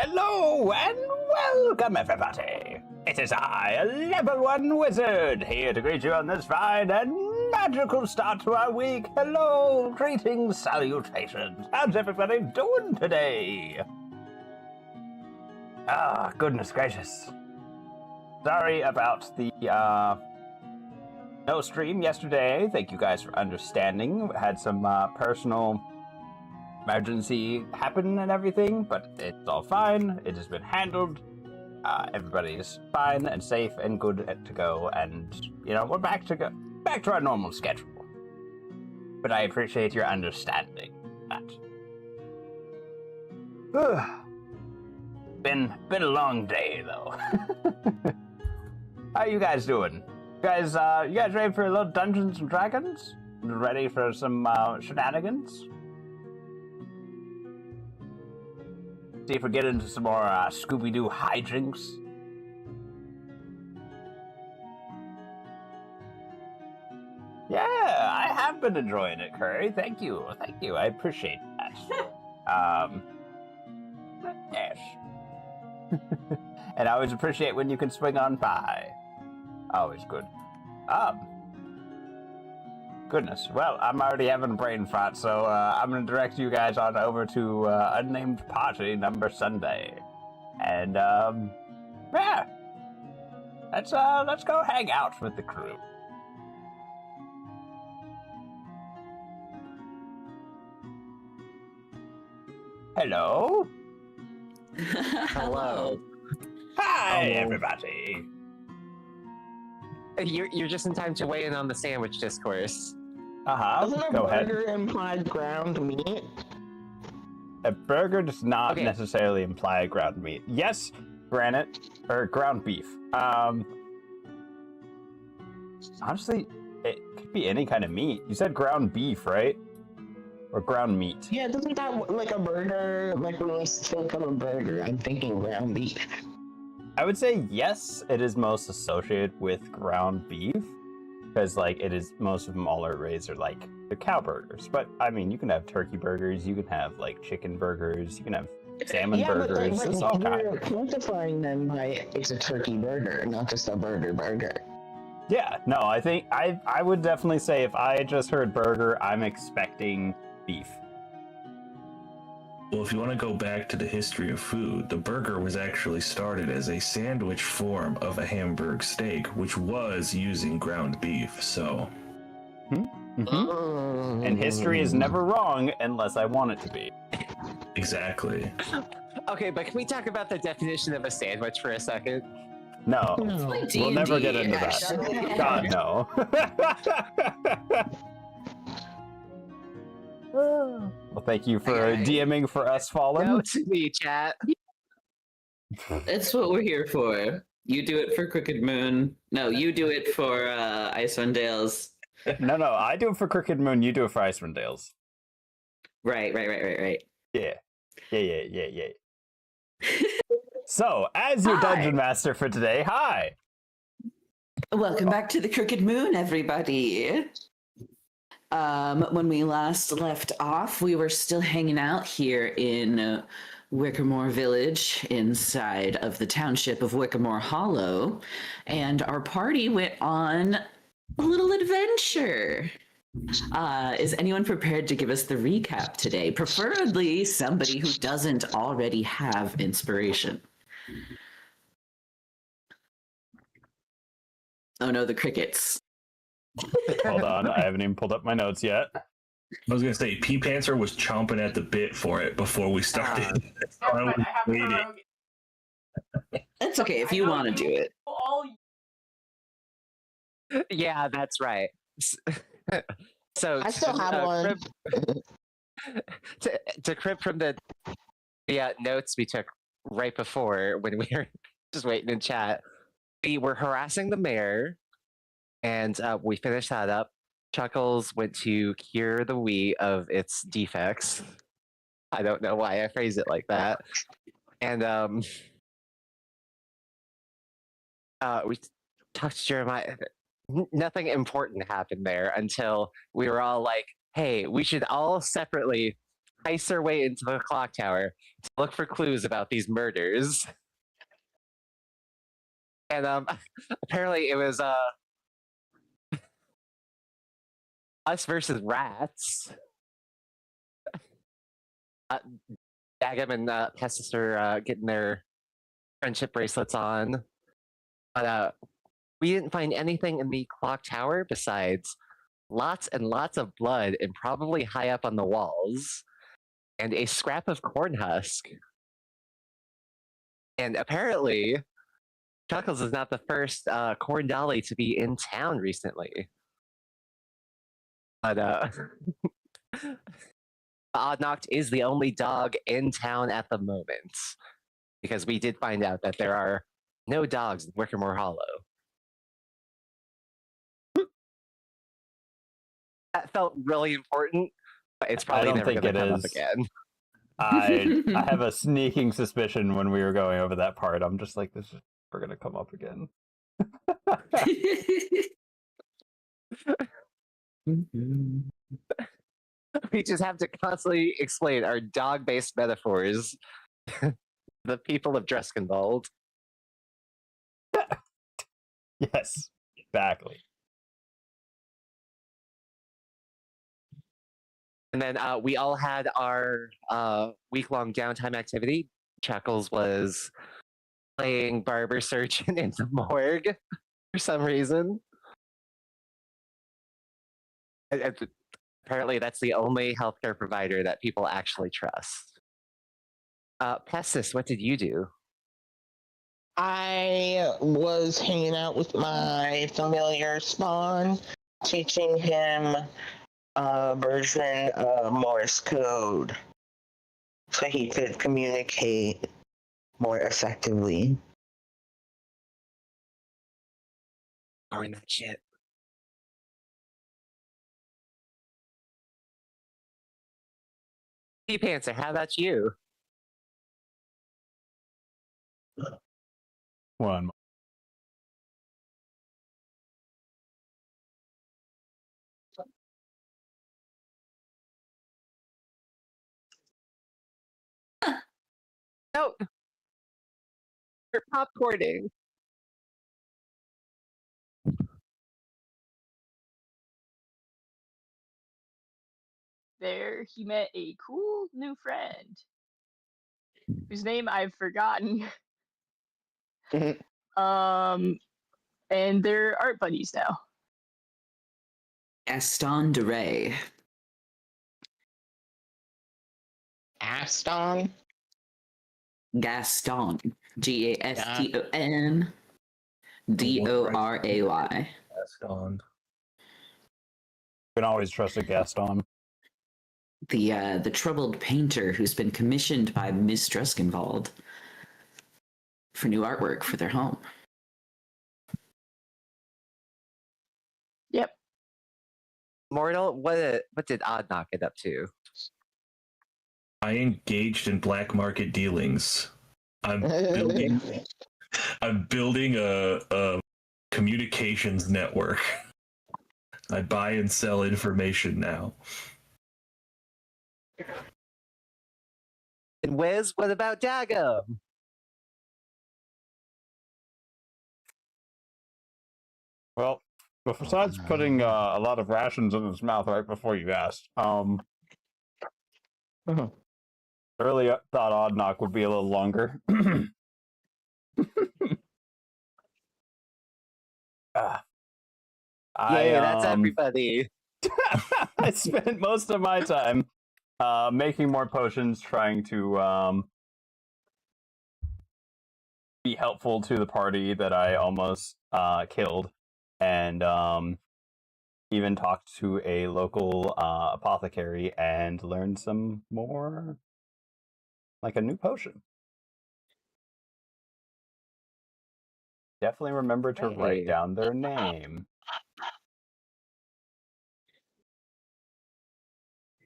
Hello and welcome, everybody. It is I, ALvl1Wizard, here to greet you on this fine and magical start to our week. Hello, greetings, salutations. How's everybody doing today? Ah, goodness gracious. Sorry about the, no stream yesterday. Thank you guys for understanding. Had some, personal emergency happen and everything, but it's all fine. It has been handled. Everybody is fine and safe and good to go, and we're back to our normal schedule. But I appreciate your understanding that. Been a long day though. How you guys doing? You guys ready for a little Dungeons and Dragons? Ready for some shenanigans? See if we get into some more Scooby-Doo hijinks. Yeah, I have been enjoying it, Curry. Thank you. I appreciate that. Yes. And I always appreciate when you can swing on by. Always good. Goodness. Well, I'm already having a brain fart, so I'm going to direct you guys on over to Unnamed Party number Sunday. And, yeah. Let's go hang out with the crew. Hello? Hello. Hi, everybody. You're just in time to weigh in on the sandwich discourse. Doesn't a Go ahead. burger imply ground meat? A burger does not necessarily imply ground meat. Yes, ground beef. Honestly, it could be any kind of meat. You said ground beef, right? Or ground meat. Yeah, doesn't that like a burger, like when I think of a burger, I'm thinking ground beef. I would say yes, it is most associated with ground beef, because like most of them all are raised are like the cow burgers. But I mean, you can have turkey burgers, you can have like chicken burgers, you can have salmon burgers. But It's all kinds. you're quantifying them by it's a turkey burger, not just a burger. Yeah, no, I think I would definitely say if I just heard burger, I'm expecting beef. Well, if you want to go back to the history of food, the burger was actually started as a sandwich form of a Hamburg steak, which was using ground beef, so... And history is never wrong unless I want it to be. Exactly. Okay, but can we talk about the definition of a sandwich for a second? No, like we'll never get into actually. that. God, no. Well, thank you for DMing for us, Fallen. No to me, chat. That's what we're here for. You do it for Crooked Moon. No, you do it for Icewind Dales. No, I do it for Crooked Moon, you do it for Icewind Dales. Right. Yeah. So, as your Dungeon Master for today, hi! Welcome back to the Crooked Moon, everybody. When we last left off, we were still hanging out here in Wickermore Village inside of the township of Wickermore Hollow, and our party went on a little adventure. Is anyone prepared to give us the recap today? Preferably somebody who doesn't already have inspiration. Oh no, the crickets. Hold on, I haven't even pulled up my notes yet. I was going to say, P-Panther was chomping at the bit for it before we started. I was waiting. That's okay if you want to do it. Yeah, that's right. So I still have one. To crib from the notes we took right before when we were just waiting in chat, we were harassing the mayor, and we finished that up. Chuckles went to cure the Wii of its defects. I don't know why I phrased it like that. And we talked to Jeremiah. Nothing important happened there until we were all like, hey, we should all separately heist their way into the clock tower to look for clues about these murders. And apparently it was us versus rats. Dagam and Pestis are getting their friendship bracelets on. But we didn't find anything in the clock tower besides lots and lots of blood and probably high up on the walls and a scrap of corn husk. And apparently, Chuckles is not the first corn dolly to be in town recently. But Oddnocked is the only dog in town at the moment, because we did find out that there are no dogs in Wickermore Hollow. That felt really important, but it's probably never going to come up again. I have a sneaking suspicion when we were going over that part. I'm just like, this is never going to come up again. We just have to constantly explain our dog-based metaphors to the people of Dreskenwald. Yes, exactly. And then we all had our week-long downtime activity. Chuckles was playing barber surgeon in the morgue for some reason. Apparently, that's the only healthcare provider that people actually trust. Pestis, what did you do? I was hanging out with my familiar Spawn, teaching him a version of Morse code so he could communicate more effectively. Ignoring that shit. Hey, Panther, how about you? One. No, you're popcorning. There, he met a cool new friend whose name I've forgotten. And they're art buddies now. Gaston DeRay. Aston? Gaston. Gaston Doray. Gaston. You can always trust a Gaston. The troubled painter who's been commissioned by Miss Dreskenwald for new artwork for their home. Yep. Mortal, what did Oddnock get up to? I engaged in black market dealings. I'm building a communications network. I buy and sell information now. And Wiz, what about Dagum? Well, besides putting a lot of rations in his mouth right before you asked, early thought Oddnock would be a little longer. That's everybody. I spent most of my time making more potions, trying to be helpful to the party that I almost killed, and even talked to a local apothecary and learned some more, like a new potion. Definitely remember to write down their name.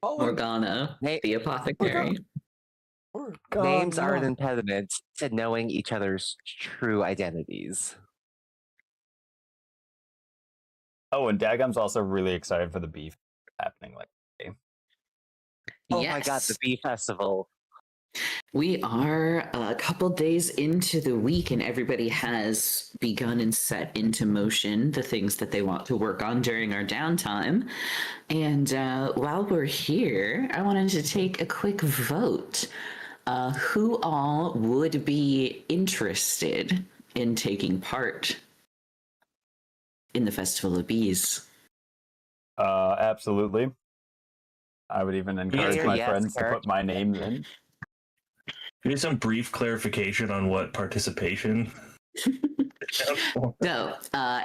Morgana, the apothecary. Names are an impediment to knowing each other's true identities. Oh, and Dagum's also really excited for the beef happening like today. Oh my god, the Yes. bee festival. We are a couple days into the week, and everybody has begun and set into motion the things that they want to work on during our downtime. And while we're here, I wanted to take a quick vote. Who all would be interested in taking part in the Festival of Bees? Absolutely. I would even encourage Yes, my yes, friends to Eric. put my name in. Here's some brief clarification on what participation. So,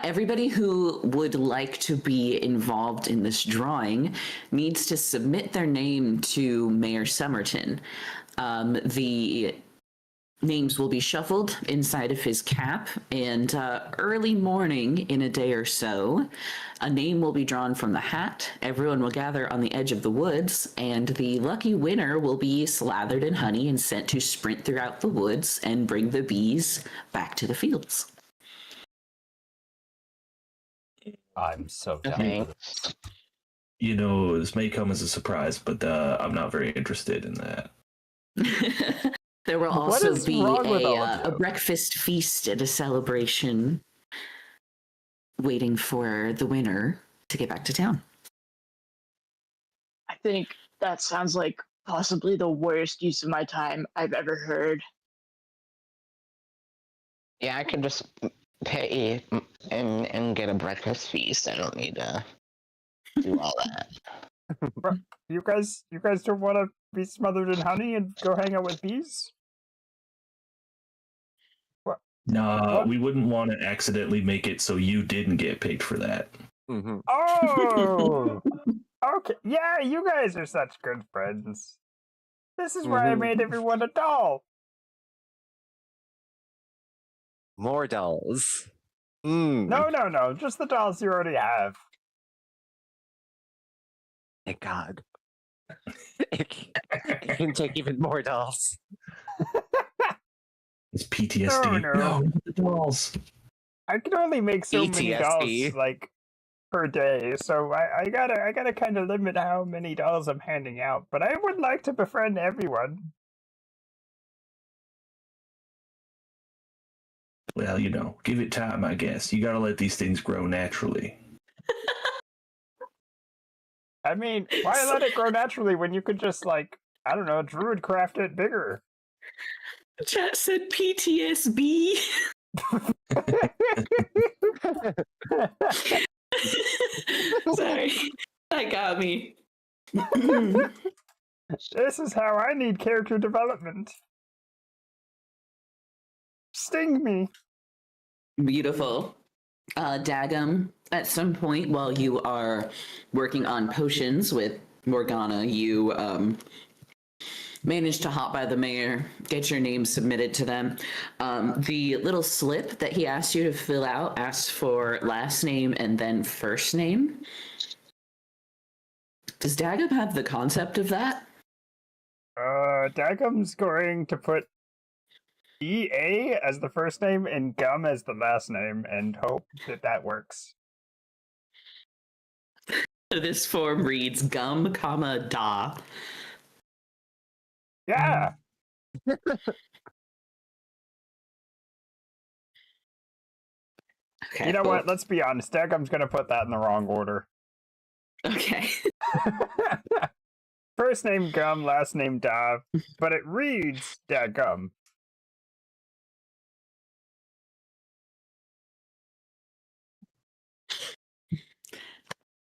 everybody who would like to be involved in this drawing needs to submit their name to Mayor Summerton. The names will be shuffled inside of his cap, and early morning in a day or so, a name will be drawn from the hat. Everyone will gather on the edge of the woods, and the lucky winner will be slathered in honey and sent to sprint throughout the woods and bring the bees back to the fields. I'm so down. Thanks. You know, this may come as a surprise, but I'm not very interested in that. There will What also is be wrong with all of a you? breakfast feast and a celebration waiting for the winner to get back to town. I think that sounds like possibly the worst use of my time I've ever heard. Yeah, I could just pay and get a breakfast feast. I don't need to do all that. You guys don't want to be smothered in honey and go hang out with bees? Nah, What? we wouldn't want to accidentally make it so you didn't get picked for that. Mhm. Oh! Okay, yeah, you guys are such good friends. This is why I Mhm. made everyone a doll. More dolls. No, just the dolls you already have. Thank God. It can take even more dolls. It's PTSD. No. No, the dolls. I can only make so many dolls, PTSD. like, per day, so I gotta kind of limit how many dolls I'm handing out, but I would like to befriend everyone. Well, you know, give it time, I guess. You gotta let these things grow naturally. I mean, why let it grow naturally when you could just, like, I don't know, druid craft it bigger? Chat said PTSD. Sorry, that got me. This is how I need character development. Sting me. Beautiful. Dagum, at some point while you are working on potions with Morgana, you manage to hop by the mayor, get your name submitted to them. The little slip that he asked you to fill out asks for last name and then first name. Does Dagum have the concept of that? Dagum's going to put EA as the first name and Gum as the last name and hope that works. This form reads Gum, comma, Da. Yeah! Okay, You know cool. what? Let's be honest. Dagum's gonna put that in the wrong order. Okay. First name Gum, last name Da, but it reads Dagum.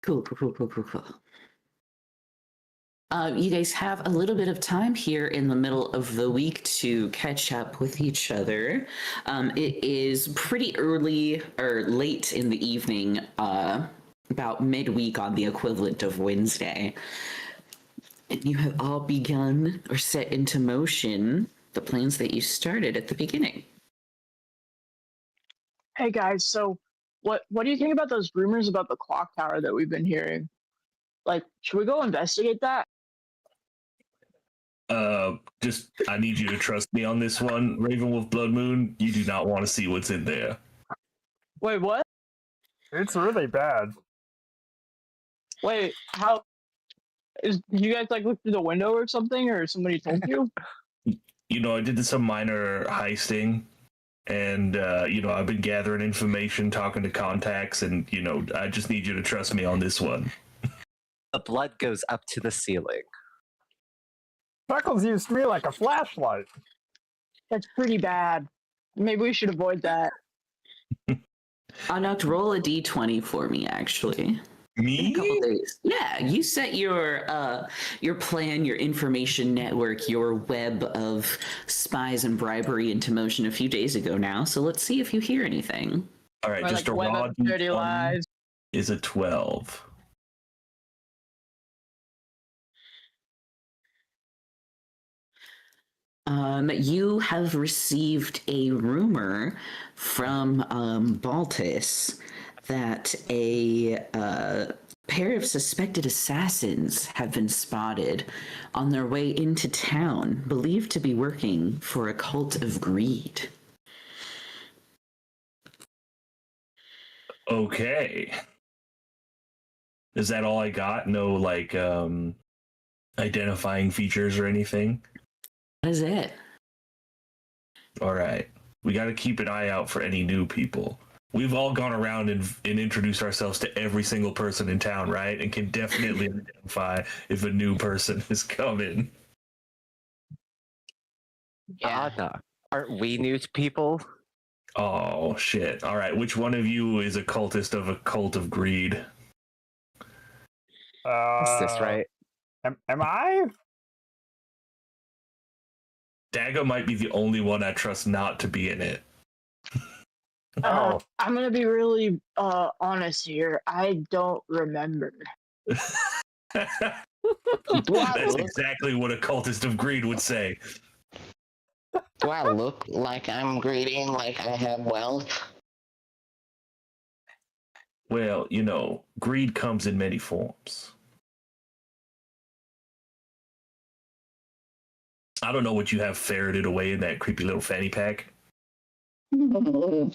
Cool. You guys have a little bit of time here in the middle of the week to catch up with each other. It is pretty early or late in the evening, about midweek on the equivalent of Wednesday. And you have all begun or set into motion the plans that you started at the beginning. Hey guys, so what do you think about those rumors about the clock tower that we've been hearing? Like, should we go investigate that? I need you to trust me on this one, Ravenwolf Blood Moon. You do not want to see what's in there. Wait, what? It's really bad. Wait, how? Did you guys like look through the window or something, or somebody told you? You know, I did some minor heisting, and you know, I've been gathering information, talking to contacts, and you know, I just need you to trust me on this one. The blood goes up to the ceiling. Freckles used me like a flashlight. That's pretty bad. Maybe we should avoid that. Anok, roll a d20 for me, actually. In a Me? couple days. Yeah, you set your plan, your information network, your web of spies and bribery into motion a few days ago now. So let's see if you hear anything. All right, Or just a like web raw of dirty D20 lies. is a 12. You have received a rumor from Baltus that a pair of suspected assassins have been spotted on their way into town, believed to be working for a cult of greed. Okay. Is that all I got? No, like, identifying features or anything? That is it. All right. We got to keep an eye out for any new people. We've all gone around and introduced ourselves to every single person in town, right? And can definitely identify if a new person is coming. Yeah. Anna, aren't we new to people? Oh, shit. All right. Which one of you is a cultist of a cult of greed? Is this right? Am I? Dago might be the only one I trust not to be in it. Oh. I'm gonna be really honest here. I don't remember. That's exactly what a cultist of greed would say. Do I look like I'm greedy, like I have wealth? Well, you know, greed comes in many forms. I don't know what you have ferreted away in that creepy little fanny pack. Oh,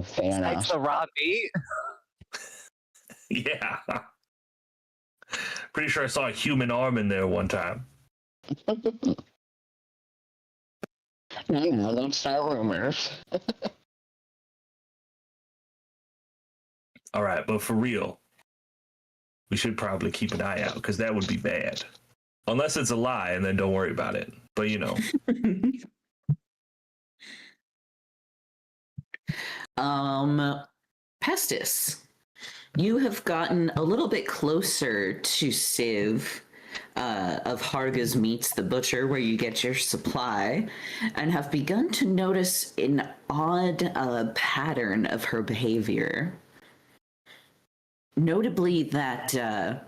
fair Besides enough. the raw meat? Yeah. Pretty sure I saw a human arm in there one time. No, don't start rumors. All right, but for real, we should probably keep an eye out, because that would be bad. Unless it's a lie, and then don't worry about it. But, you know. Pestis, you have gotten a little bit closer to Civ of Harga's Meats the Butcher, where you get your supply, and have begun to notice an odd pattern of her behavior. Notably that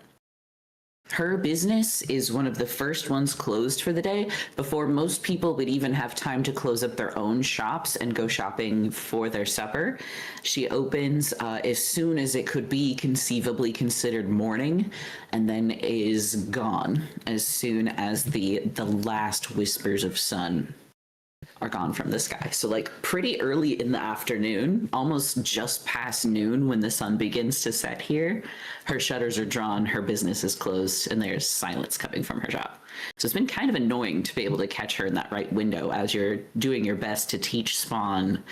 her business is one of the first ones closed for the day before most people would even have time to close up their own shops and go shopping for their supper. She opens as soon as it could be conceivably considered morning, and then is gone as soon as the last whispers of sun are gone from the sky. So like pretty early in the afternoon, almost just past noon when the sun begins to set here, her shutters are drawn, her business is closed, and there's silence coming from her shop. So it's been kind of annoying to be able to catch her in that right window as you're doing your best to teach Spawn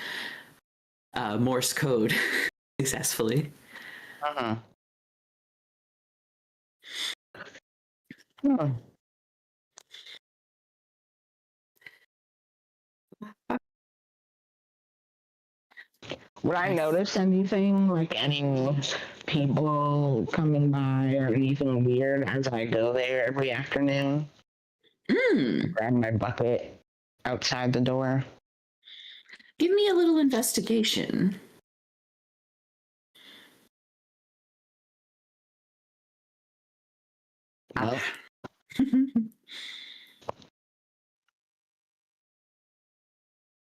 Morse code successfully. Uh-huh. Hmm. Would I notice anything, like any people coming by or anything weird as I go there every afternoon? Grab my bucket outside the door. Give me a little investigation. Oh,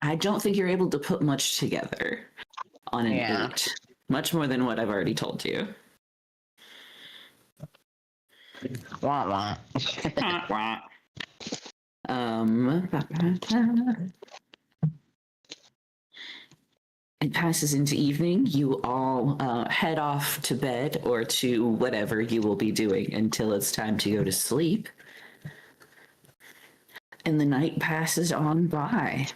I don't think you're able to put much together on an 8. Much more than what I've already told you. wah. it passes into evening. You all head off to bed or to whatever you will be doing until it's time to go to sleep. And the night passes on by.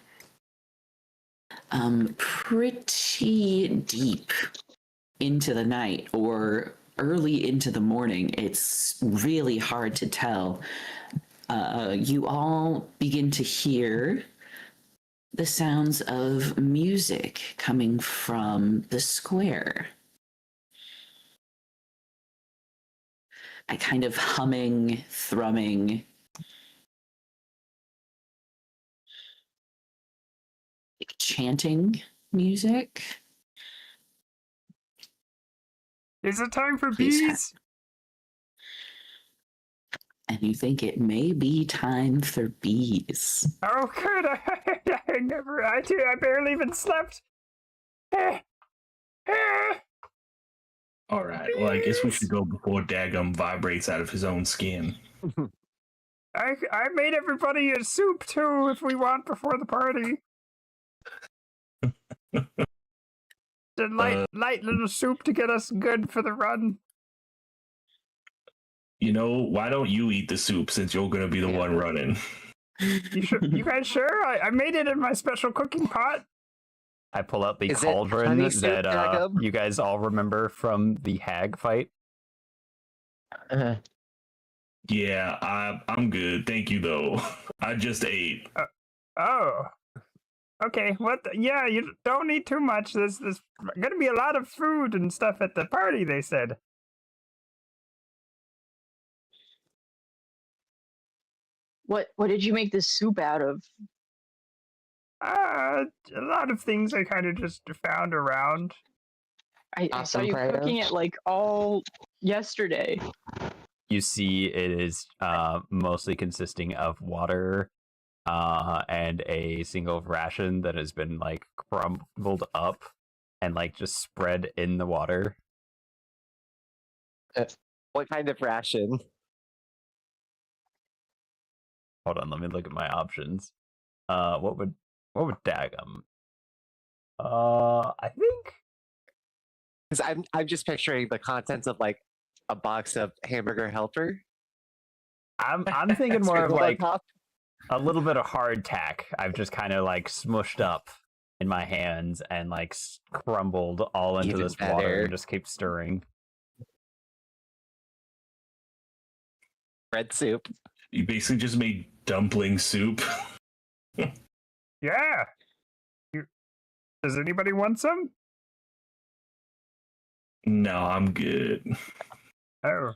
Pretty deep into the night or early into the morning. It's really hard to tell. You all begin to hear the sounds of music coming from the square. A kind of humming, thrumming, chanting music. Is it time for bees? And you think it may be time for bees. Oh, good. I barely even slept. All right. Well, I guess we should go before Dagum vibrates out of his own skin. I made everybody a soup too, if we want before the party. The light little soup to get us good for the run. You know, why don't you eat the soup since you're going to be the one running? You guys sure? I made it in my special cooking pot. I pull out the Is it cauldron honey soup, that Jacob? you guys all remember from the hag fight. Yeah, I'm good. Thank you, though. I just ate. Oh. Okay, yeah, you don't need too much. There's gonna be a lot of food and stuff at the party, they said. What did you make this soup out of? A lot of things I kind of just found around. I saw Awesome you cooking Fritos. it like all yesterday. You see it is mostly consisting of water and a single ration that has been like crumbled up and like just spread in the water. What kind of ration? Hold on, let me look at my options. What would Dagum? I think Because I'm just picturing the contents of like a box of hamburger helper. I'm thinking more of Scribbled on like top. a little bit of hardtack. I've just kind of like smushed up in my hands and like crumbled all into Even this water better. and just keep stirring. Red soup. You basically just made dumpling soup. Yeah. Does anybody want some? No, I'm good. Oh.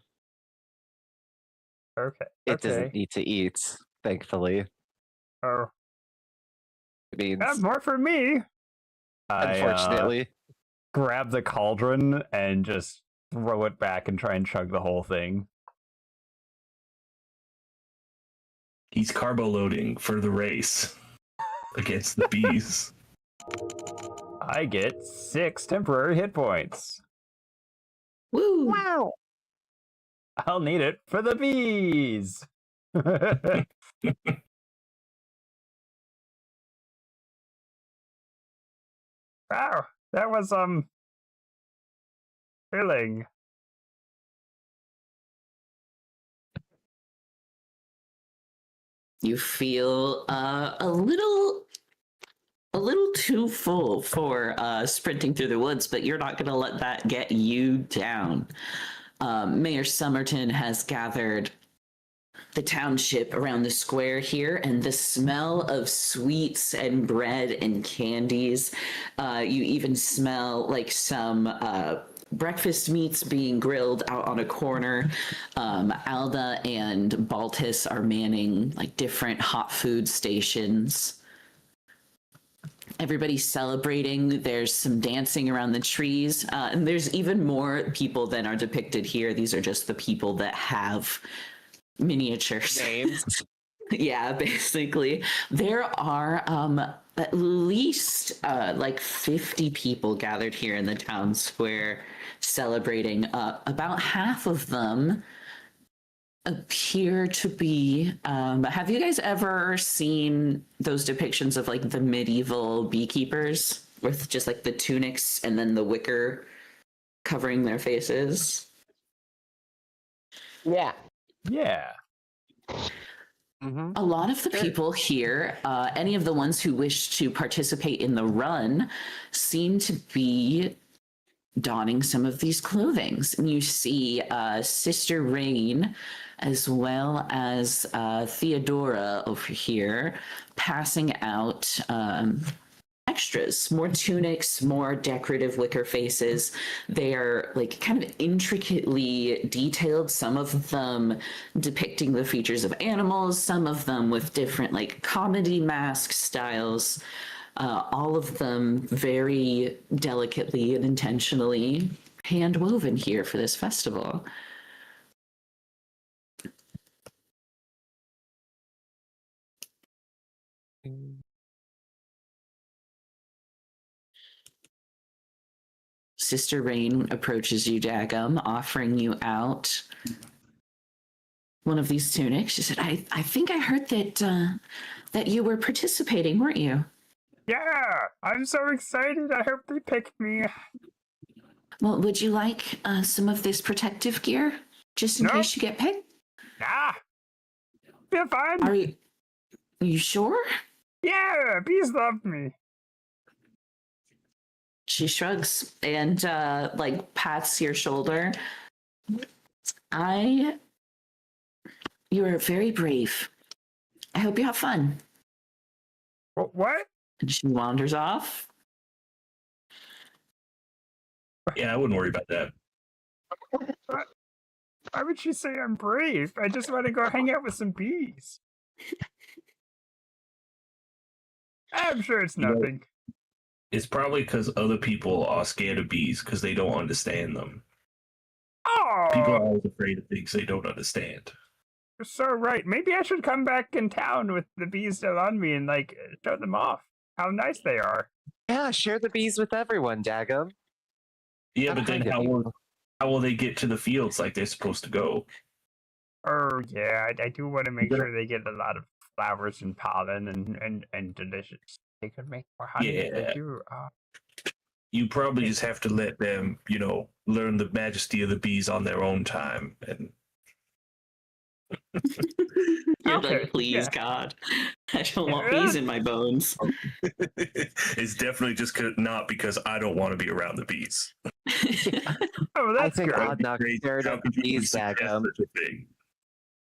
Okay. It doesn't need to eat, thankfully. Oh. It means, That's more for me. unfortunately. Grab the cauldron and just throw it back and try and chug the whole thing. He's carbo loading for the race against the bees. I get 6 temporary hit points. Woo! Wow. I'll need it for the bees. Wow, that was filling. You feel a little too full for sprinting through the woods, but you're not going to let that get you down. Mayor Somerton has gathered the township around the square here, and the smell of sweets and bread and candies. You even smell like some breakfast meats being grilled out on a corner. Alda and Baltus are manning like different hot food stations. Everybody's celebrating. There's some dancing around the trees. And there's even more people than are depicted here. These are just the people that have miniatures. Names. Yeah, basically. There are at least like 50 people gathered here in the town square celebrating. About half of them appear to be have you guys ever seen those depictions of like the medieval beekeepers? with just like the tunics and then the wicker covering their faces. Yeah. Yeah. Mm-hmm. A lot of the people here, any of the ones who wish to participate in the run, seem to be donning some of these clothings. And you see Sister Rain, as well as Theodora over here, passing out extras, more tunics, more decorative wicker faces. They are like kind of intricately detailed, some of them depicting the features of animals, some of them with different like comedy mask styles, all of them very delicately and intentionally hand woven here for this festival. Sister Rain approaches you, Dagum, offering you out one of these tunics. She said, I think I heard that that you were participating, weren't you? Yeah, I'm so excited. I hope they pick me. Well, would you like some of this protective gear, just in No. case you get picked? Nah. Feel fine. Are you sure? Yeah, bees love me. She shrugs and like pats your shoulder. You are very brave. I hope you have fun. What? And she wanders off. Yeah, I wouldn't worry about that. Why would she say I'm brave? I just want to go hang out with some bees. I'm sure it's You know, nothing. It's probably because other people are scared of bees because they don't understand them. Oh, People are always afraid of things they don't understand. you're so right. Maybe I should come back in town with the bees still on me and like show them off how nice they are. Yeah, share the bees with everyone, Dagum. Yeah, I'm but then kind of how will they get to the fields like they're supposed to go? Oh yeah, I do want to make sure they get a lot of flowers and pollen and delicious. They could make more honey. If Yeah. they do. You probably just have to let them, learn the majesty of the bees on their own time. And You're Okay, like, please, yeah. God, I don't want bees in my bones. it's definitely just not because I don't want to be around the bees. Oh, I that's think good. Odnok Crazy. scared How of could you bees, suggest Dagum. such a thing?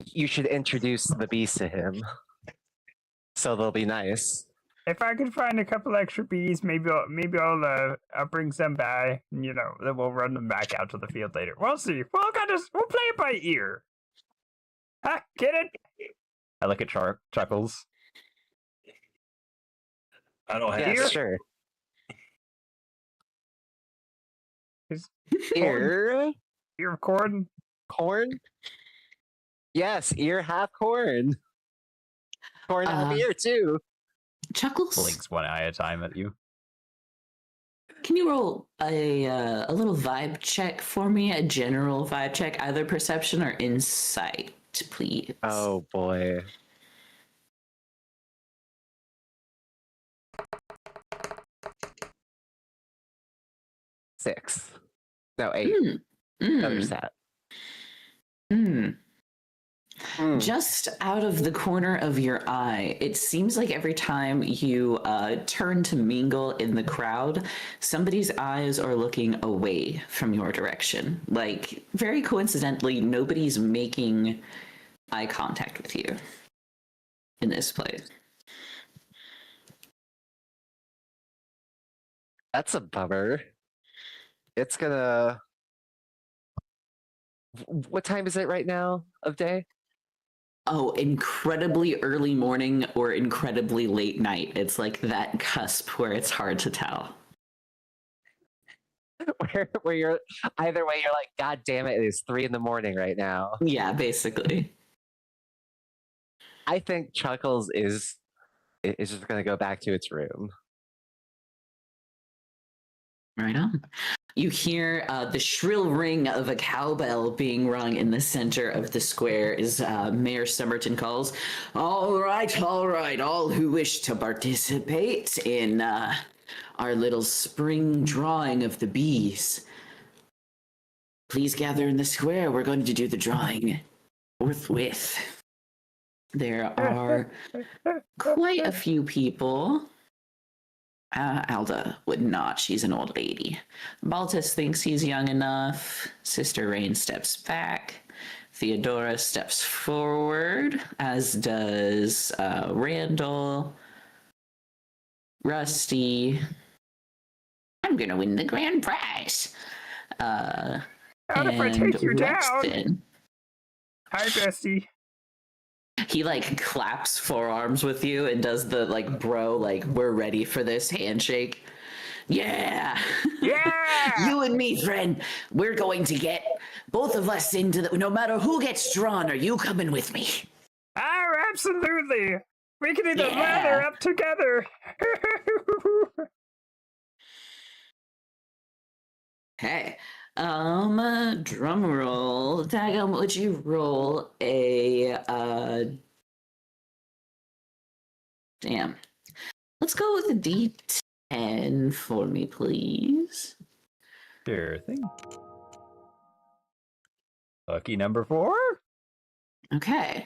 You should introduce the bees to him. So they'll be nice. If I could find a couple extra bees, maybe I'll bring some by. And, then we'll run them back out to the field later. We'll see. We'll play it by ear. Huh? Get it? I look at Chuckles. I don't have Yeah, Ear? sure. Is Ear? ear of corn? Corn? Yes, ear half corn. Corn half ear too. Chuckles, Blinks one eye at a time at you. can you roll a little vibe check for me? A general vibe check, either perception or insight, please. Oh boy. Six. No, 8. Another set. Just out of the corner of your eye, it seems like every time you turn to mingle in the crowd, somebody's eyes are looking away from your direction. Like, very coincidentally, nobody's making eye contact with you in this place. That's a bummer. It's gonna. What time is it right now of day? Oh, incredibly early morning or incredibly late night. It's like that cusp where it's hard to tell. Where you're either way, you're like, God damn it, it is 3 a.m. right now. Yeah, basically. I think Chuckles is just gonna go back to its room. Right on. You hear the shrill ring of a cowbell being rung in the center of the square as Mayor Summerton calls, all right, all who wish to participate in our little spring drawing of the bees. Please gather in the square. We're going to do the drawing forthwith. There are quite a few people. Alda would not. She's an old lady. Baltus thinks he's young enough. Sister Rain steps back. Theodora steps forward, as does Randall, Rusty. I'm gonna win the grand prize. How if I take you down? Hi, bestie. He like claps forearms with you and does the like bro, like we're ready for this handshake. Yeah. Yeah. You and me, friend. We're going to get both of us into the, no matter who gets drawn, are you coming with me? Oh, absolutely. We can either lather up together. Hey. Drum roll. Daggum, would you roll a damn. Let's go with a D10 for me, please. Sure thing. Lucky number 4. Okay.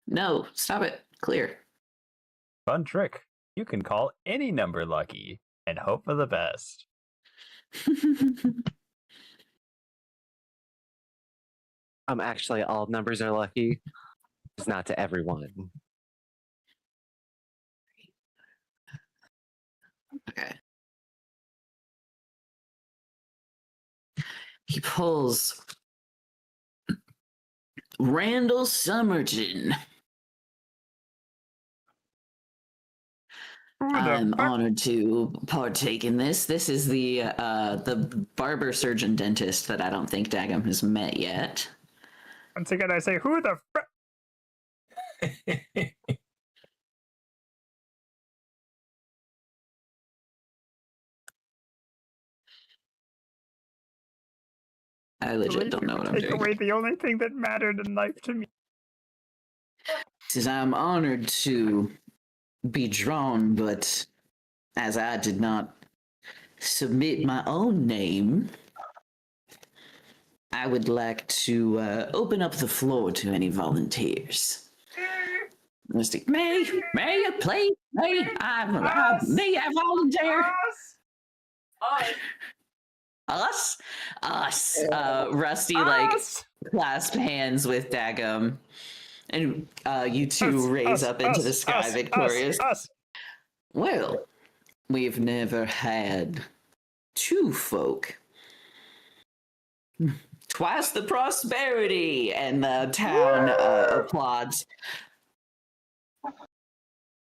No, stop it. Clear. Fun trick. You can call any number lucky and hope for the best. Actually, all numbers are lucky. It's not to everyone. Okay. He pulls Randall Summerton. I'm honored to partake in this. This is the barber surgeon dentist that I don't think Daggum has met yet. Once again, I say, who the I legit don't know what I'm Take doing. away the only thing that mattered in life to me. Says I'm honored to be drawn, but as I did not submit my own name, I would like to open up the floor to any volunteers. May you please? May I volunteer? Us? Rusty like clasp hands with Daggum, and you two raise up into the sky victorious. Well, we've never had two folk. Twice the prosperity, and the town applauds.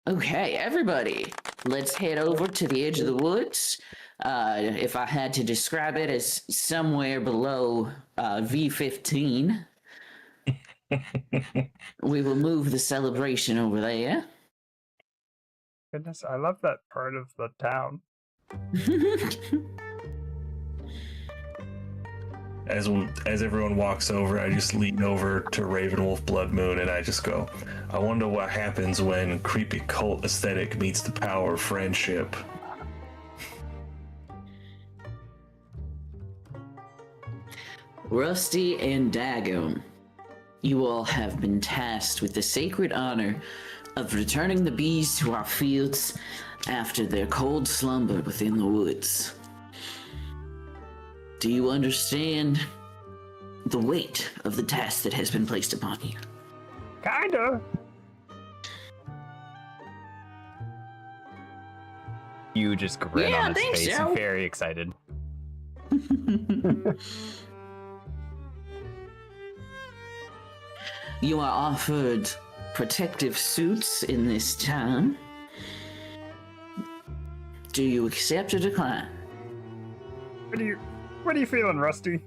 Okay, everybody, let's head over to the edge of the woods. If I had to describe it as somewhere below V15, we will move the celebration over there. Goodness, I love that part of the town. As everyone walks over, I just lean over to Ravenwolf Blood Moon and I just go, I wonder what happens when creepy cult aesthetic meets the power of friendship. Rusty and Daggum, you all have been tasked with the sacred honor of returning the bees to our fields after their cold slumber within the woods. Do you understand the weight of the task that has been placed upon you? Kinda. You just grin on his face, so. very excited. You are offered protective suits in this town. Do you accept or decline? What are you feeling, Rusty?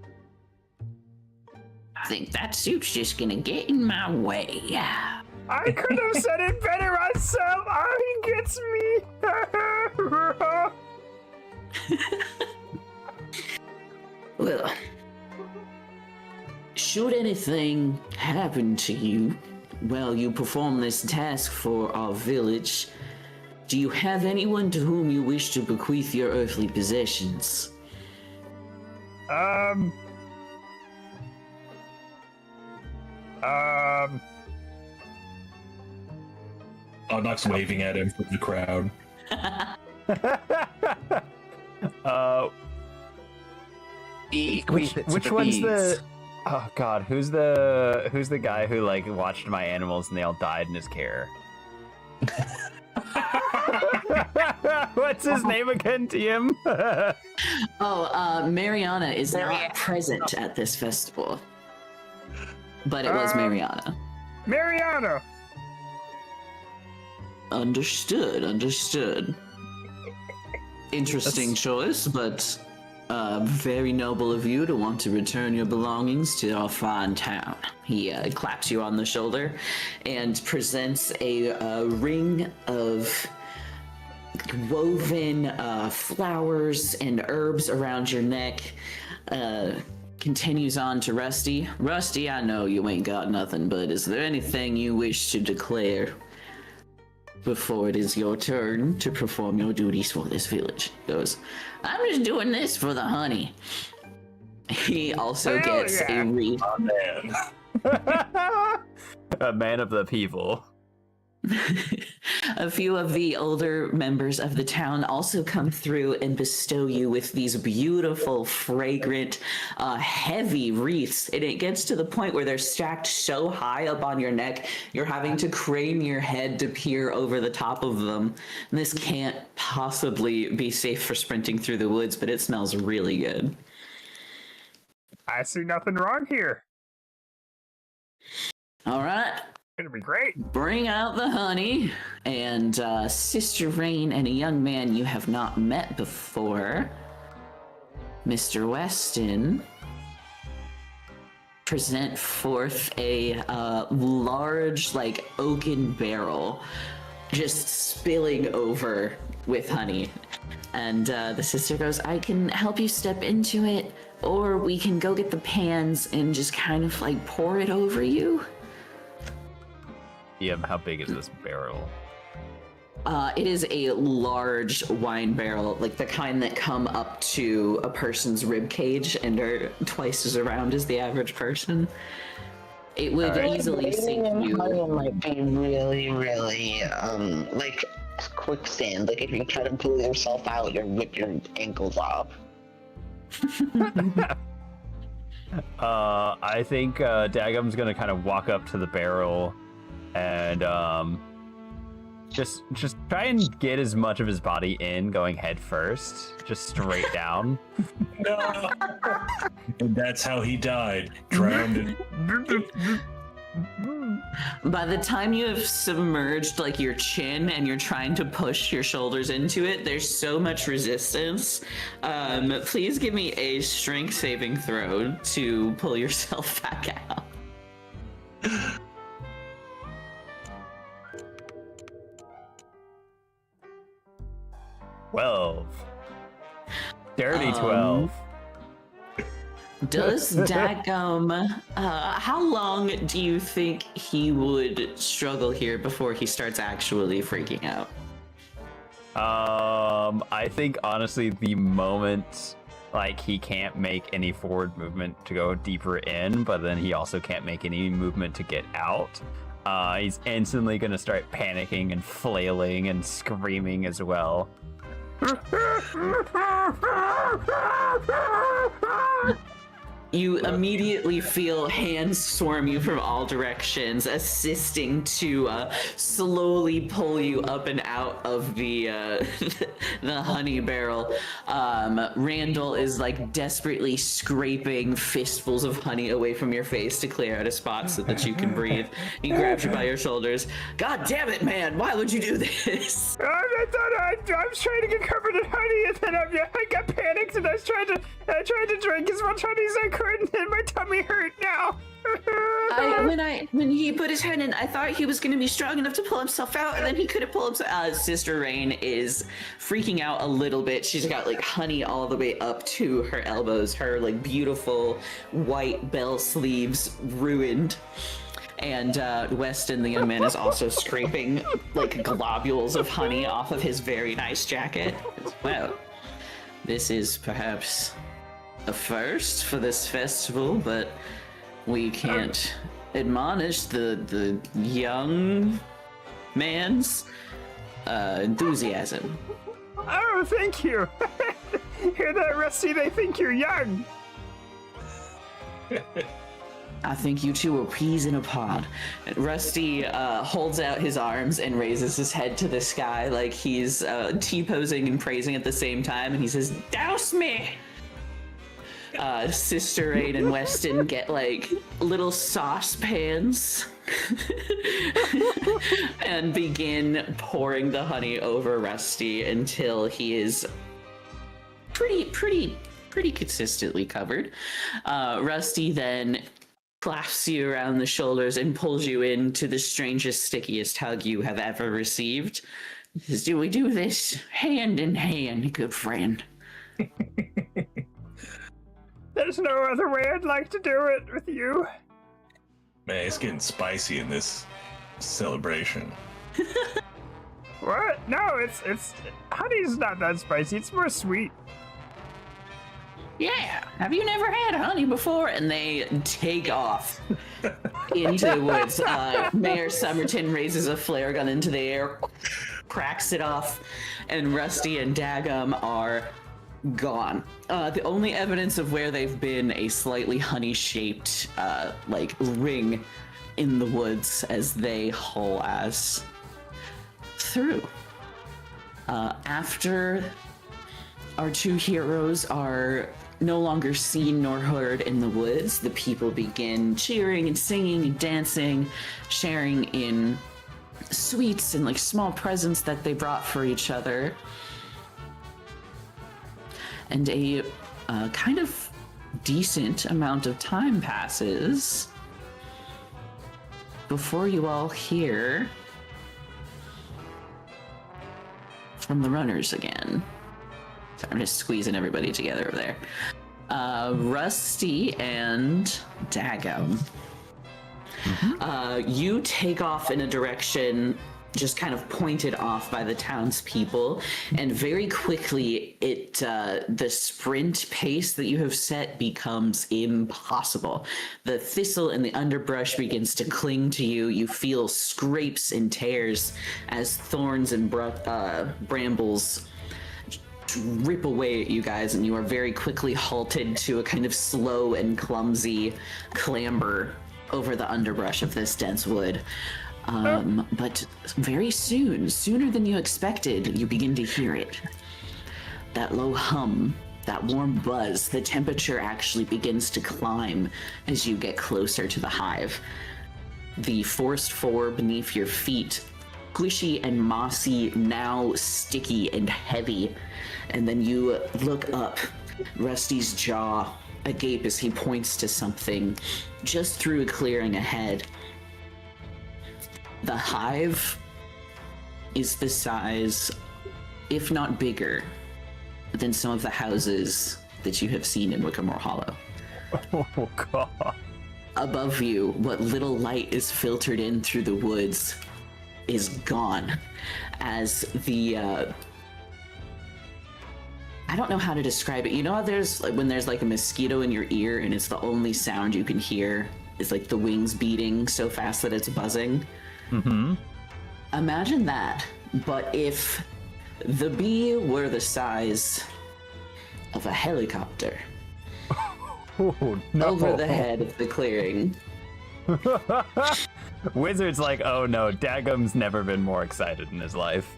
I think that suit's just gonna get in my way. I could have said it better myself. He gets me. Well, should anything happen to you, well, you perform this task for our village. Do you have anyone to whom you wish to bequeath your earthly possessions? Knox waving at him from the crowd. Which one's the? Oh God, who's the guy who like watched my animals and they all died in his care? What's his name again, TM? Mariana is not present at this festival, but it was Mariana. Mariana. Understood. Interesting choice, but very noble of you to want to return your belongings to our fine town. He claps you on the shoulder and presents a ring of woven flowers and herbs around your neck. Continues on to Rusty. Rusty, I know you ain't got nothing, but is there anything you wish to declare before it is your turn to perform your duties for this village? He goes, I'm just doing this for the honey. He also gets a wreath. Oh, man. A man of the people. A few of the older members of the town also come through and bestow you with these beautiful, fragrant, heavy wreaths. And it gets to the point where they're stacked so high up on your neck, you're having to crane your head to peer over the top of them. And this can't possibly be safe for sprinting through the woods, but it smells really good. I see nothing wrong here. All right. It'll be great. Bring out the honey, and Sister Rain and a young man you have not met before, Mr. Weston, present forth a large, like, oaken barrel just spilling over with honey. And the sister goes, I can help you step into it, or we can go get the pans and just kind of, like, pour it over you. How big is this barrel? It is a large wine barrel, like the kind that come up to a person's rib cage and are twice as around as the average person. It would easily sink you. Might be really, really, like quicksand. Like if you try to pull yourself out, you'll rip your ankles off. I think Dagum's gonna kind of walk up to the barrel and just try and get as much of his body in, going head first, just straight down. No. And that's how he died, drowned. By the time you have submerged like your chin and you're trying to push your shoulders into it, there's so much resistance. Please give me a strength saving throw to pull yourself back out. 12. Dirty 12. Does Dagum, how long do you think he would struggle here before he starts actually freaking out? I think honestly the moment like he can't make any forward movement to go deeper in, but then he also can't make any movement to get out, he's instantly gonna start panicking and flailing and screaming as well. You immediately feel hands swarm you from all directions, assisting to slowly pull you up and out of the the honey barrel. Randall is like desperately scraping fistfuls of honey away from your face to clear out a spot so that you can breathe. He grabs you by your shoulders. God damn it, man! Why would you do this? I was trying to get covered in honey, and then I got panicked, and I tried to drink as much honey as I could, and my tummy hurt now. When he put his hand in, I thought he was going to be strong enough to pull himself out, and then he couldn't pull himself. Sister Rain is freaking out a little bit. She's got like honey all the way up to her elbows. Her like beautiful white bell sleeves ruined. And Weston, the young man, is also scraping like globules of honey off of his very nice jacket. Well, this is perhaps a first for this festival, but we can't admonish the young man's enthusiasm. Oh, thank you. Hear that, Rusty? They think you're young. I think you two are peas in a pod. And Rusty holds out his arms and raises his head to the sky like he's T-posing and praising at the same time, and he says, "Douse me!" Sister Rain and Weston get like little saucepans and begin pouring the honey over Rusty until he is pretty consistently covered. Rusty then clasps you around the shoulders and pulls you into the strangest, stickiest hug you have ever received. He says, "Do we do this hand in hand, good friend?" There's no other way I'd like to do it with you. Man, it's getting spicy in this celebration. What? No, it's honey's not that spicy. It's more sweet. Yeah, have you never had honey before? And they take off into the woods. Mayor Summerton raises a flare gun into the air, cracks it off, and Rusty and Dagum are gone. The only evidence of where they've been, a slightly honey-shaped like ring in the woods as they haul ass through. After our two heroes are no longer seen nor heard in the woods, the people begin cheering and singing and dancing, sharing in sweets and like small presents that they brought for each other. And a kind of decent amount of time passes before you all hear from the runners again. So I'm just squeezing everybody together over there. Rusty and Dagum. You take off in a direction just kind of pointed off by the townspeople, and very quickly the sprint pace that you have set becomes impossible. The thistle and the underbrush begins to cling to you. You feel scrapes and tears as thorns and brambles rip away at you guys, and you are very quickly halted to a kind of slow and clumsy clamber over the underbrush of this dense wood. But very soon, sooner than you expected, you begin to hear it. That low hum, that warm buzz, the temperature actually begins to climb as you get closer to the hive. The forest floor beneath your feet, squishy and mossy, now sticky and heavy. And then you look up, Rusty's jaw agape as he points to something just through a clearing ahead. The hive is the size, if not bigger, than some of the houses that you have seen in Wickamore Hollow. Oh, God. Above you, what little light is filtered in through the woods is gone as the I don't know how to describe it. You know how there's like when there's like a mosquito in your ear and it's the only sound you can hear is like the wings beating so fast that it's buzzing? Mm-hmm. Imagine that, but if the bee were the size of a helicopter Oh, no. over the head of the clearing. Wizard's like, oh no, Dagum's never been more excited in his life.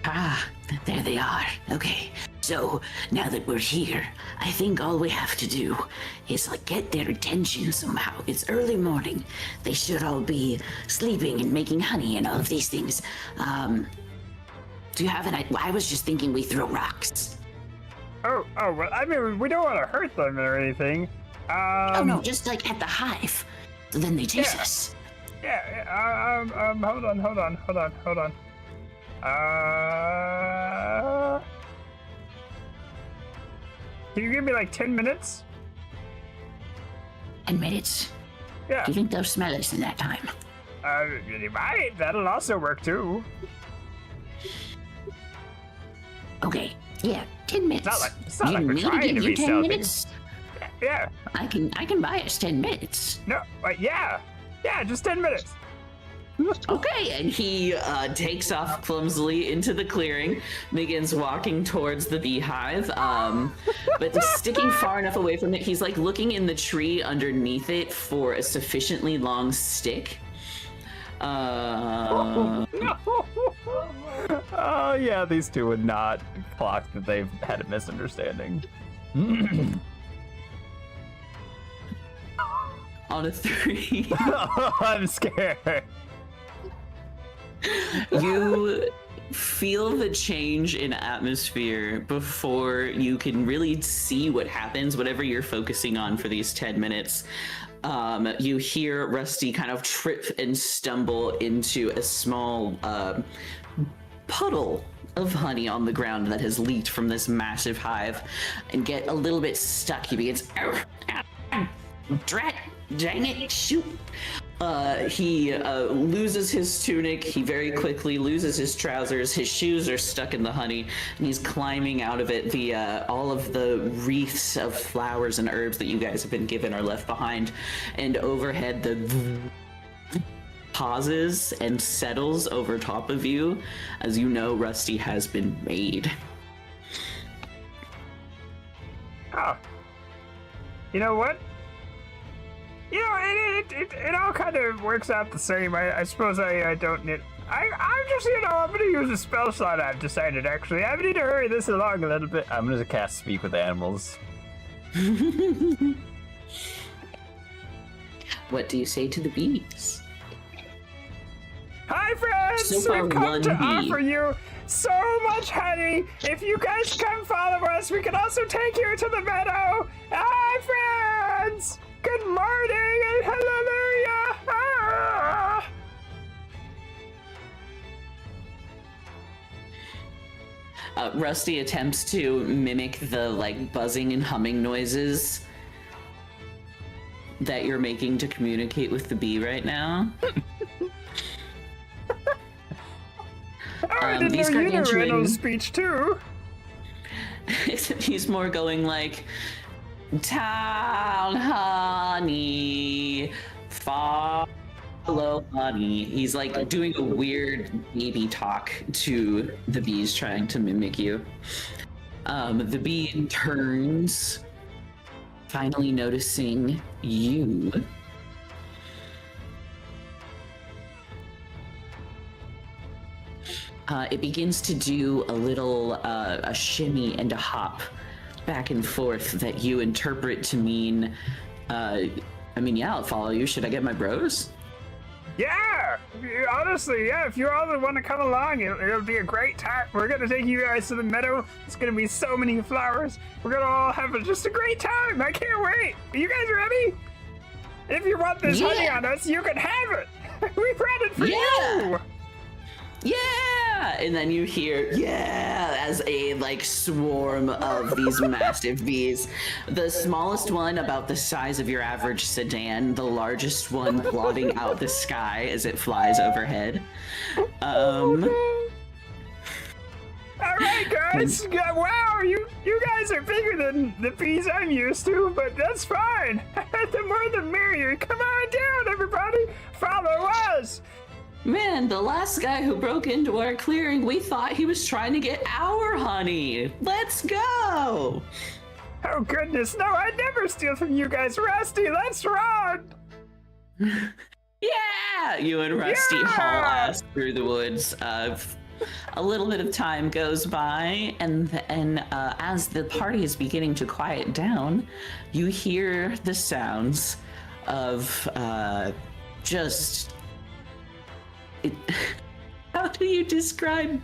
Ah, there they are. Okay, so now that we're here, I think all we have to do is like get their attention somehow. It's early morning. They should all be sleeping and making honey and all of these things. Do you have an idea? I was just thinking we throw rocks. Oh, well, I mean, we don't want to hurt them or anything. Oh no, just like at the hive. So then they chase yeah. us. Yeah, hold on. Can you give me like 10 minutes? 10 minutes. Yeah. Do you think they'll smell us in that time? You might. That'll also work too. Okay, yeah, 10 minutes. It's not like we're need to trying give to you be 10 stealthy. minutes? Yeah. I can buy us 10 minutes. No. Yeah. Yeah. Just 10 minutes. Okay, and he takes off clumsily into the clearing, begins walking towards the beehive, but sticking far enough away from it, he's like looking in the tree underneath it for a sufficiently long stick. Oh yeah, these two would not clock that they've had a misunderstanding. On a 3. I'm scared. You feel the change in atmosphere before you can really see what happens, whatever you're focusing on for these 10 minutes. You hear Rusty kind of trip and stumble into a small puddle of honey on the ground that has leaked from this massive hive and get a little bit stuck. He begins, drat, dang it, shoot. He loses his tunic. He very quickly loses his trousers. His shoes are stuck in the honey, and he's climbing out of it. All of the wreaths of flowers and herbs that you guys have been given are left behind, and overhead the pauses and settles over top of you, as you know Rusty has been made. Oh. You know what? You know, it all kind of works out the same. I suppose I don't need... I'm just, I'm going to use a spell slot I've decided, actually. I need to hurry this along a little bit. I'm going to cast Speak with Animals. What do you say to the bees? Hi, friends! So far, We've come one to bee. offer you so much honey. If you guys come follow us, we can also take you to the meadow. Hi, friends! Good morning and hallelujah! Rusty attempts to mimic the buzzing and humming noises that you're making to communicate with the bee right now. I didn't know you knew Randall's speech too. He's more going like, town honey, follow honey. He's like doing a weird baby talk to the bees, trying to mimic you. The bee turns, finally noticing you. It begins to do a little a shimmy and a hop back and forth that you interpret to mean, yeah, I'll follow you. Should I get my bros? Yeah! Honestly, yeah, if you all want to come along, it'll be a great time. We're going to take you guys to the meadow. It's going to be so many flowers. We're going to all have just a great time. I can't wait. Are you guys ready? If you want this honey on us, you can have it. We brought it for you. Yeah! And then you hear, as a swarm of these massive bees. The smallest one about the size of your average sedan, the largest one blotting out the sky as it flies overhead. All right, guys. Wow, you guys are bigger than the bees I'm used to, but that's fine. The more the merrier. Come on down, everybody. Follow us. Man, the last guy who broke into our clearing, we thought he was trying to get our honey. Let's go! Oh, goodness. No, I'd never steal from you guys. Rusty, let's run! Yeah! You and Rusty haul ass through the woods. A little bit of time goes by, and as the party is beginning to quiet down, you hear the sounds of how do you describe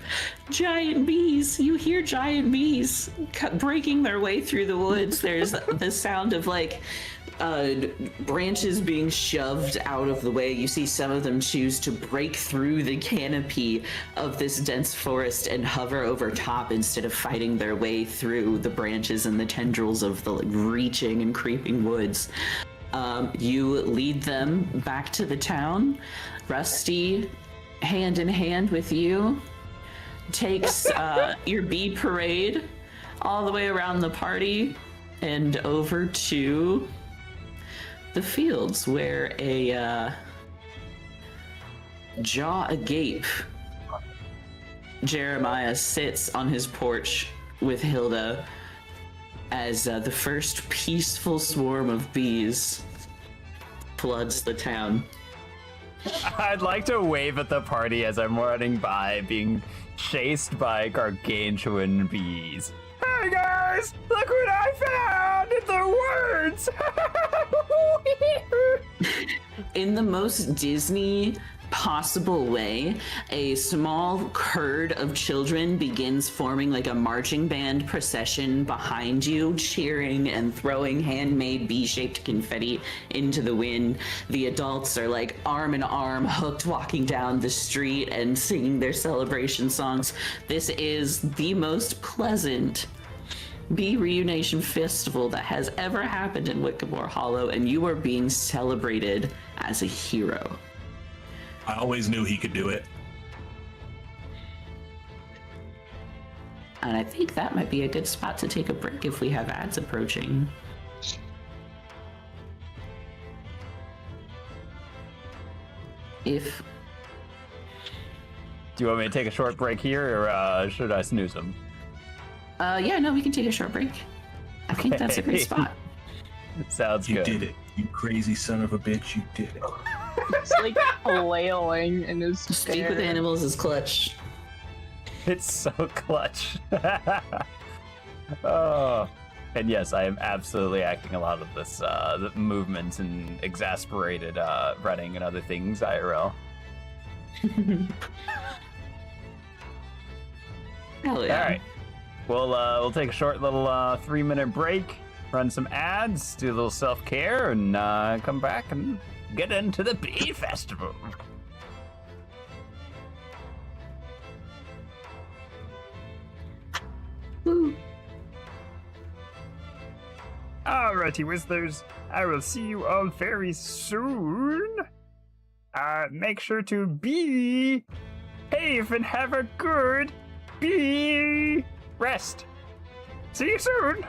giant bees? You hear giant bees breaking their way through the woods. There's the sound of branches being shoved out of the way. You see some of them choose to break through the canopy of this dense forest and hover over top instead of fighting their way through the branches and the tendrils of the reaching and creeping woods. You lead them back to the town. Rusty, hand in hand with you, takes your bee parade all the way around the party and over to the fields where a jaw agape Jeremiah sits on his porch with Hilda as the first peaceful swarm of bees floods the town. I'd like to wave at the party as I'm running by, being chased by gargantuan bees. Hey guys, look what I found! It's the words! In the most Disney possible way, a small herd of children begins forming like a marching band procession behind you, cheering and throwing handmade bee-shaped confetti into the wind. The adults are like arm in arm, hooked, walking down the street and singing their celebration songs. This is the most pleasant Bee Reunion Festival that has ever happened in Wickamore Hollow, and you are being celebrated as a hero. I always knew he could do it. And I think that might be a good spot to take a break if we have ads approaching. If... Do you want me to take a short break here, or should I snooze them? Yeah, no, we can take a short break. I think that's a great spot. Sounds You good. did it. You crazy son of a bitch. You did it. It's like flailing in his Speak with stare. animals is clutch. It's so clutch. Oh, and yes, I am absolutely acting a lot of this the movements and exasperated running and other things IRL. Hell yeah. All right, we'll take a short little 3-minute break, run some ads, do a little self-care, and come back and get into the Bee Festival. Woo. Alrighty, Wizards, I will see you all very soon. Make sure to behave and have a good bee rest. See you soon.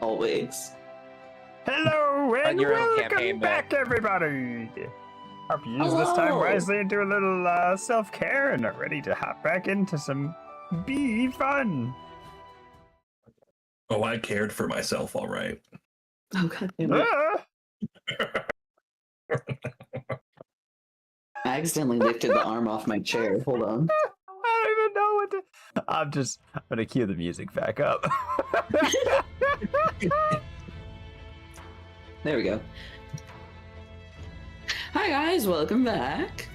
Always. Hello and your own welcome campaign, back, everybody. Hope you use this time Hello. wisely and do a little self-care and are ready to hop back into some bee fun. Oh, I cared for myself, all right. Oh god damn it. I accidentally lifted the arm off my chair. Hold on. I don't even know what to... I'm gonna cue the music back up. There we go. Hi guys, welcome back.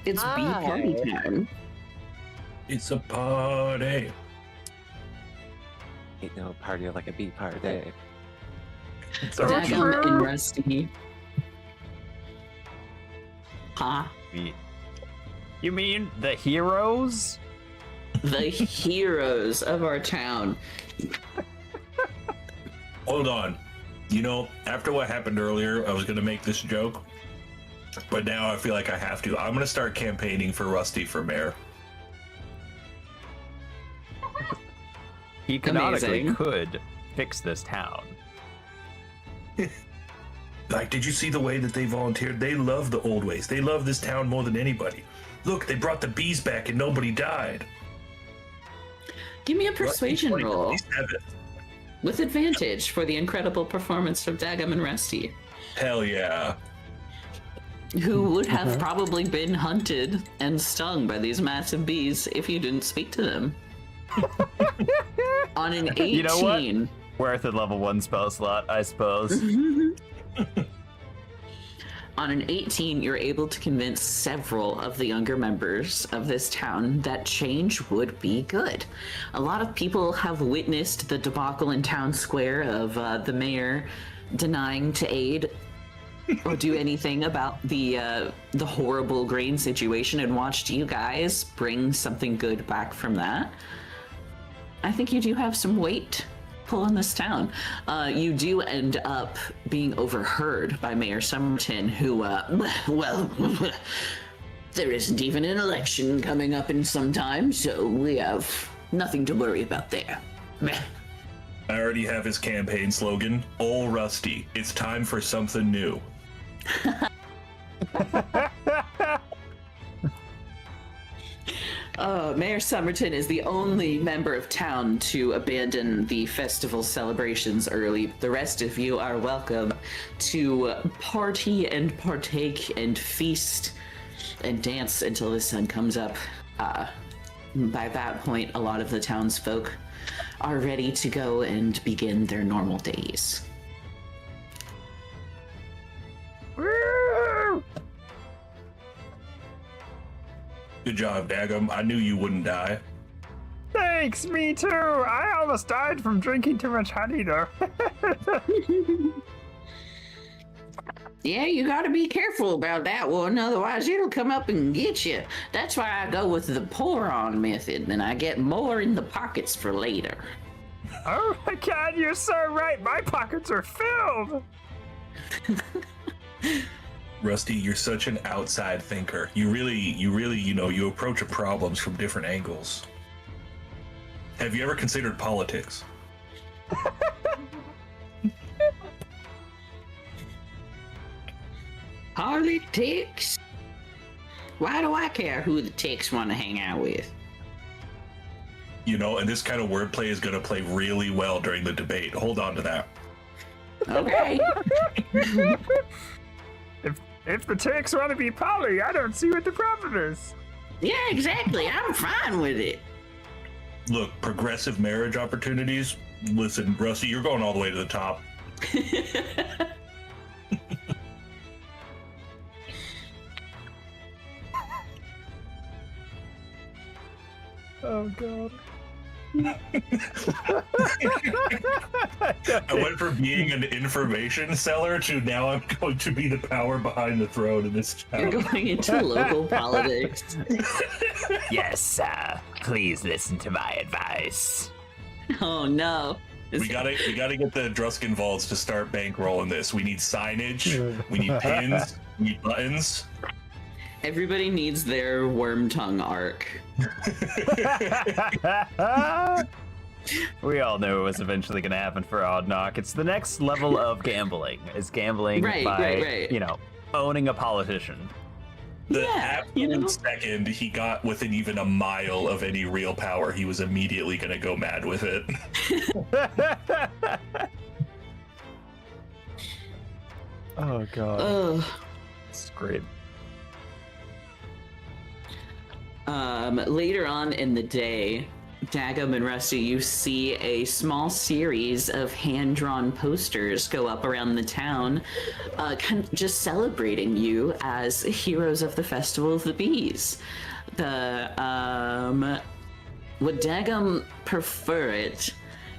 It's bee party time. It's a party. Ain't no party like a bee party. So Dagum and Rusty. Huh? You mean the heroes? The heroes of our town. Hold on. You know, after what happened earlier, I was going to make this joke, but now I feel like I have to. I'm going to start campaigning for Rusty for mayor. He canonically Amazing. could fix this town. Like, did you see the way that they volunteered? They love the old ways. They love this town more than anybody. Look, they brought the bees back and nobody died. Give me a persuasion Rusty, roll 27. with advantage for the incredible performance of Dagum and Rusty, Hell yeah. who would have probably been hunted and stung by these massive bees if you didn't speak to them. On an 18. You know what? Worth a level 1 spell slot, I suppose. On an 18, you're able to convince several of the younger members of this town that change would be good. A lot of people have witnessed the debacle in town square of the mayor denying to aid or do anything about the horrible grain situation, and watched you guys bring something good back from that. I think you do have some weight pulling this town. You do end up being overheard by Mayor Somerton, who, well, there isn't even an election coming up in some time, so we have nothing to worry about there. Meh. I already have his campaign slogan, Ol' Rusty. It's time for something new. Mayor Somerton is the only member of town to abandon the festival celebrations early. The rest of you are welcome to party and partake and feast and dance until the sun comes up. By that point, a lot of the townsfolk are ready to go and begin their normal days. Good job, Dagum. I knew you wouldn't die. Thanks, me too. I almost died from drinking too much honey, though. Yeah, you gotta be careful about that one, otherwise it'll come up and get you. That's why I go with the pour-on method, and I get more in the pockets for later. Oh my god, you're so right. My pockets are filled. Rusty, you're such an outside thinker. You really, you approach problems from different angles. Have you ever considered politics? Politics? Why do I care who the ticks want to hang out with? You know, and this kind of wordplay is going to play really well during the debate. Hold on to that. Okay. If the ticks want to be poly, I don't see what the problem is. Yeah, exactly. I'm fine with it. Look, progressive marriage opportunities. Listen, Rusty, you're going all the way to the top. Oh god. I went from being an information seller to now I'm going to be the power behind the throne in this You're town. going into local politics. Yes, please listen to my advice. Oh no. We gotta get the Druskinvalds to start bankrolling this. We need signage, we need pins, we need buttons. Everybody needs their worm tongue arc. We all knew it was eventually going to happen for Odd Knock. It's the next level of gambling. Is gambling by, you know, owning a politician. The absolute second he got within even a mile of any real power, he was immediately going to go mad with it. Oh, God. Ugh. It's great. Later on in the day, Dagum and Rusty, you see a small series of hand-drawn posters go up around the town, kind of just celebrating you as heroes of the Festival of the Bees. Would Dagum prefer it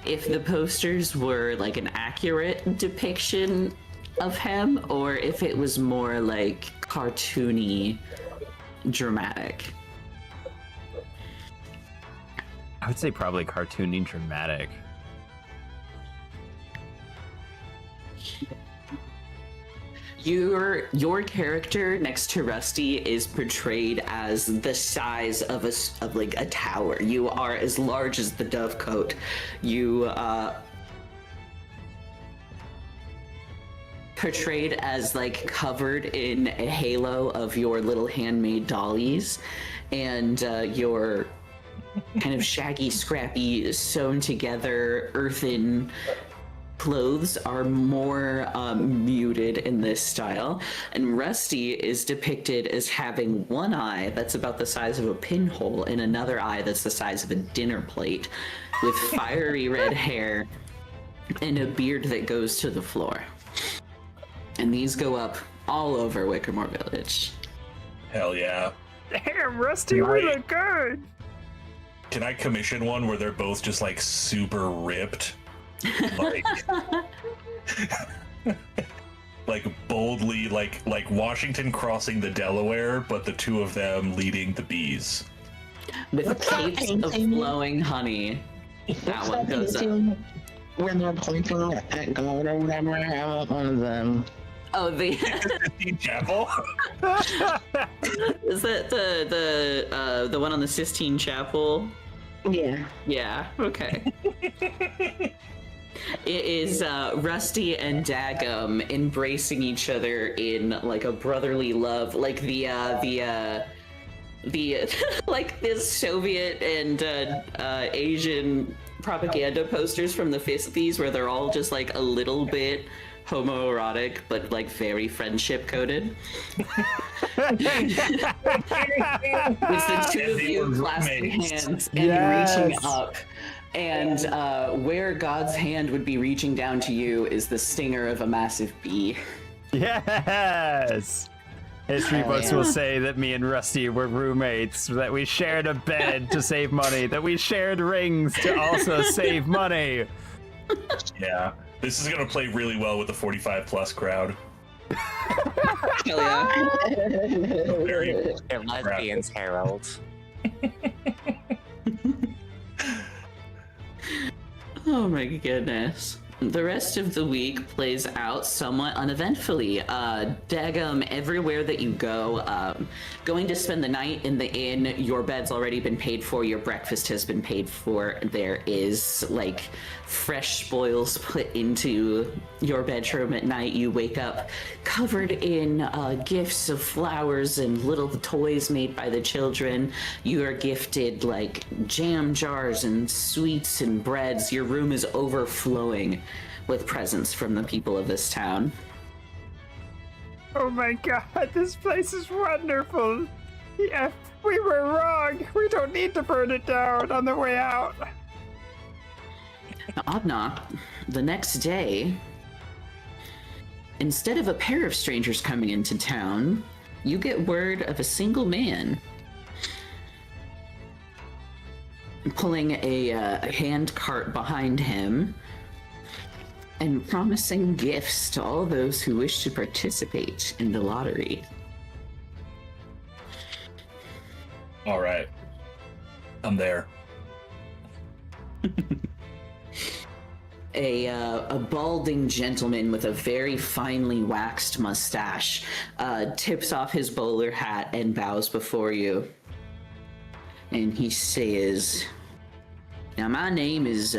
if the posters were like an accurate depiction of him, or if it was more like cartoony, dramatic? I would say probably cartoony dramatic. Your character next to Rusty is portrayed as the size of a tower. You are as large as the Dovecote. You portrayed as like covered in a halo of your little handmade dollies, and your kind of shaggy, scrappy, sewn together earthen clothes are more muted in this style. And Rusty is depicted as having one eye that's about the size of a pinhole and another eye that's the size of a dinner plate, with fiery red hair and a beard that goes to the floor. And these go up all over Wickermore Village. Hell yeah. Damn, Rusty, we look good. Can I commission one where they're both just like super ripped? Like, like boldly, like Washington crossing the Delaware, but the two of them leading the bees. With capes of flowing honey. That one goes up. When they're pointing at God or whatever, I want one of them. Oh, the Sistine Chapel? Is that the one on the Sistine Chapel? Yeah. Yeah, okay. It is Rusty and Dagum embracing each other in like a brotherly love, like the like the Soviet and Asian propaganda posters from the 50s, where they're all just like a little bit homoerotic, but like very friendship coded. It's the two of you clasping hands and reaching up. And where God's hand would be reaching down to you is the stinger of a massive bee. Yes! History books will say that me and Rusty were roommates, that we shared a bed to save money, that we shared rings to also save money. Yeah. This is going to play really well with the 45 plus crowd. Hell yeah. Very They're lesbians, Harold. Oh my goodness. The rest of the week plays out somewhat uneventfully. Dagum, everywhere that you go, going to spend the night in the inn, your bed's already been paid for, your breakfast has been paid for. There is like fresh spoils put into your bedroom at night. You wake up covered in gifts of flowers and little toys made by the children. You are gifted like jam jars and sweets and breads. Your room is overflowing with presents from the people of this town. Oh my god, this place is wonderful. Yeah, we were wrong. We don't need to burn it down on the way out. Now, Obna, the next day, instead of a pair of strangers coming into town, you get word of a single man pulling a hand cart behind him and promising gifts to all those who wish to participate in the lottery. All right. I'm there. A balding gentleman with a very finely waxed mustache tips off his bowler hat and bows before you. And he says, "Now my name is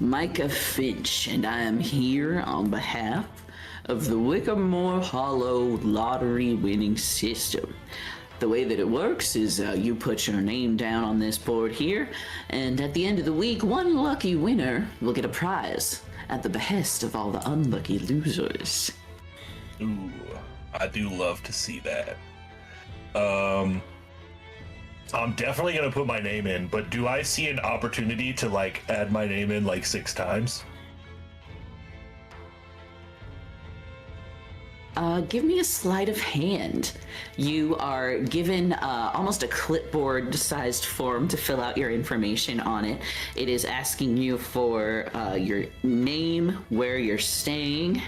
Micah Finch, and I am here on behalf of the Wickermore Hollow lottery winning system. The way that it works is you put your name down on this board here, and at the end of the week, one lucky winner will get a prize at the behest of all the unlucky losers." Ooh, I do love to see that. I'm definitely gonna put my name in, but do I see an opportunity to like add my name in like 6 times? Give me a sleight of hand. You are given almost a clipboard-sized form to fill out your information on it. It is asking you for your name, where you're staying,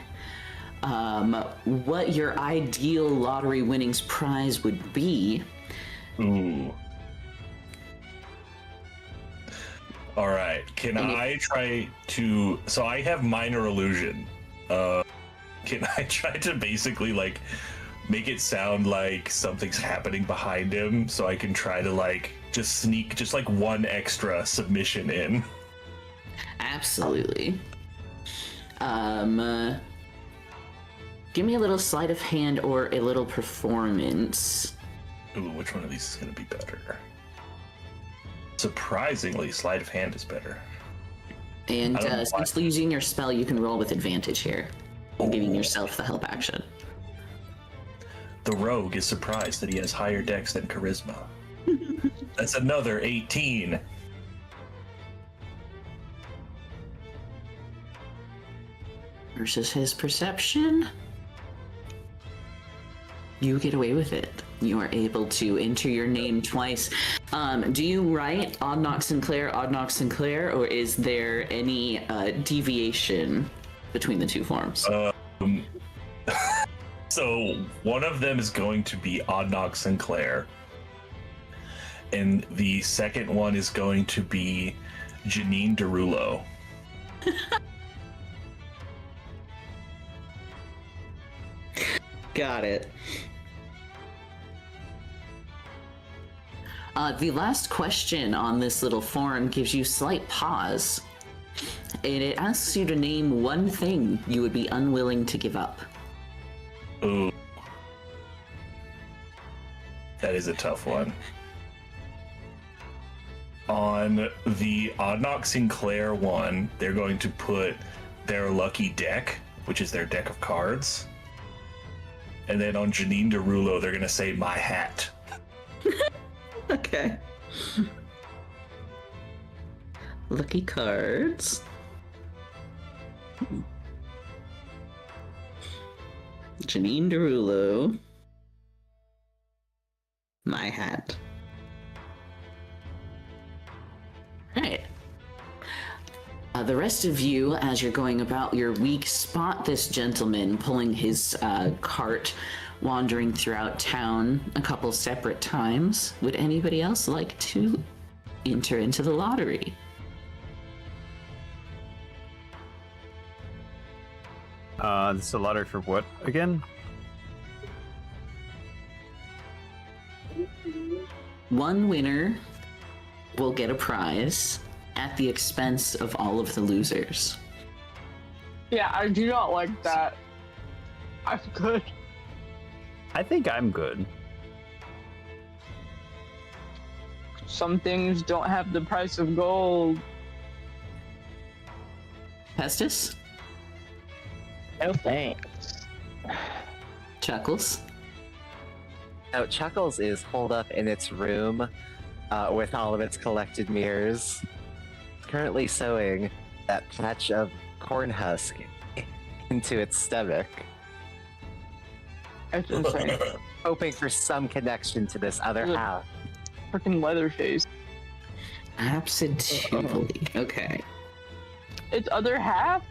what your ideal lottery winnings prize would be. Ooh. All right. Can I try to? So I have minor illusion. Can I try to basically like make it sound like something's happening behind him, so I can try to like just sneak just like one extra submission in? Absolutely. Give me a little sleight of hand or a little performance. Ooh, which one of these is going to be better? Surprisingly, sleight of hand is better. And since using your spell, you can roll with advantage here. Giving yourself the help action. The rogue is surprised that he has higher dex than charisma. That's another 18. Versus his perception. You get away with it. You are able to enter your name twice. Do you write Odd Knock Sinclair, or is there any deviation between the two forms? So one of them is going to be Odd Knock Sinclair, and the second one is going to be Janine Derulo. Got it. The last question on this little form gives you slight pause, and it asks you to name one thing you would be unwilling to give up. Ooh. That is a tough one. On the Odd Knock Sinclair one, they're going to put their lucky deck, which is their deck of cards. And then on Janine Derulo, they're going to say my hat. Okay. Lucky cards. Janine Derulo. My hat. Right. The rest of you, as you're going about your week, spot this gentleman pulling his cart, wandering throughout town a couple separate times. Would anybody else like to enter into the lottery? This is a lottery for what again? One winner will get a prize at the expense of all of the losers. Yeah, I do not like that. I'm good. I think I'm good. Some things don't have the price of gold. Pestis? No thanks. Chuckles? Now, Chuckles is holed up in its room with all of its collected mirrors. It's currently sewing that patch of corn husk into its stomach, That's insane. hoping for some connection to this other Look. half. Freaking Leatherface. Absolutely. Okay. Its other half?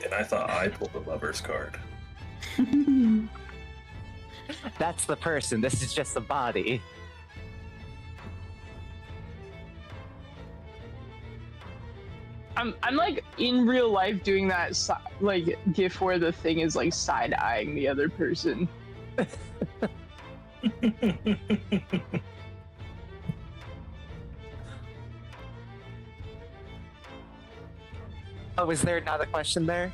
And I thought I pulled the lover's card. That's the person. This is just the body. I'm like in real life doing that like gif where the thing is like side eyeing the other person. Oh, is there not a question there?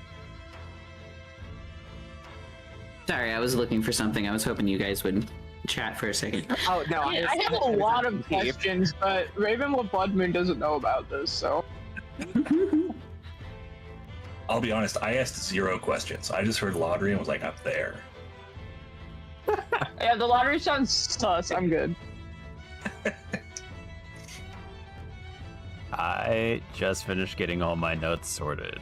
Sorry, I was looking for something. I was hoping you guys would chat for a second. Oh no, I have a lot of questions, but Raven with Blood Moon doesn't know about this, so. I'll be honest, I asked 0 questions. I just heard lottery and was like, up there. Yeah, the lottery sounds sus. I'm good. I just finished getting all my notes sorted.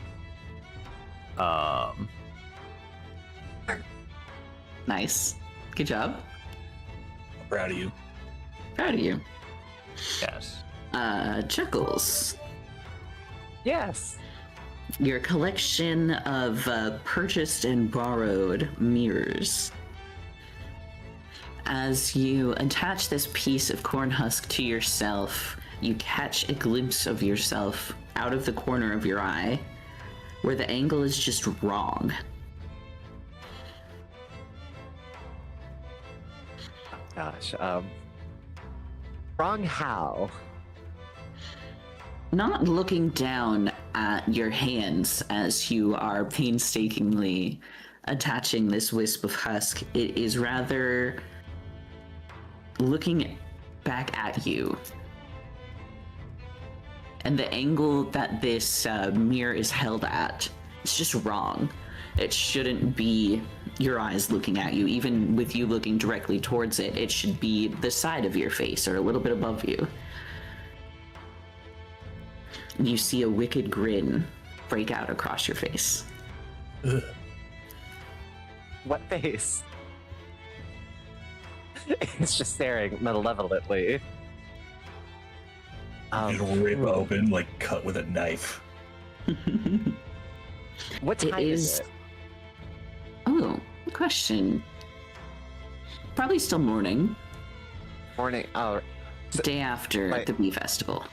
Nice. Good job. I'm proud of you. Proud of you. Yes. Chuckles. Yes. Your collection of purchased and borrowed mirrors. As you attach this piece of corn husk to yourself, you catch a glimpse of yourself out of the corner of your eye, where the angle is just wrong. Gosh. Wrong how? Not looking down at your hands as you are painstakingly attaching this wisp of husk, it is rather looking back at you. And the angle that this mirror is held at, it's just wrong. It shouldn't be your eyes looking at you. Even with you looking directly towards it, it should be the side of your face or a little bit above you. You see a wicked grin break out across your face. Ugh. What face? It's just staring malevolently. It'll rip open, like cut with a knife. What time is it? Oh, good question. Probably still morning. Morning. Oh, Day after like- the bee festival.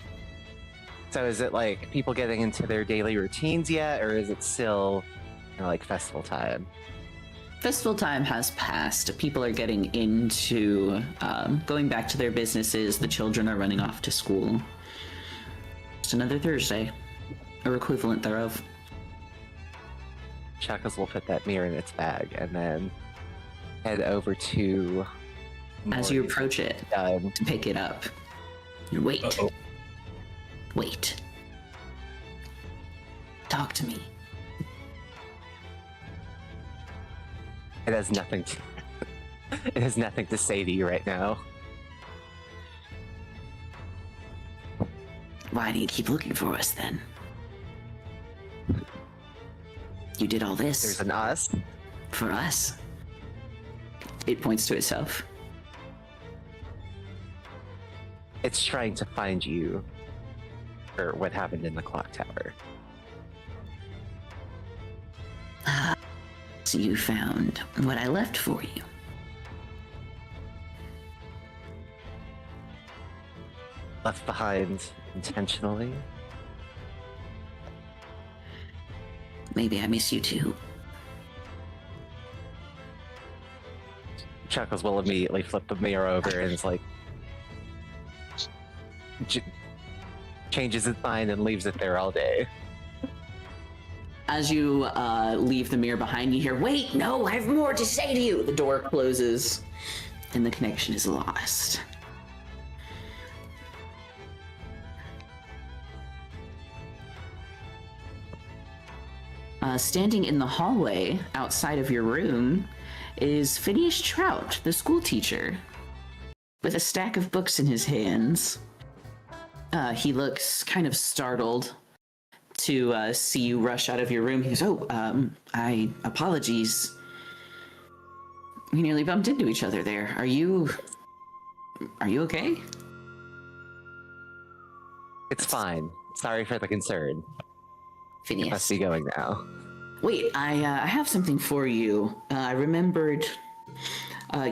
so is it like people getting into their daily routines yet, or is it still, like festival time? Festival time has passed. People are getting into going back to their businesses. The children are running off to school. Just another Thursday, or equivalent thereof. Chuckles will put that mirror in its bag and then head over to. As you Maury's approach it done. to pick it up, you wait. Uh-oh. Wait. Talk to me. It has nothing to. It has nothing to say to you right now. Why do you keep looking for us then? You did all There's this an us. for us? It points to itself. It's trying to find you, or what happened in the clock tower. So you found what I left for you. Left behind intentionally. Maybe I miss you too. Chuckles will immediately flip the mirror over and is like, changes its mind and leaves it there all day. As you leave the mirror behind, you hear, "Wait, no, I have more to say to you." The door closes, and the connection is lost. Standing in the hallway outside of your room is Phineas Trout, the school teacher, with a stack of books in his hands. He looks kind of startled to see you rush out of your room. He goes, "I apologies. We nearly bumped into each other there. Are you okay?" It's fine. Sorry for the concern. Phineas. Must be going now. Wait, I have something for you. I remembered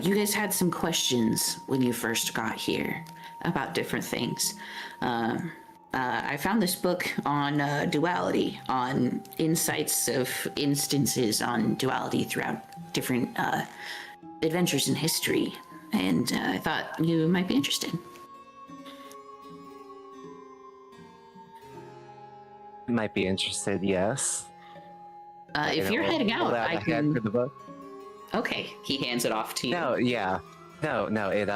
you guys had some questions when you first got here about different things. I found this book on duality, on insights of instances on duality throughout different adventures in history, and I thought you might be interested. Might be interested, yes. If you're heading out, I can. For the book. Okay, he hands it off to you. No, yeah. No, it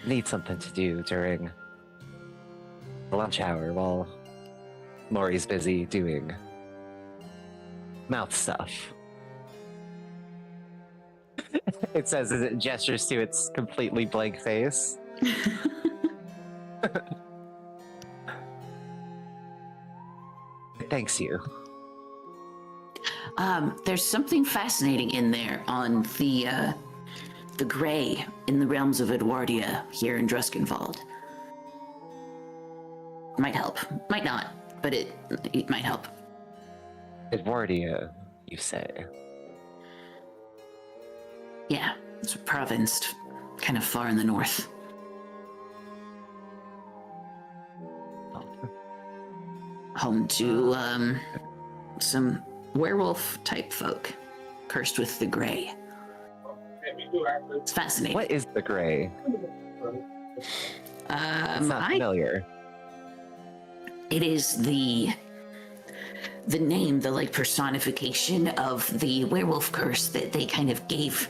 needs something to do during the lunch hour while Maury's busy doing mouth stuff. It says as it gestures to its completely blank face. Thanks you. There's something fascinating in there on the gray in the realms of Edwardia here in Druskenwald. Might help, might not, but it might help. Edwardia, you say? Yeah, it's a province, kind of far in the north. Home to some werewolf type folk, cursed with the gray. It's fascinating. What is the gray? It's not familiar. It is the name, the like personification of the werewolf curse that they kind of gave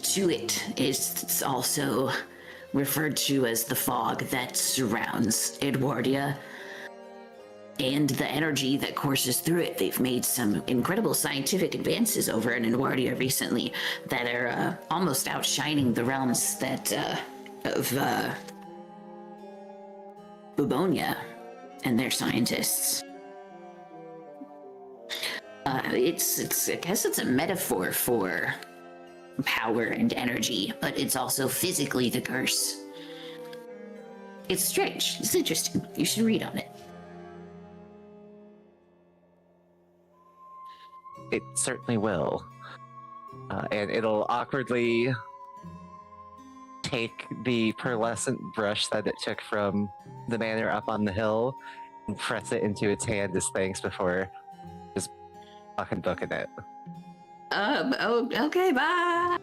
to it. It's also referred to as the fog that surrounds Edwardia and the energy that courses through it. They've made some incredible scientific advances over in Edwardia recently that are almost outshining the realms that of Bubonia and their scientists. It's I guess it's a metaphor for power and energy, but it's also physically the curse. It's strange. It's interesting. You should read on it. It certainly will. And it'll awkwardly take the pearlescent brush that it took from the manor up on the hill and press it into its hand as thanks before just fucking booking it. Oh, okay, bye.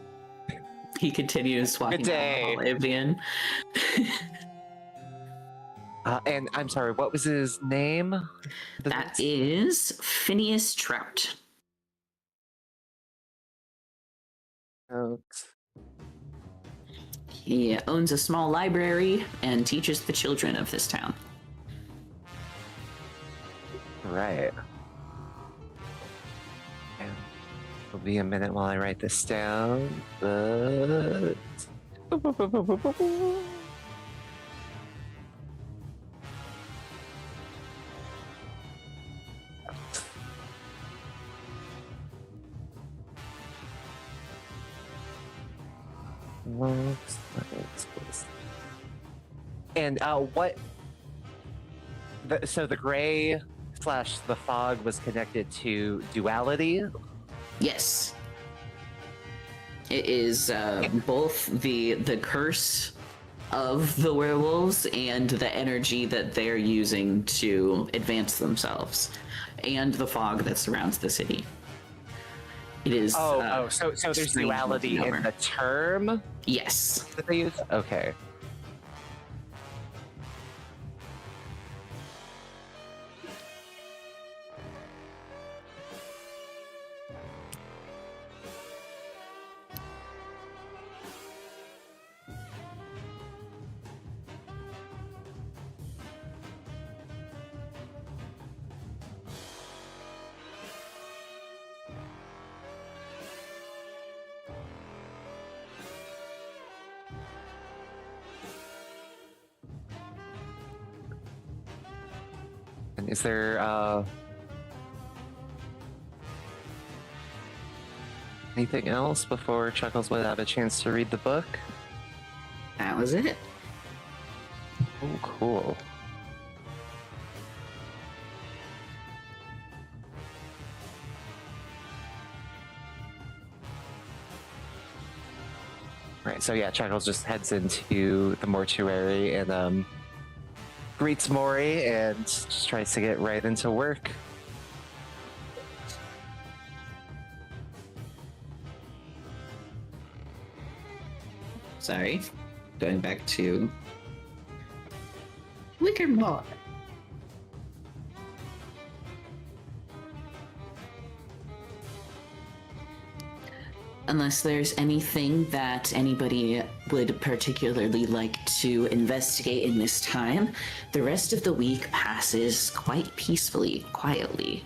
He continues walking Good day. down the hall, Avian. And I'm sorry, what was his name? That is Phineas Trout. He owns a small library and teaches the children of this town. Right. And it'll be a minute while I write this down, but... And what? So the gray / the fog was connected to duality. Yes, it is both the curse of the werewolves and the energy that they're using to advance themselves, and the fog that surrounds the city. It is. So there's duality in the term. Yes. That they use. Okay. Is there anything else before Chuckles would have a chance to read the book? That was it. Oh, cool. Right, so yeah, Chuckles just heads into the mortuary and greets Maury and just tries to get right into work. Sorry. Going back to Wickermore. Unless there's anything that anybody would particularly like to investigate in this time, the rest of the week passes quite peacefully, quietly.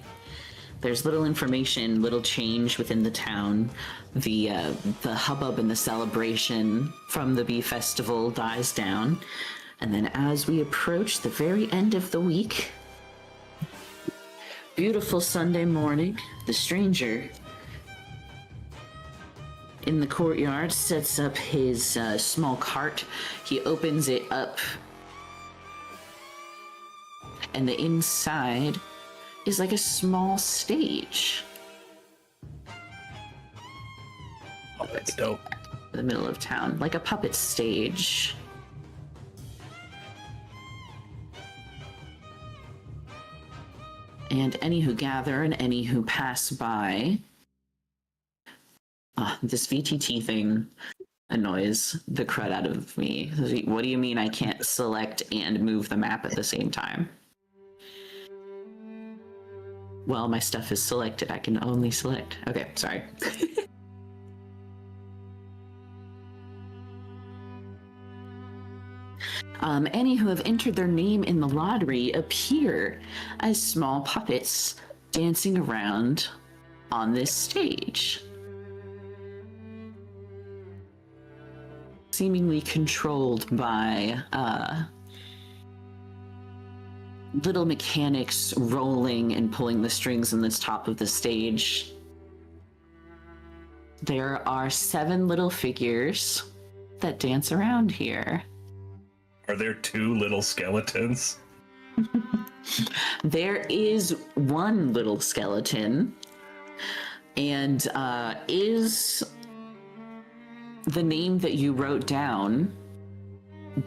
There's little information, little change within the town. The hubbub and the celebration from the Bee Festival dies down. And then as we approach the very end of the week, beautiful Sunday morning, the stranger in the courtyard sets up his small cart. He opens it up, and the inside is like a small stage. Oh, that's dope. In the middle of town, like a puppet stage. And any who gather and any who pass by, this VTT thing annoys the crud out of me. What do you mean I can't select and move the map at the same time? Well, my stuff is selected. I can only select. Okay, sorry. Any who have entered their name in the lottery appear as small puppets dancing around on this stage. Seemingly controlled by little mechanics rolling and pulling the strings on the top of the stage. There are 7 little figures that dance around here. Are there 2 little skeletons? There is 1 little skeleton, and is the name that you wrote down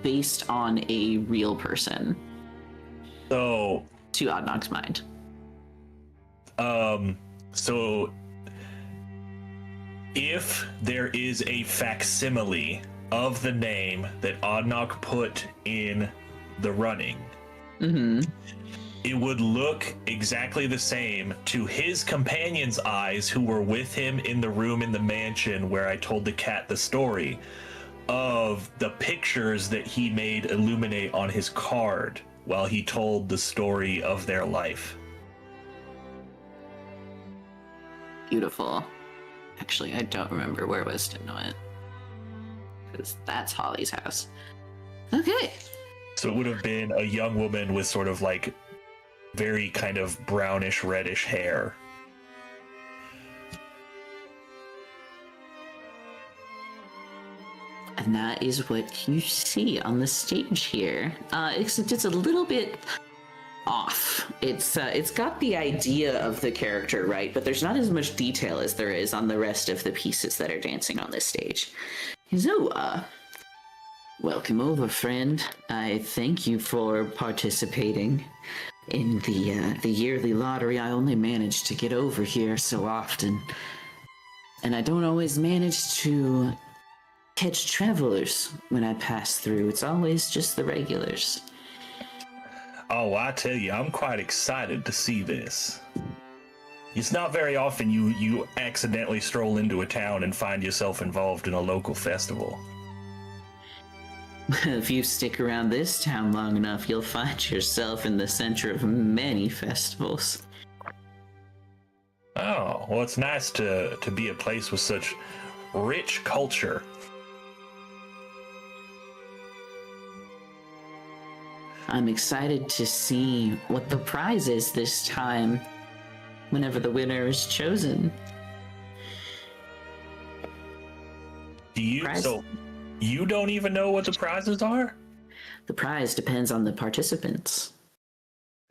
based on a real person? So, to Oddnock's mind. So if there is a facsimile of the name that Oddnock put in the running, it would look exactly the same to his companion's eyes who were with him in the room in the mansion where I told the cat the story of the pictures that he made illuminate on his card while he told the story of their life. Beautiful. Actually, I don't remember where was to know it, because that's Holly's house. Okay. So it would have been a young woman with sort of like very kind of brownish reddish hair. And that is what you see on the stage here. Except it's a little bit off. It's got the idea of the character, right? But there's not as much detail as there is on the rest of the pieces that are dancing on this stage. So, welcome over, friend. I thank you for participating in the yearly lottery. I only manage to get over here so often, and I don't always manage to catch travelers when I pass through. It's always just the regulars. Oh, I tell you, I'm quite excited to see this. It's not very often you accidentally stroll into a town and find yourself involved in a local festival. If you stick around this town long enough, you'll find yourself in the center of many festivals. Oh, well, it's nice to be a place with such rich culture. I'm excited to see what the prize is this time, whenever the winner is chosen. So you don't even know what the prizes are? The prize depends on the participants.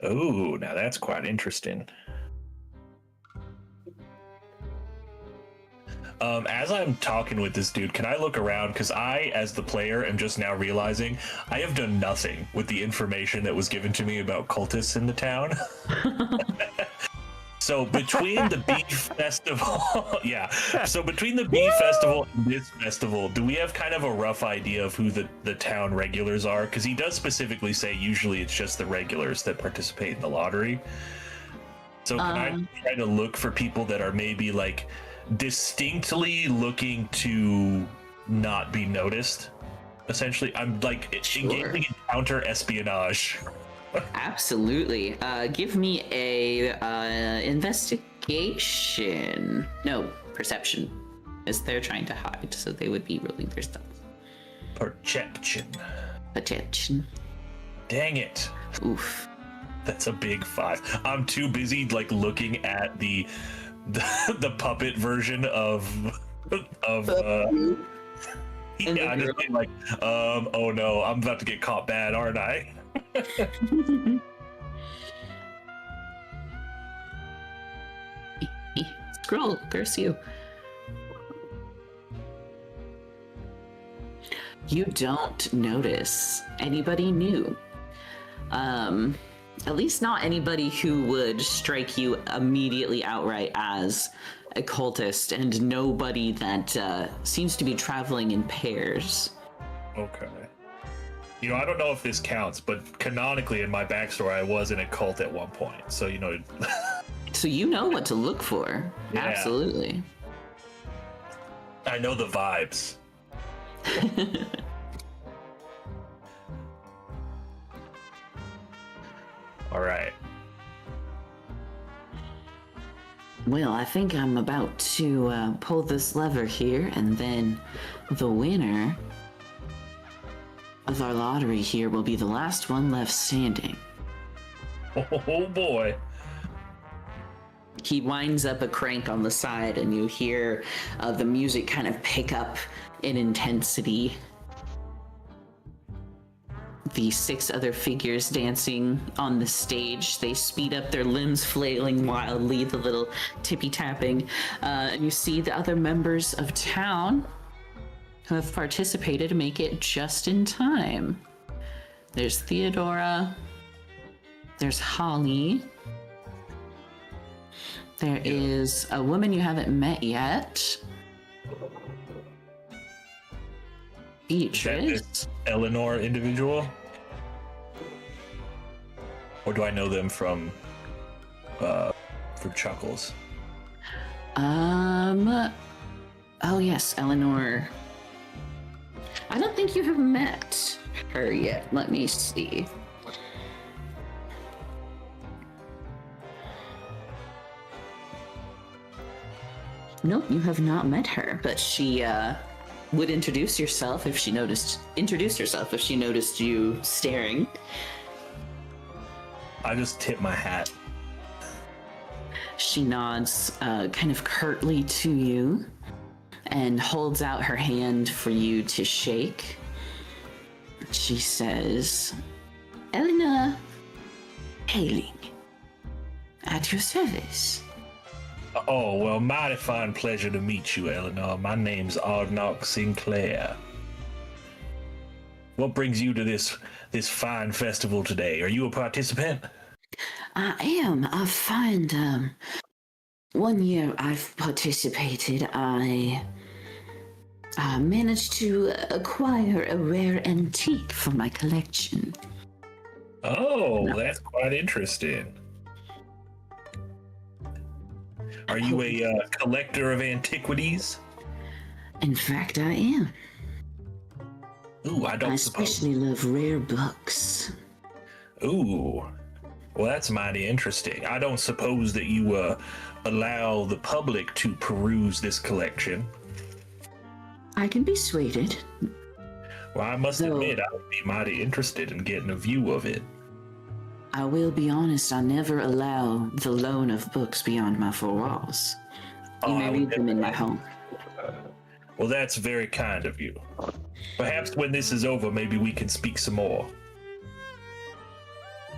Oh, now that's As I'm talking with this dude, can I look around? Because I, as the player, am just now realizing I have done nothing with the information that was given to me about cultists in the town. So between the Beef Festival, yeah. So between the Beef Festival and this festival, do we have kind of a rough idea of who the town regulars are? Because he does specifically say usually it's just the regulars that participate in the lottery. So can I try to look for people that are maybe like distinctly looking to not be noticed? Essentially, I'm like engaging in counter espionage. Absolutely. Give me a investigation. No, perception. As they're trying to hide, so they would be rolling their stuff. Perception. Perception. Dang it. Oof. That's a big 5. I'm too busy like looking at the puppet version of yeah, I just like oh no, I'm about to get caught bad, aren't I? Scroll, curse you. You don't notice anybody new. At least not anybody who would strike you immediately outright as a cultist, and nobody that seems to be traveling in pairs. Okay. You know, I don't know if this counts, but canonically in my backstory, I was in a cult at one point. So, you know. So you know what to look for. Yeah. Absolutely. I know the vibes. All right. Well, I think I'm about to pull this lever here, and then the winner of our lottery here will be the last one left standing. Oh boy. He winds up a crank on the side, and you hear the music kind of pick up in intensity. The 6 other figures dancing on the stage, they speed up, their limbs flailing wildly, the little tippy tapping. And you see the other members of town who have participated make it just in time. There's Theodora. There's Holly. There is a woman you haven't met yet. Beatrice. Is that this Eleanor individual? Or do I know them from Chuckles? Oh yes, Eleanor. I don't think you have met her yet. Let me see. Nope, you have not met her, but she would introduce herself if she noticed you staring. I just tip my hat. She nods kind of curtly to you and holds out her hand for you to shake. She says, Eleanor, hailing. At your service. Oh, well, mighty fine pleasure to meet you, Eleanor. My name's Ardnock Sinclair. What brings you to this fine festival today? Are you a participant? I am. I find, 1 year I've participated, I managed to acquire a rare antique for my collection. Oh, that's quite interesting. Are you a collector of antiquities? In fact, I am. Ooh, I especially love rare books. Ooh, well, that's mighty interesting. I don't suppose that you allow the public to peruse this collection. I can be swayed. Well, I must admit, I would be mighty interested in getting a view of it. I will be honest, I never allow the loan of books beyond my 4 walls. You may read them in my home. Well, that's very kind of you. Perhaps when this is over, maybe we can speak some more.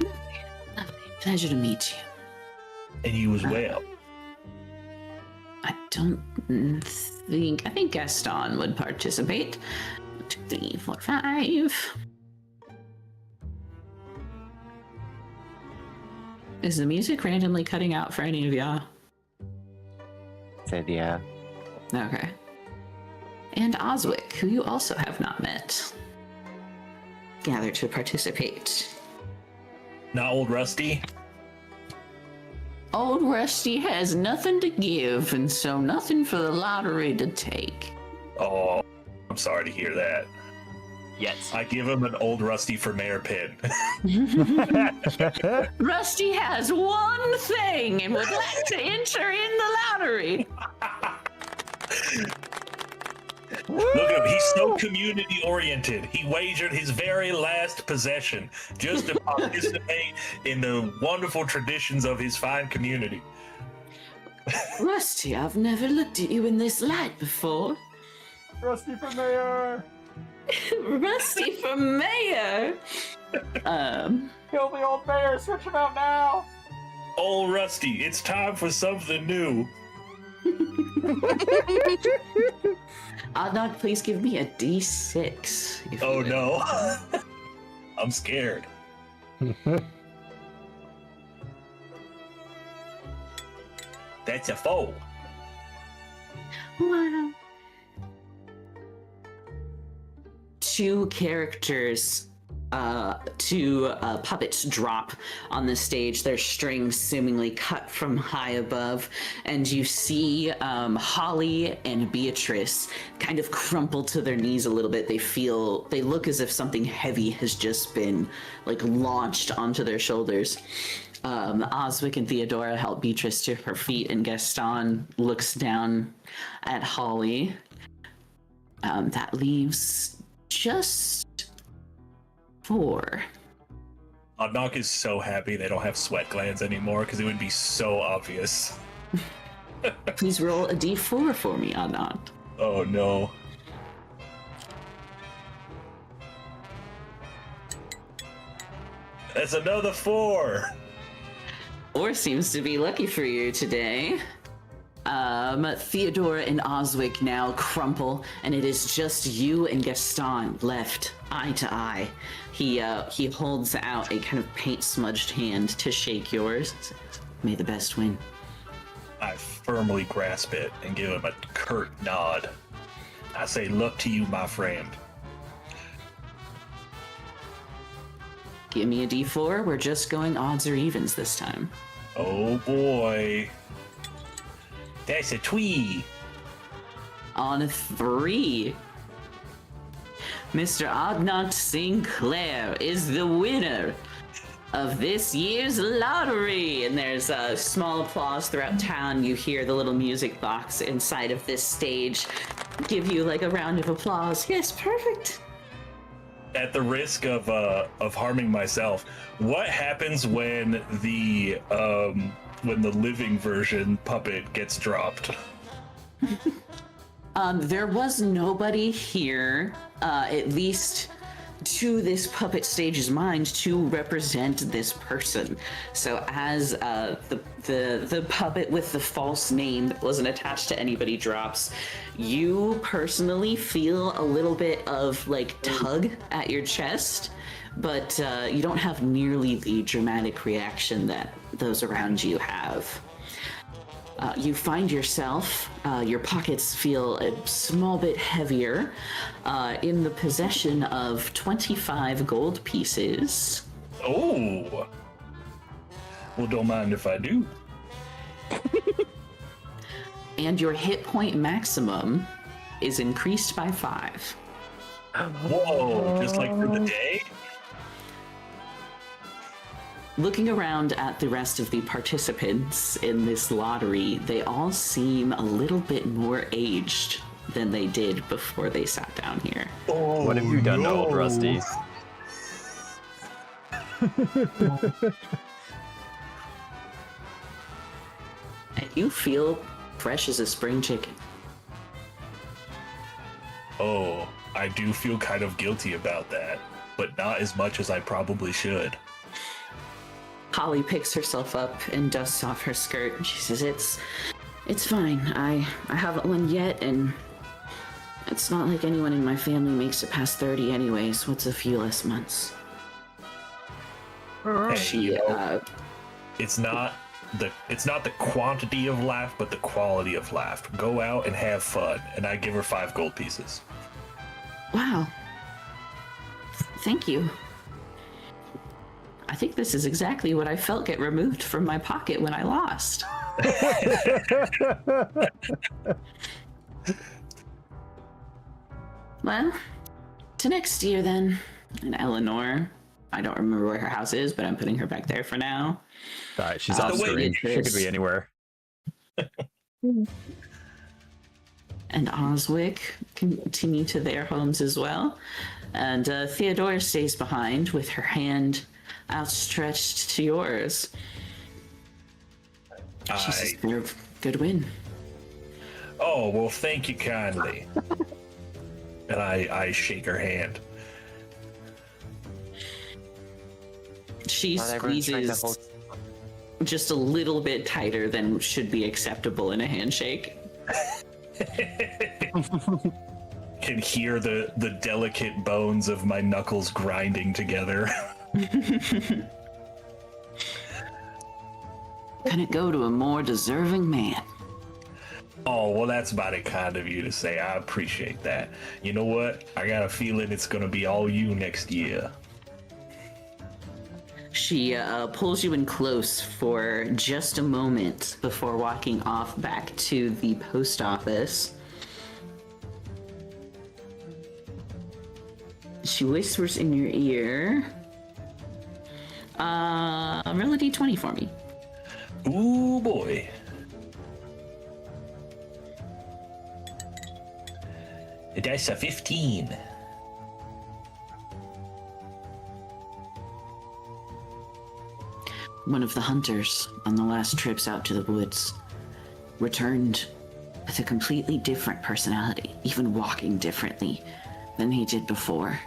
Lovely. Pleasure to meet you. And you as well. don't think. I think Gaston would participate. 1, 2, 3, 4, 5. Is the music randomly cutting out for any of y'all? Said yeah. Okay. And Oswick, who you also have not met, gather to participate. Not old Rusty. Old Rusty has nothing to give, and so nothing for the lottery to take. Oh, I'm sorry to hear that. Yes. I give him an old Rusty for mayor pin. Rusty has one thing and would like to enter in the lottery. Look at him, he's so community oriented. He wagered his very last possession just to participate in the wonderful traditions of his fine community. Rusty, I've never looked at you in this light before. Rusty for mayor! Rusty for mayor! Kill the old mayor, switch him out now! Old Rusty, it's time for something new. Adnan, please give me a D6. Oh no. I'm scared. That's a 4. Wow. 2 characters, two puppets drop on the stage, their strings seemingly cut from high above, and you see Holly and Beatrice kind of crumple to their knees a little bit. They look as if something heavy has just been like launched onto their shoulders. Oswick and Theodora help Beatrice to her feet, and Gaston looks down at Holly. That leaves just 4. Odnok is so happy they don't have sweat glands anymore because it would be so obvious. Please roll a d4 for me, Adnan. Oh no. That's another 4. 4 seems to be lucky for you today. Theodora and Oswick now crumple, and it is just you and Gaston left, eye to eye. He holds out a kind of paint-smudged hand to shake yours. May the best win. I firmly grasp it and give him a curt nod. I say, luck to you, my friend. Give me a d4. We're just going odds or evens this time. Oh boy. That's a 3. On a 3, Mr. Adnan Sinclair is the winner of this year's lottery. And there's a small applause throughout town. You hear the little music box inside of this stage give you like a round of applause. Yes, perfect. At the risk of harming myself, what happens when the living version puppet gets dropped? There was nobody here, at least to this puppet stage's mind, to represent this person. So as the puppet with the false name that wasn't attached to anybody drops, you personally feel a little bit of like tug at your chest, but you don't have nearly the dramatic reaction that those around you have. You find yourself, your pockets feel a small bit heavier, in the possession of 25 gold pieces. Oh! Well, don't mind if I do. And your hit point maximum is increased by 5. Whoa, just like for the day? Looking around at the rest of the participants in this lottery, they all seem a little bit more aged than they did before they sat down here. Oh, What have you done to old Rusty? And you feel fresh as a spring chicken. Oh, I do feel kind of guilty about that, but not as much as I probably should. Holly picks herself up and dusts off her skirt. She says, It's fine. I haven't won yet, and it's not like anyone in my family makes it past 30 anyways. What's a few less months? Hey, it's not the quantity of laugh, but the quality of laugh. Go out and have fun, and I give her 5 gold pieces. Wow. Thank you. I think this is exactly what I felt get removed from my pocket when I lost. Well, to next year then. And Eleanor, I don't remember where her house is, but I'm putting her back there for now. All right, she's off screen. She could be anywhere. And Oswick continue to their homes as well. And Theodora stays behind with her hand outstretched to yours. She says, good win. Oh, well, thank you kindly. And I shake her hand. She squeezes just a little bit tighter than should be acceptable in a handshake. Can hear the delicate bones of my knuckles grinding together. Can it go to a more deserving man? Oh, well, that's mighty kind of you to say. I appreciate that. You know what? I got a feeling it's going to be all you next year. She pulls you in close for just a moment before walking off back to the post office. She whispers in your ear, roll a d20 for me. Ooh, boy. The dice are 15. One of the hunters on the last trips out to the woods returned with a completely different personality, even walking differently than he did before,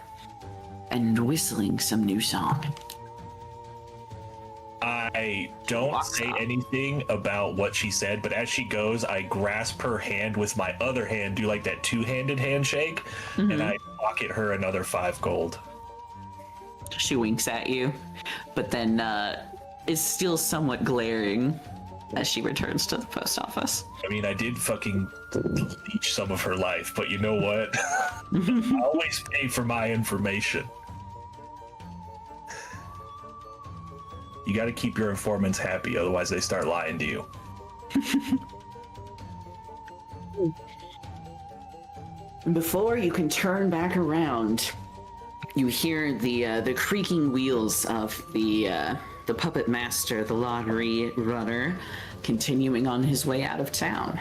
and whistling some new song. I don't say anything about what she said, but as she goes, I grasp her hand with my other hand, do like that two-handed handshake, and I pocket her another 5 gold. She winks at you, but then is still somewhat glaring as she returns to the post office. I mean, I did fucking leech some of her life, but you know what? I always pay for my information. You got to keep your informants happy, otherwise they start lying to you. Before you can turn back around, you hear the creaking wheels of the puppet master, the lottery runner, continuing on his way out of town.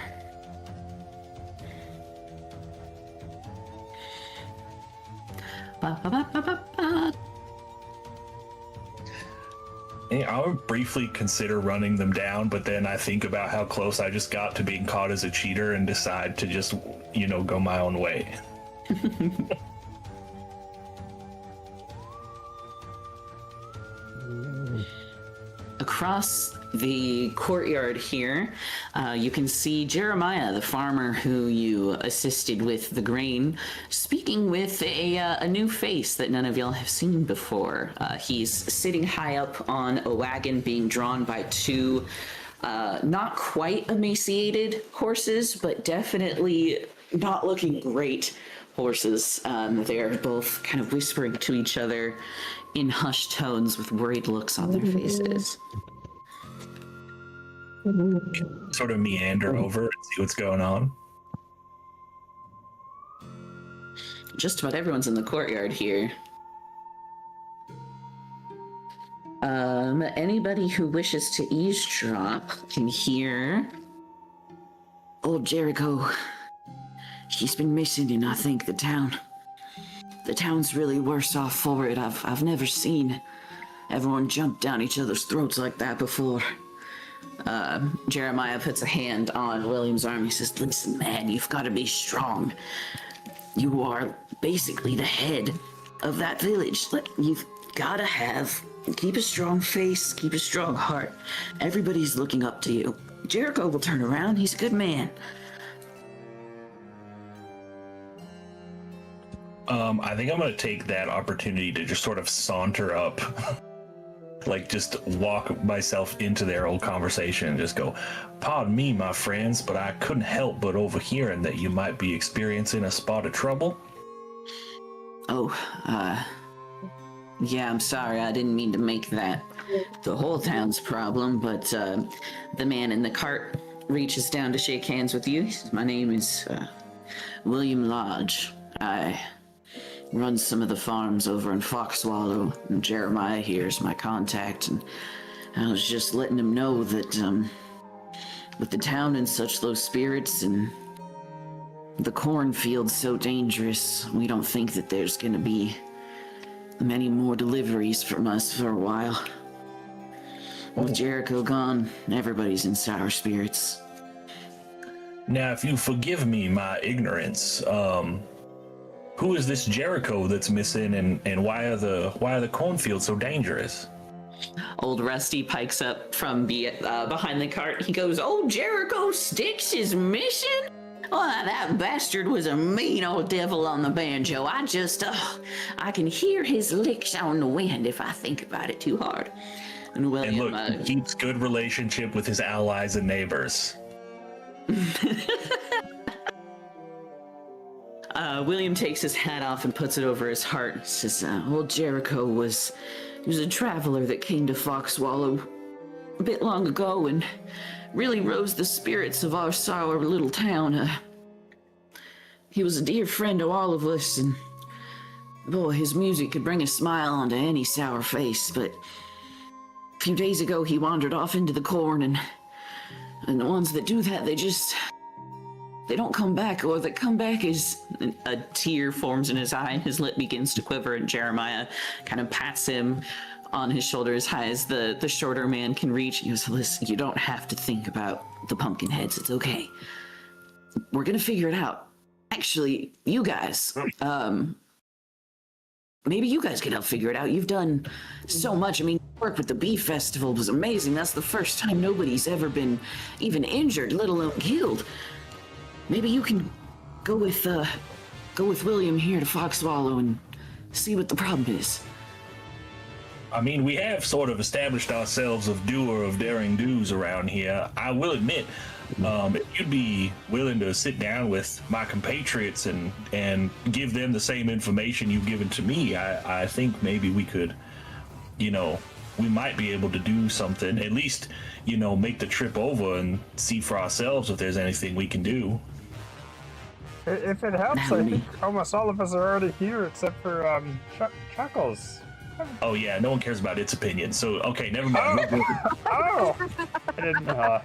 I would briefly consider running them down, but then I think about how close I just got to being caught as a cheater and decide to just, go my own way. Across the courtyard here, you can see Jeremiah, the farmer who you assisted with the grain, speaking with a new face that none of y'all have seen before. He's sitting high up on a wagon being drawn by 2 not quite emaciated horses, but definitely not looking great horses. They are both kind of whispering to each other in hushed tones with worried looks on their faces. Sort of meander over and see what's going on. Just about everyone's in the courtyard here. Anybody who wishes to eavesdrop can hear old Jericho. He's been missing in, I think, the town. The town's really worse off for it. I've never seen everyone jump down each other's throats like that before. Jeremiah puts a hand on William's arm. He says, listen, man, you've got to be strong. You are basically the head of that village. You've gotta keep a strong face, keep a strong heart. Everybody's looking up to you. Jericho will turn around. He's a good man. I think I'm going to take that opportunity to just sort of saunter up, like just walk myself into their old conversation and just go, pardon me, my friends, but I couldn't help but overhearing that you might be experiencing a spot of trouble. Oh, yeah, I'm sorry. I didn't mean to make that the whole town's problem, but the man in the cart reaches down to shake hands with you. He says, my name is William Lodge. I run some of the farms over in Foxswallow, and Jeremiah here is my contact, and I was just letting him know that with the town in such low spirits and the cornfield so dangerous, we don't think that there's going to be many more deliveries from us for a while. With Jericho gone, everybody's in sour spirits. Now, if you forgive me my ignorance, who is this Jericho that's missing, and why are the cornfields so dangerous? Old Rusty pikes up from behind the cart. He goes, "Oh, Jericho Sticks is missing? Oh, that bastard was a mean old devil on the banjo. I can hear his licks on the wind if I think about it too hard." And William, and look, he keeps good relationship with his allies and neighbors. William takes his hat off and puts it over his heart. Says, "Old Jericho was a traveler that came to Foxswallow a bit long ago and really rose the spirits of our sour little town. He was a dear friend to all of us, and boy, his music could bring a smile onto any sour face. But a few days ago, he wandered off into the corn, and the ones that do that, they don't come back, or that come back is..." A tear forms in his eye and his lip begins to quiver, and Jeremiah kind of pats him on his shoulder as high as the shorter man can reach. He goes, "Listen, you don't have to think about the pumpkin heads. It's okay. We're gonna figure it out. Actually, you guys, maybe you guys can help figure it out. You've done so much. I mean, work with the Beef Festival was amazing. That's the first time nobody's ever been even injured, let alone killed. Maybe you can go with William here to Foxswallow and see what the problem is." I mean, we have sort of established ourselves of doer of daring do's around here. I will admit, if you'd be willing to sit down with my compatriots and give them the same information you've given to me, I think maybe we could, we might be able to do something, at least, make the trip over and see for ourselves if there's anything we can do. If it helps, I think almost all of us are already here except for Chuckles. Oh yeah, no one cares about its opinion. So okay, never mind. Oh, I didn't. I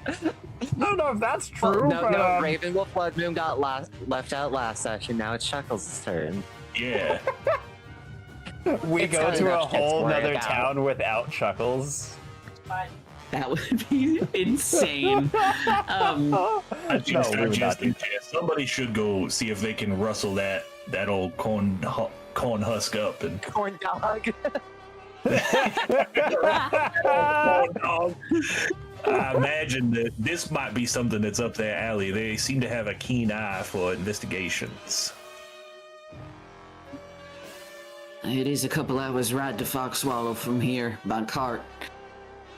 don't know if that's true. Well, but, no. Ravenwolf Blood Moon got left out last session. Now it's Chuckles' turn. Yeah. We go to a whole nother town without Chuckles. That would be insane. Somebody should go see if they can rustle that old corn husk up and Corn dog. corn dog. I imagine that this might be something that's up their alley. They seem to have a keen eye for investigations. It is a couple hours ride to Foxswallow from here by cart.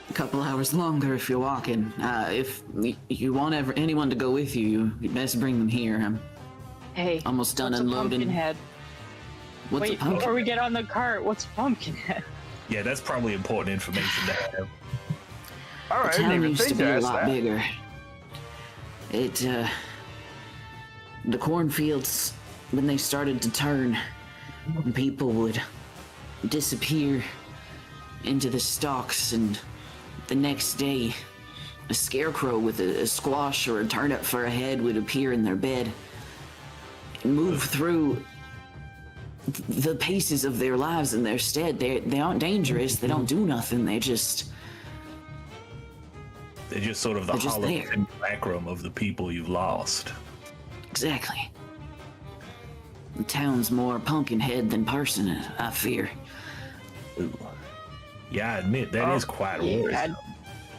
A couple hours longer if you're walking. If you want anyone to go with you, you best bring them here. I'm almost done unloading. Pumpkinhead? What's a pumpkin? Before we get on the cart, what's a Pumpkinhead? Yeah, that's probably important information to have. all right, The I town didn't even used to think be to a ask lot that. bigger. The cornfields, when they started to turn, people would disappear into the stalks, and the next day, a scarecrow with a squash or a turnip for a head would appear in their bed and move through the paces of their lives in their stead. They aren't dangerous. They don't do nothing. They're just sort of the They're just hollow there. simulacrum of the people you've lost. Exactly. The town's more Pumpkinhead than person, I fear. Ooh. Yeah, I admit that is quite worrisome.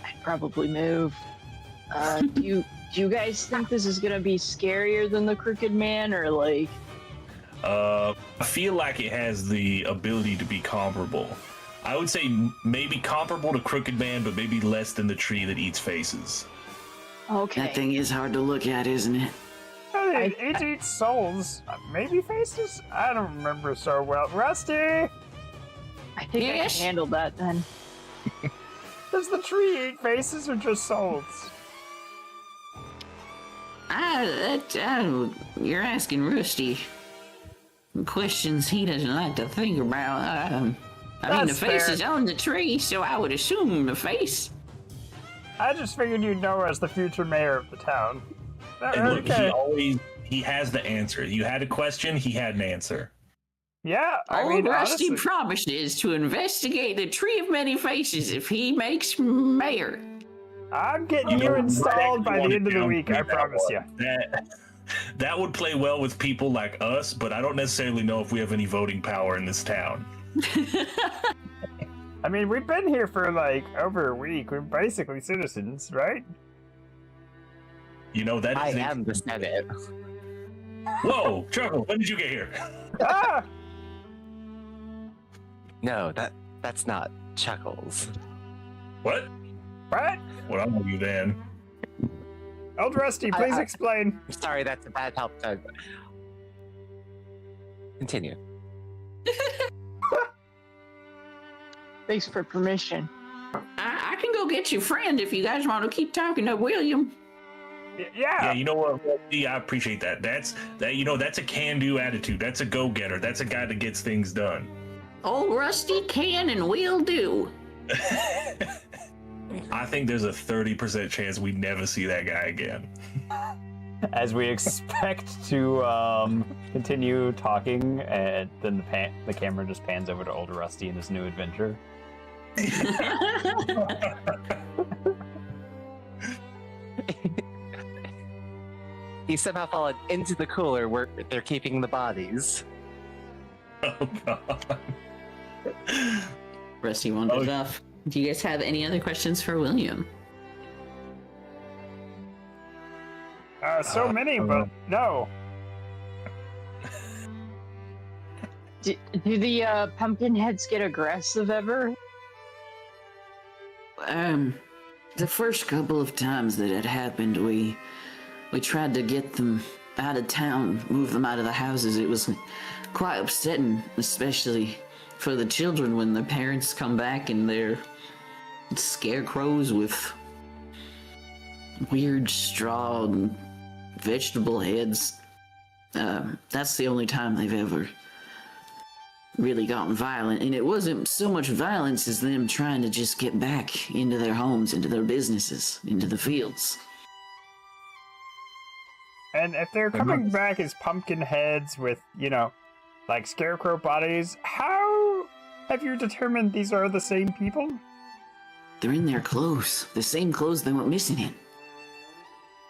I'd probably move. Do you guys think this is gonna be scarier than the Crooked Man, or like? I feel like it has the ability to be comparable. I would say maybe comparable to Crooked Man, but maybe less than the tree that eats faces. Okay. That thing is hard to look at, isn't it? It eats souls. Maybe faces? I don't remember so well. Rusty! I think I Yes? can handle that then. Does the tree eat faces or just souls? You're asking Rusty questions he doesn't like to think about. I mean, the That's face fair. is on the tree, so I would assume the face. I just figured you'd know as the future mayor of the town. And look, Okay. he has the answer. You had a question, he had an answer. Yeah, I Old mean, Rusty honestly, promises to investigate the Tree of Many Faces if he makes mayor. I'm getting you installed by the end of the week, I promise you. That would play well with people like us, but I don't necessarily know if we have any voting power in this town. I mean, we've been here for like over a week. We're basically citizens, right? You know, that I is am the Senate. Whoa, Chuckle, when did you get here? Ah! No, that's not Chuckles. What? What? Well, I'm with you then. Old Rusty, please explain. I'm sorry, that's a bad help time. Continue. Thanks for permission. I can go get your friend if you guys want to keep talking to William. Yeah, you know what? Yeah, I appreciate that. That's a can-do attitude. That's a go-getter. That's a guy that gets things done. Old Rusty can and will do. I think there's a 30% chance we never see that guy again. As we expect to continue talking, and then the camera just pans over to old Rusty and his new adventure. He's somehow fallen into the cooler where they're keeping the bodies. Oh, God. Rusty wanders off. Do you guys have any other questions for William? So many, but no. Do the pumpkin heads get aggressive ever? The first couple of times that it happened, we tried to get them out of town, move them out of the houses. It was quite upsetting, especially for the children when their parents come back and they're scarecrows with weird straw and vegetable heads. That's the only time they've ever really gotten violent, and it wasn't so much violence as them trying to just get back into their homes, into their businesses, into the fields. And if they're coming back as pumpkin heads with, like scarecrow bodies, how have you determined these are the same people? They're in their clothes, the same clothes they went missing in.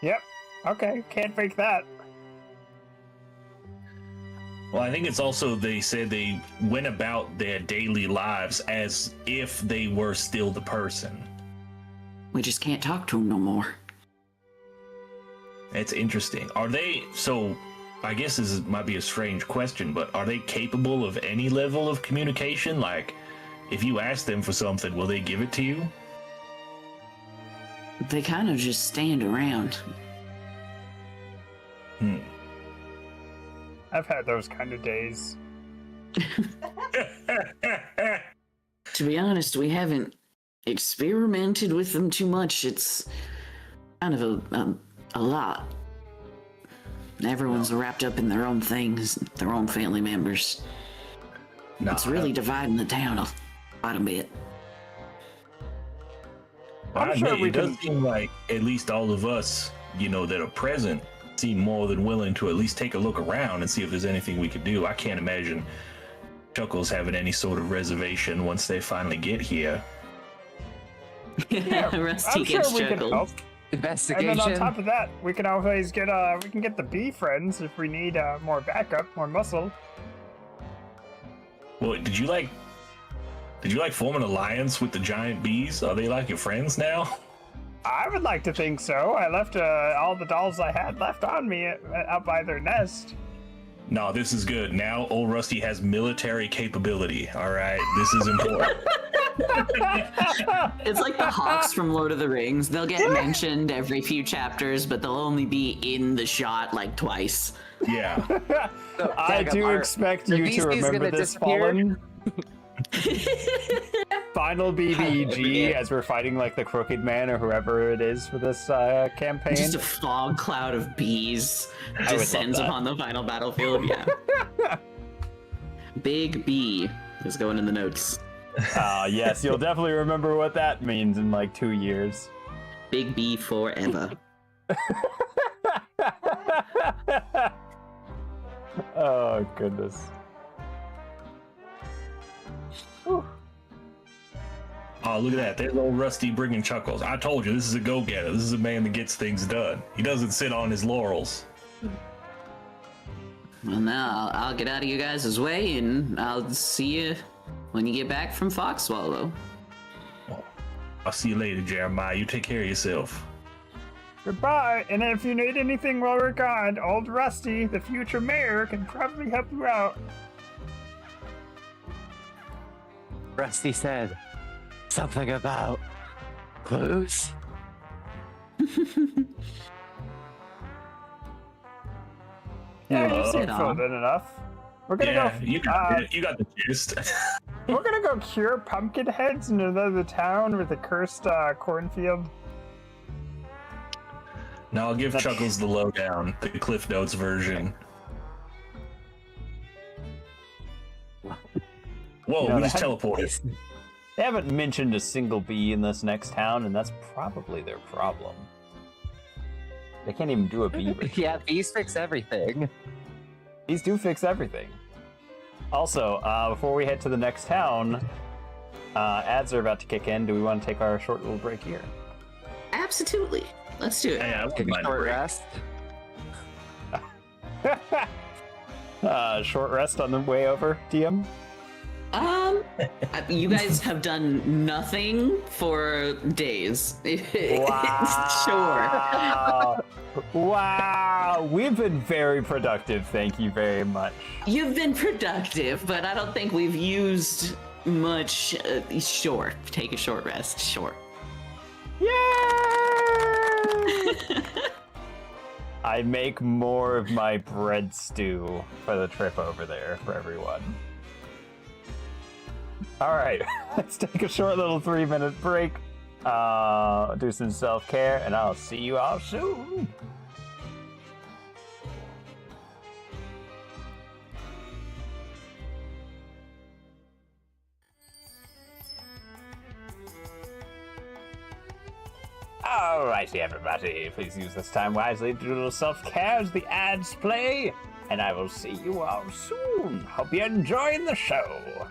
Yep. Okay, can't fake that. Well, I think it's also they said they went about their daily lives as if they were still the person. We just can't talk to them no more. It's interesting. Are they, so I guess this might be a strange question, but are they capable of any level of communication? Like, if you ask them for something, will they give it to you? They kind of just stand around. I've had those kind of days. To be honest, we haven't experimented with them too much. It's kind of a lot. Everyone's wrapped up in their own things, their own family members. It's really dividing the town quite a bit. I'm sure we it does seem like at least all of us, that are present, seem more than willing to at least take a look around and see if there's anything we could do. I can't imagine Chuckles having any sort of reservation once they finally get here. Yeah, Rusty I'm sure gets we can chuckled. help. Investigation. And then on top of that, we can always get the bee friends if we need more backup, more muscle. Well, did Did you like form an alliance with the giant bees? Are they like your friends now? I would like to think so. I left all the dolls I had left on me out by their nest. No, this is good. Now Old Rusty has military capability. All right, this is important. It's like the hawks from Lord of the Rings. They'll get mentioned every few chapters, but they'll only be in the shot like twice. Yeah. So, I Jacob, do expect you to remember this, Fallen. Final BBG as we're fighting like the Crooked Man or whoever it is for this campaign. Just a fog cloud of bees I would descends love that. upon the final battlefield. Yeah. Big B is going in the notes. Yes, you'll definitely remember what that means in like 2 years. Big B forever. Oh, goodness. Whew. Oh, look at that. There's Old Rusty bringing chuckles. I told you, this is a go-getter. This is a man that gets things done. He doesn't sit on his laurels. Well, now I'll get out of you guys' way, and I'll see you when you get back from Foxswallow. I'll see you later, Jeremiah. You take care of yourself. Goodbye, and if you need anything while we're gone, Old Rusty, the future mayor, can probably help you out. Rusty said something about clues. Yeah, you Sit seem on. filled in enough. We're gonna Yeah, go. you got it. You got the gist. We're gonna go cure pumpkin heads in another town with a cursed cornfield. Now I'll give Chuckles the lowdown, the Cliff Notes version. Whoa, You know, we they just have- teleported. They haven't mentioned a single bee in this next town, and that's probably their problem. They can't even do a bee ritual. Yeah, bees fix everything. These do fix everything. Also, before we head to the next town, ads are about to kick in. Do we want to take our short little break here? Absolutely. Let's do it. Yeah, I wouldn't Take a mind a short break. rest. Short rest on the way over, DM? You guys have done nothing for days. Wow. Wow. We've been very productive. Thank you very much. You've been productive, but I don't think we've used much. Sure, take a short rest. Sure. Yay! I make more of my bread stew for the trip over there for everyone. All right, let's take a short little 3-minute break, do some self-care, and I'll see you all soon. Alrighty, everybody, please use this time wisely to do a little self-care as the ads play, and I will see you all soon. Hope you're enjoying the show.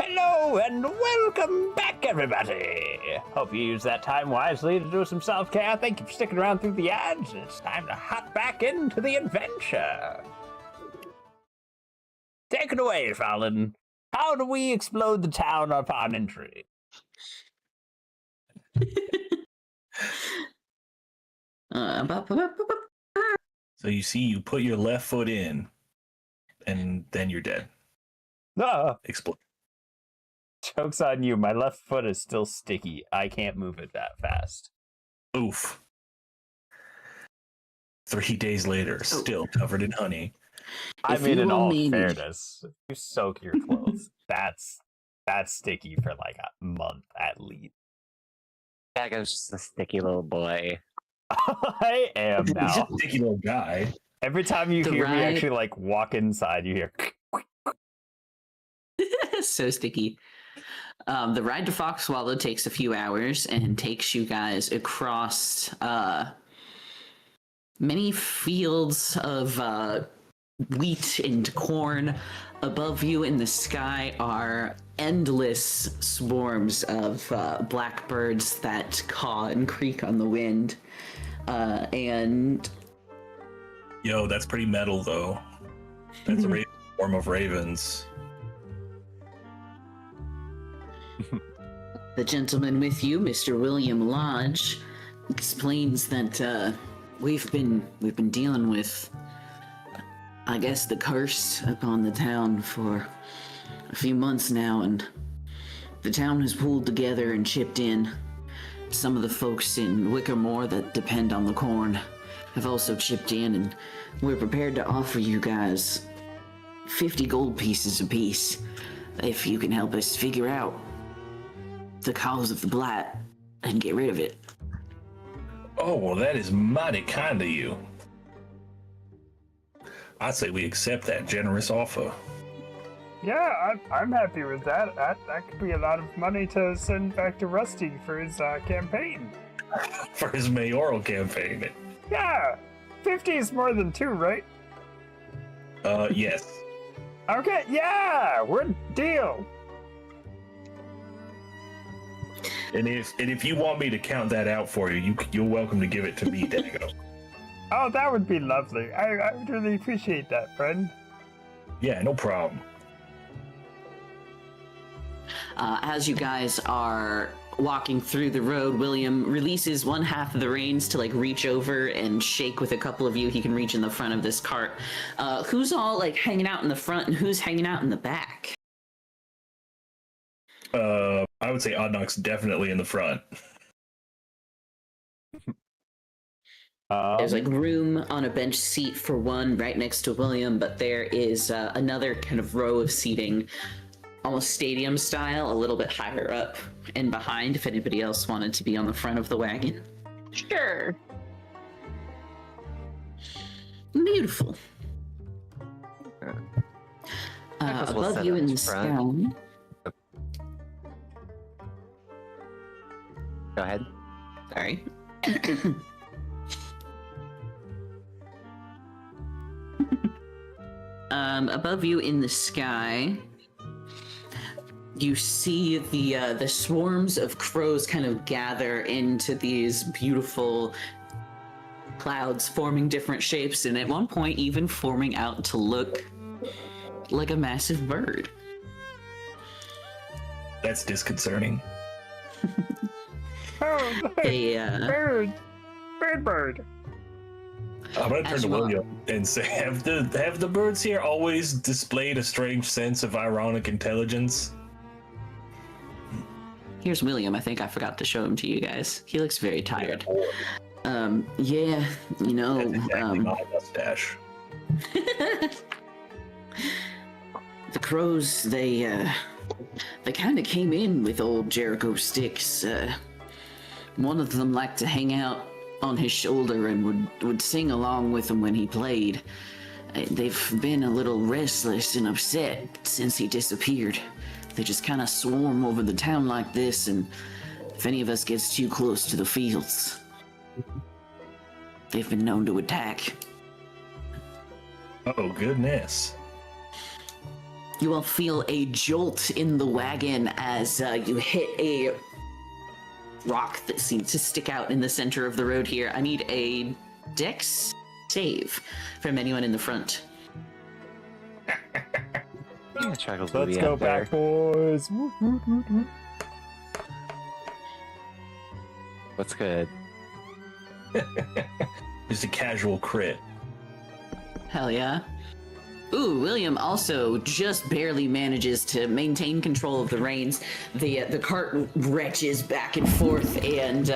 Hello and welcome back, everybody. Hope you use that time wisely to do some self-care. Thank you for sticking around through the ads. It's time to hop back into the adventure. Take it away, Fallon. How do we explode the town upon entry? So you see, you put your left foot in, and then you're dead. Explode. Joke's on you. My left foot is still sticky. I can't move it that fast. Oof. 3 days later, still covered in honey. I mean, in all fairness, if you soak your clothes, that's sticky for like a month at least. Gygax just a sticky little boy. I am now. He's a sticky little guy. Every time you hear me actually like walk inside, you hear. So sticky. The ride to Fox Swallow takes a few hours and takes you guys across many fields of wheat and corn. Above you in the sky are endless swarms of blackbirds that caw and creak on the wind. And yo, that's pretty metal though. That's a form of ravens. The gentleman with you, Mr. William Lodge, explains that we've been dealing with, I guess, the curse upon the town for a few months now, and the town has pulled together and chipped in. Some of the folks in Wickermore that depend on the corn have also chipped in, and we're prepared to offer you guys 50 gold pieces apiece if you can help us figure out the cause of the blight and get rid of it. Oh, well, that is mighty kind of you. I'd say we accept that generous offer. Yeah, I'm happy with that. That could be a lot of money to send back to Rusty for his campaign. For his mayoral campaign. Yeah, 50 is more than 2, right? Yes. Okay, yeah, we're deal. And if you want me to count that out for you, you're welcome to give it to me, Dago. Oh, that would be lovely. I would really appreciate that, friend. Yeah, no problem. As you guys are walking through the road, William releases one half of the reins to like reach over and shake with a couple of you. He can reach in the front of this cart. Who's all like hanging out in the front and who's hanging out in the back? I would say Oddnock's definitely in the front. There's like room on a bench seat for one right next to William, but there is another kind of row of seating, almost stadium style, a little bit higher up and behind if anybody else wanted to be on the front of the wagon. Sure. Beautiful. Guess we'll Above set you up in the front. sky. Go ahead. Sorry. Above you in the sky, you see the swarms of crows kind of gather into these beautiful clouds, forming different shapes, and at one point even forming out to look like a massive bird. That's disconcerting. Oh, A bird. I'm gonna turn As to you are. William and say, have the birds here always displayed a strange sense of ironic intelligence? Here's William. I think I forgot to show him to you guys. He looks very tired. Yeah, you know, That's exactly my mustache. the crows, they kind of came in with old Jericho sticks. One of them liked to hang out on his shoulder and would sing along with him when he played. They've been a little restless and upset since he disappeared. They just kind of swarm over the town like this, and if any of us gets too close to the fields, they've been known to attack. Oh, goodness. You all feel a jolt in the wagon as you hit a rock that seems to stick out in the center of the road here. I need a dex save from anyone in the front. Chuckles Let's go back, boys. Woo, woo, woo, woo. What's good? Just a casual crit. Hell yeah. Ooh, William also just barely manages to maintain control of the reins. The cart retches back and forth and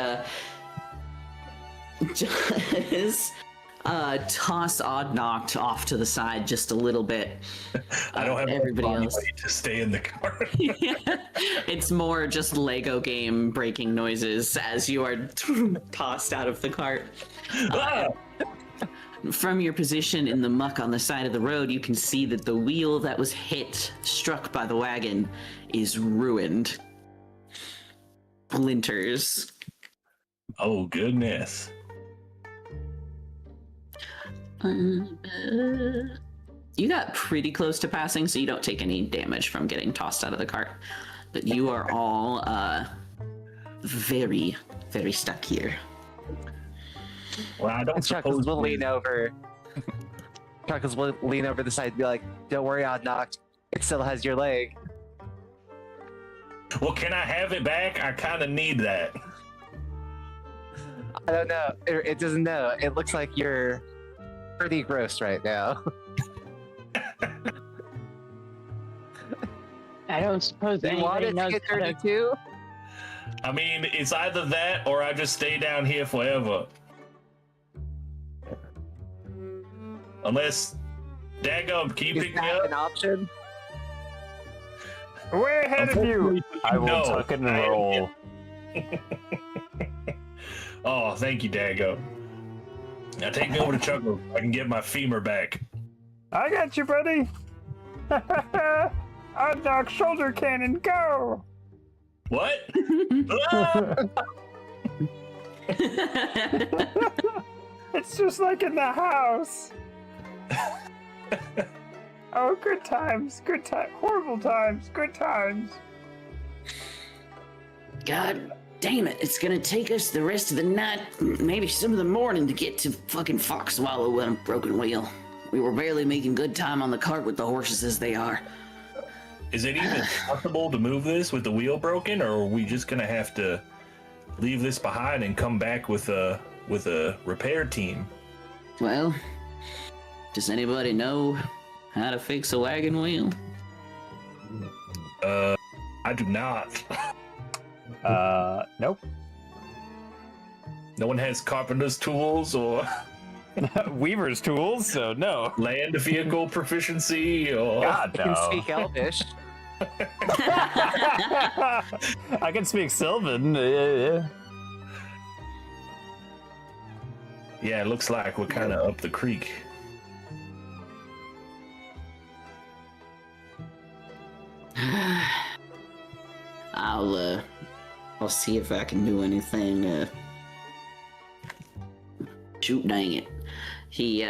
just toss Odd knocked off to the side just a little bit. I don't have everybody enough else. body weight to stay in the car. Yeah. It's more just Lego game breaking noises as you are tossed out of the cart. Ah! From your position in the muck on the side of the road, you can see that the wheel that was struck by the wagon, is ruined. Splinters. Oh, goodness. You got pretty close to passing, so you don't take any damage from getting tossed out of the cart. But you are all very, very stuck here. Well, I don't Chuckles suppose will lean over. Chuckles will lean over the side and be like, "Don't worry, Odd knocked. It still has your leg." Well, can I have it back? I kind of need that. I don't know. It doesn't know. It looks like you're pretty gross right now. I don't suppose You want anybody it to knows get how to... dirty too? I mean, it's either that or I just stay down here forever. Unless, daggum, keep Is it that up. an option? Way ahead of you. I will No, tuck and I am- roll. Oh, thank you, Dago. Now take me over to Chuckles. I can get my femur back. I got you, buddy. Unlock shoulder cannon, go! What? Ah! It's just like in the house. Oh, good times, horrible times, good times. God damn it, it's gonna take us the rest of the night, maybe some of the morning to get to fucking Foxwallow on a broken wheel. We were barely making good time on the cart with the horses as they are. Is it even possible to move this with the wheel broken, or are we just gonna have to leave this behind and come back with a repair team? Well, does anybody know how to fix a wagon wheel? I do not. Nope. No one has carpenter's tools or Weaver's tools, so no. land vehicle proficiency or God, I can no. speak Elvish. I can speak Sylvan. Yeah. Yeah, it looks like we're kind of up the creek. I'll see if I can do anything. Shoot, dang it. He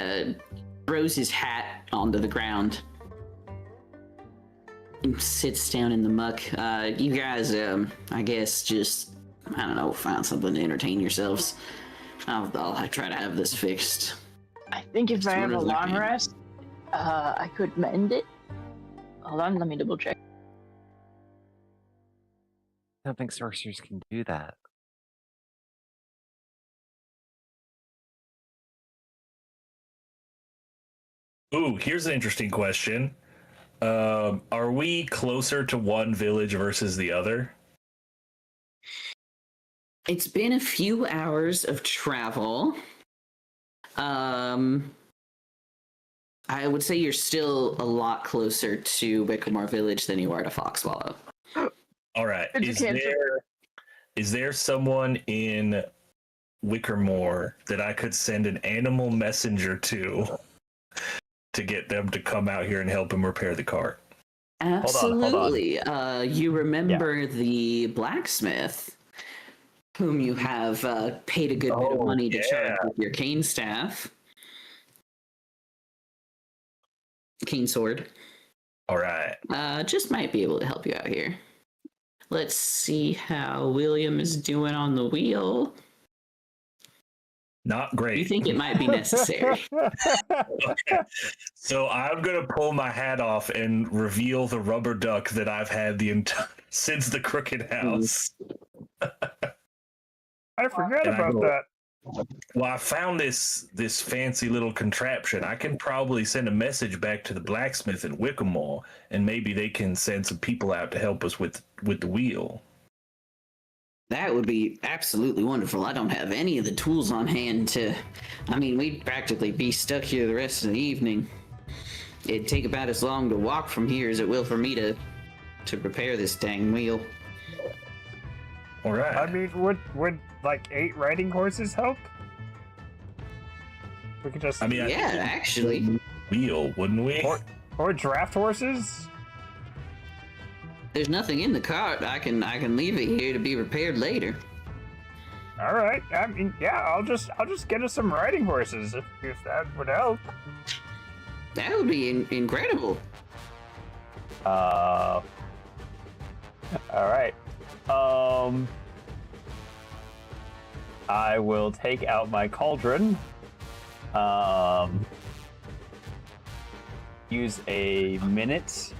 throws his hat onto the ground and sits down in the muck. You guys, I guess just, I don't know, find something to entertain yourselves. I'll try to have this fixed. I think if I have Sort a of like long me. rest, I could mend it. Hold on, let me double check. I don't think sorcerers can do that. Ooh, here's an interesting question. Are we closer to one village versus the other? It's been a few hours of travel. I would say you're still a lot closer to Wickamore Village than you are to Foxwallow. All right. It's a cancer. Is there someone in Wickermore that I could send an animal messenger to get them to come out here and help him repair the cart? Absolutely. You remember the blacksmith whom you have paid a good bit of money to charge with your cane staff. Cane sword. All right. Just might be able to help you out here. Let's see how William is doing on the wheel. Not great. You think it might be necessary? Okay. So I'm gonna pull my hat off and reveal the rubber duck that I've had the entire since the Crooked House. I forgot And I about go- that. Well, I found this fancy little contraption. I can probably send a message back to the blacksmith in Wickamore, and maybe they can send some people out to help us with the wheel. That would be absolutely wonderful. I don't have any of the tools on hand to... I mean, we'd practically be stuck here the rest of the evening. It'd take about as long to walk from here as it will for me to repair this dang wheel. All right. I mean, would like 8 riding horses help? We could just I mean, Yeah, actually. wheel, wouldn't we? or draft horses. There's nothing in the cart. I can leave it here to be repaired later. All right. I mean, yeah. I'll just get us some riding horses if that would help. That would be incredible. All right. I will take out my cauldron. Use a minute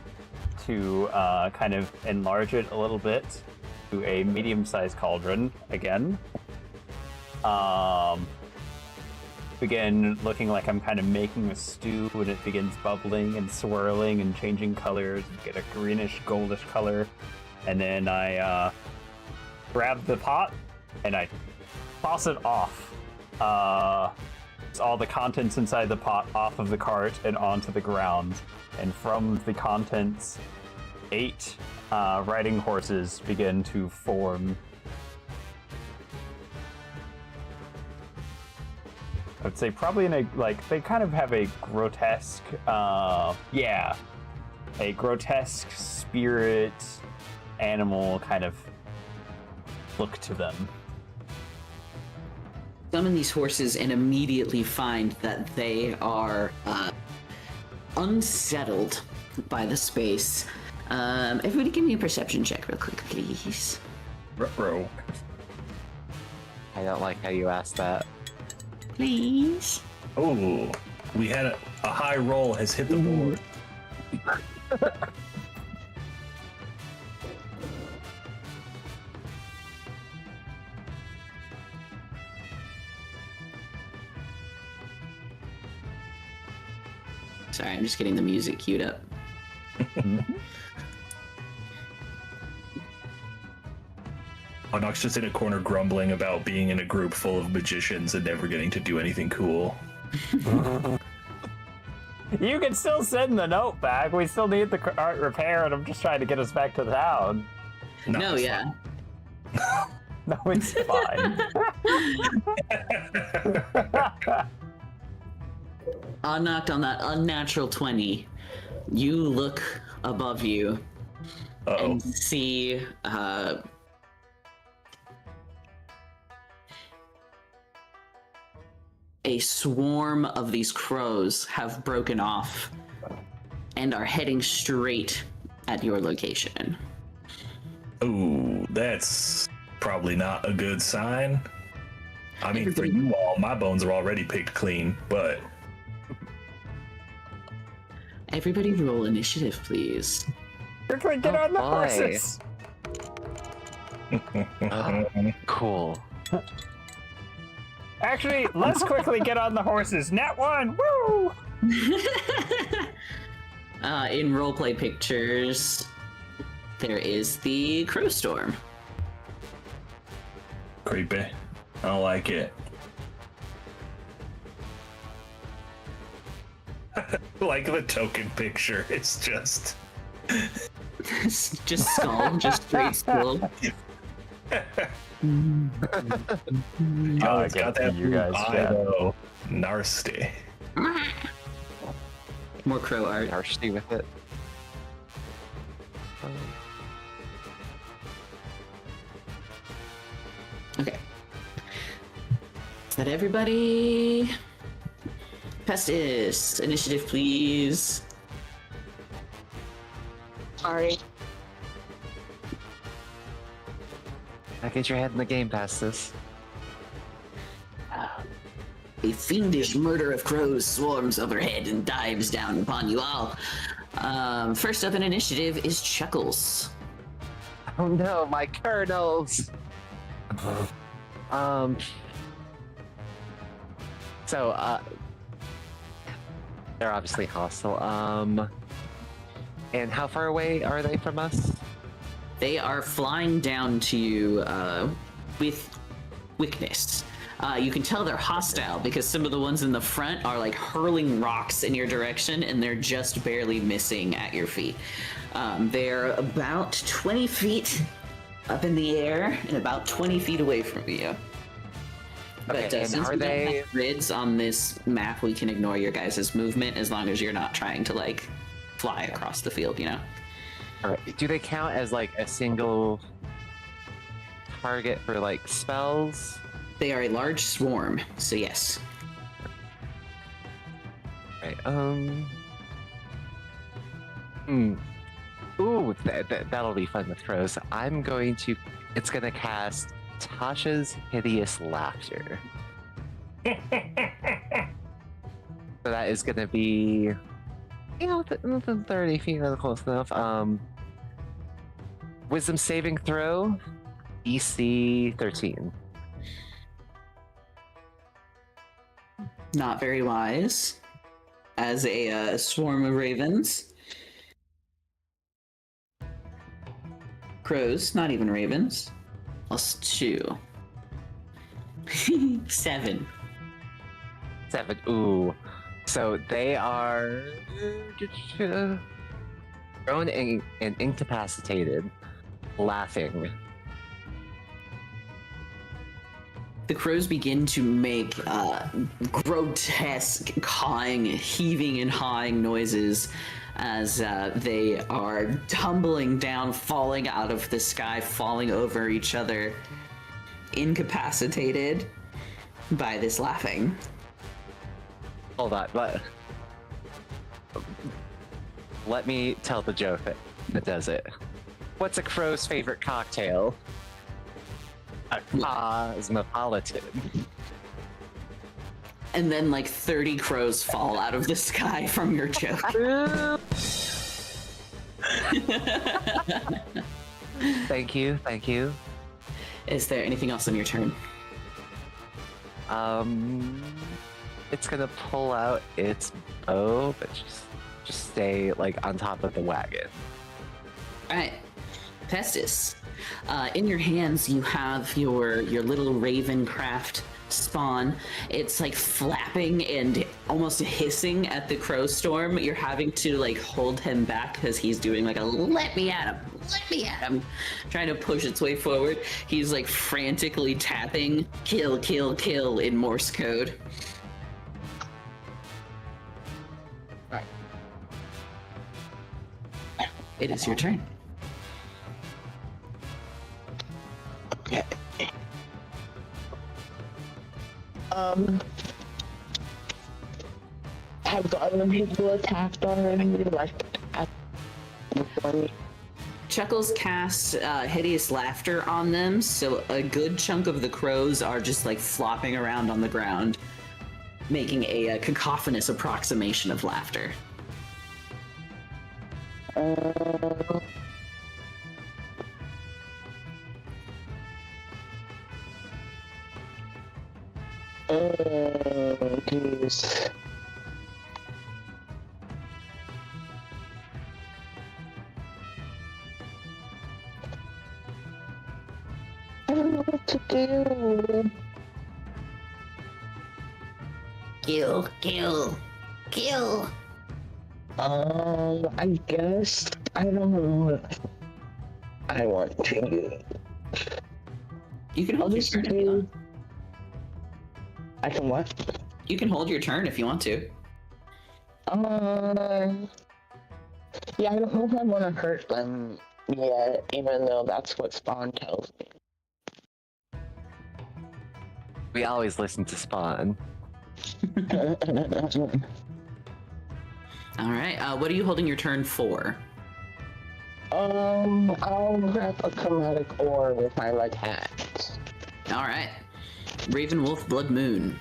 to kind of enlarge it a little bit to a medium-sized cauldron again. Begin looking like I'm kind of making a stew, and it begins bubbling and swirling and changing colors, get a greenish, goldish color. And then I grab the pot and I toss it off. All the contents inside the pot off of the cart and onto the ground. And from the contents, 8 riding horses begin to form. I would say probably in a, like, they kind of have a grotesque, a grotesque spirit animal kind of look to them. Summon these horses and immediately find that they are unsettled by the space. Everybody give me a perception check real quick, please. Ruh-roh. I don't like how you asked that. Please. Oh, we had a high roll has hit the board. Sorry, I'm just getting the music queued up. Honok's just in a corner grumbling about being in a group full of magicians and never getting to do anything cool. You can still send the note back. We still need the art repair, and I'm just trying to get us back to the town. No, yeah. No, it's fine. Knocked on that unnatural 20. You look above you and see a swarm of these crows have broken off and are heading straight at your location. Ooh, that's probably not a good sign. I mean, for you all, my bones are already picked clean, but... Everybody roll initiative, please. Quickly, get on the horses! Cool. Actually, let's quickly get on the horses. Nat 1, woo! In roleplay pictures, there is the crow storm. Creepy. I don't like it. Like the token picture, it's just... Just skull, just straight skull. Oh, it's got that you guys though. Nasty. More crow art. Nasty with it. Okay. Is that everybody? Pestis, initiative, please. Sorry. Now get your head in the game past this. A fiendish murder of crows swarms overhead and dives down upon you all. First up in initiative is Chuckles. Oh no, my kernels! So, they're obviously hostile. And how far away are they from us? They are flying down to you with weakness. You can tell they're hostile because some of the ones in the front are like hurling rocks in your direction and they're just barely missing at your feet. They're about 20 feet up in the air and about 20 feet away from you. Okay, But and since are we don't they... have grids on this map, we can ignore your guys' movement as long as you're not trying to like fly across the field, you know? Alright, do they count as like a single target for like spells? They are a large swarm, so yes. Right, Ooh, that'll be fun with crows. I'm going to... It's gonna cast Tasha's Hideous Laughter. So that is gonna be... You know, within 30 feet, that's close enough. Wisdom saving throw, EC 13. Not very wise. As a swarm of ravens. Crows, not even ravens. +2. 7. 7. Ooh. So they are thrown and incapacitated, laughing. The crows begin to make grotesque cawing, heaving and hawing noises as they are tumbling down, falling out of the sky, falling over each other, incapacitated by this laughing. Hold on, let me tell the joke that does it. What's a crow's favorite cocktail? A cosmopolitan. And then like 30 crows fall out of the sky from your joke. Thank you. Is there anything else on your turn? It's gonna pull out its bow, but just stay like on top of the wagon. Alright. Pestis, in your hands you have your little raven craft spawn. It's like flapping and almost hissing at the crow storm. You're having to like hold him back because he's doing like a let me at him, trying to push its way forward. He's like frantically tapping kill, kill, kill in Morse code. Right. It is your turn. Okay. Have the other people attacked already? Like, before me? Chuckles casts hideous laughter on them, so a good chunk of the crows are just like flopping around on the ground, making a cacophonous approximation of laughter. Jeez. I don't know what to do. Kill, kill, kill. I guess I don't know what I want to do. You can I'll hold your just turn if you do. want. I can what? You can hold your turn if you want to. Yeah, I don't know if I want to hurt them yet, even though that's what Spawn tells me. We always listen to Spawn. All right. What are you holding your turn for? I'll grab a chromatic orb if I like hats. All right. Raven Wolf Blood Moon.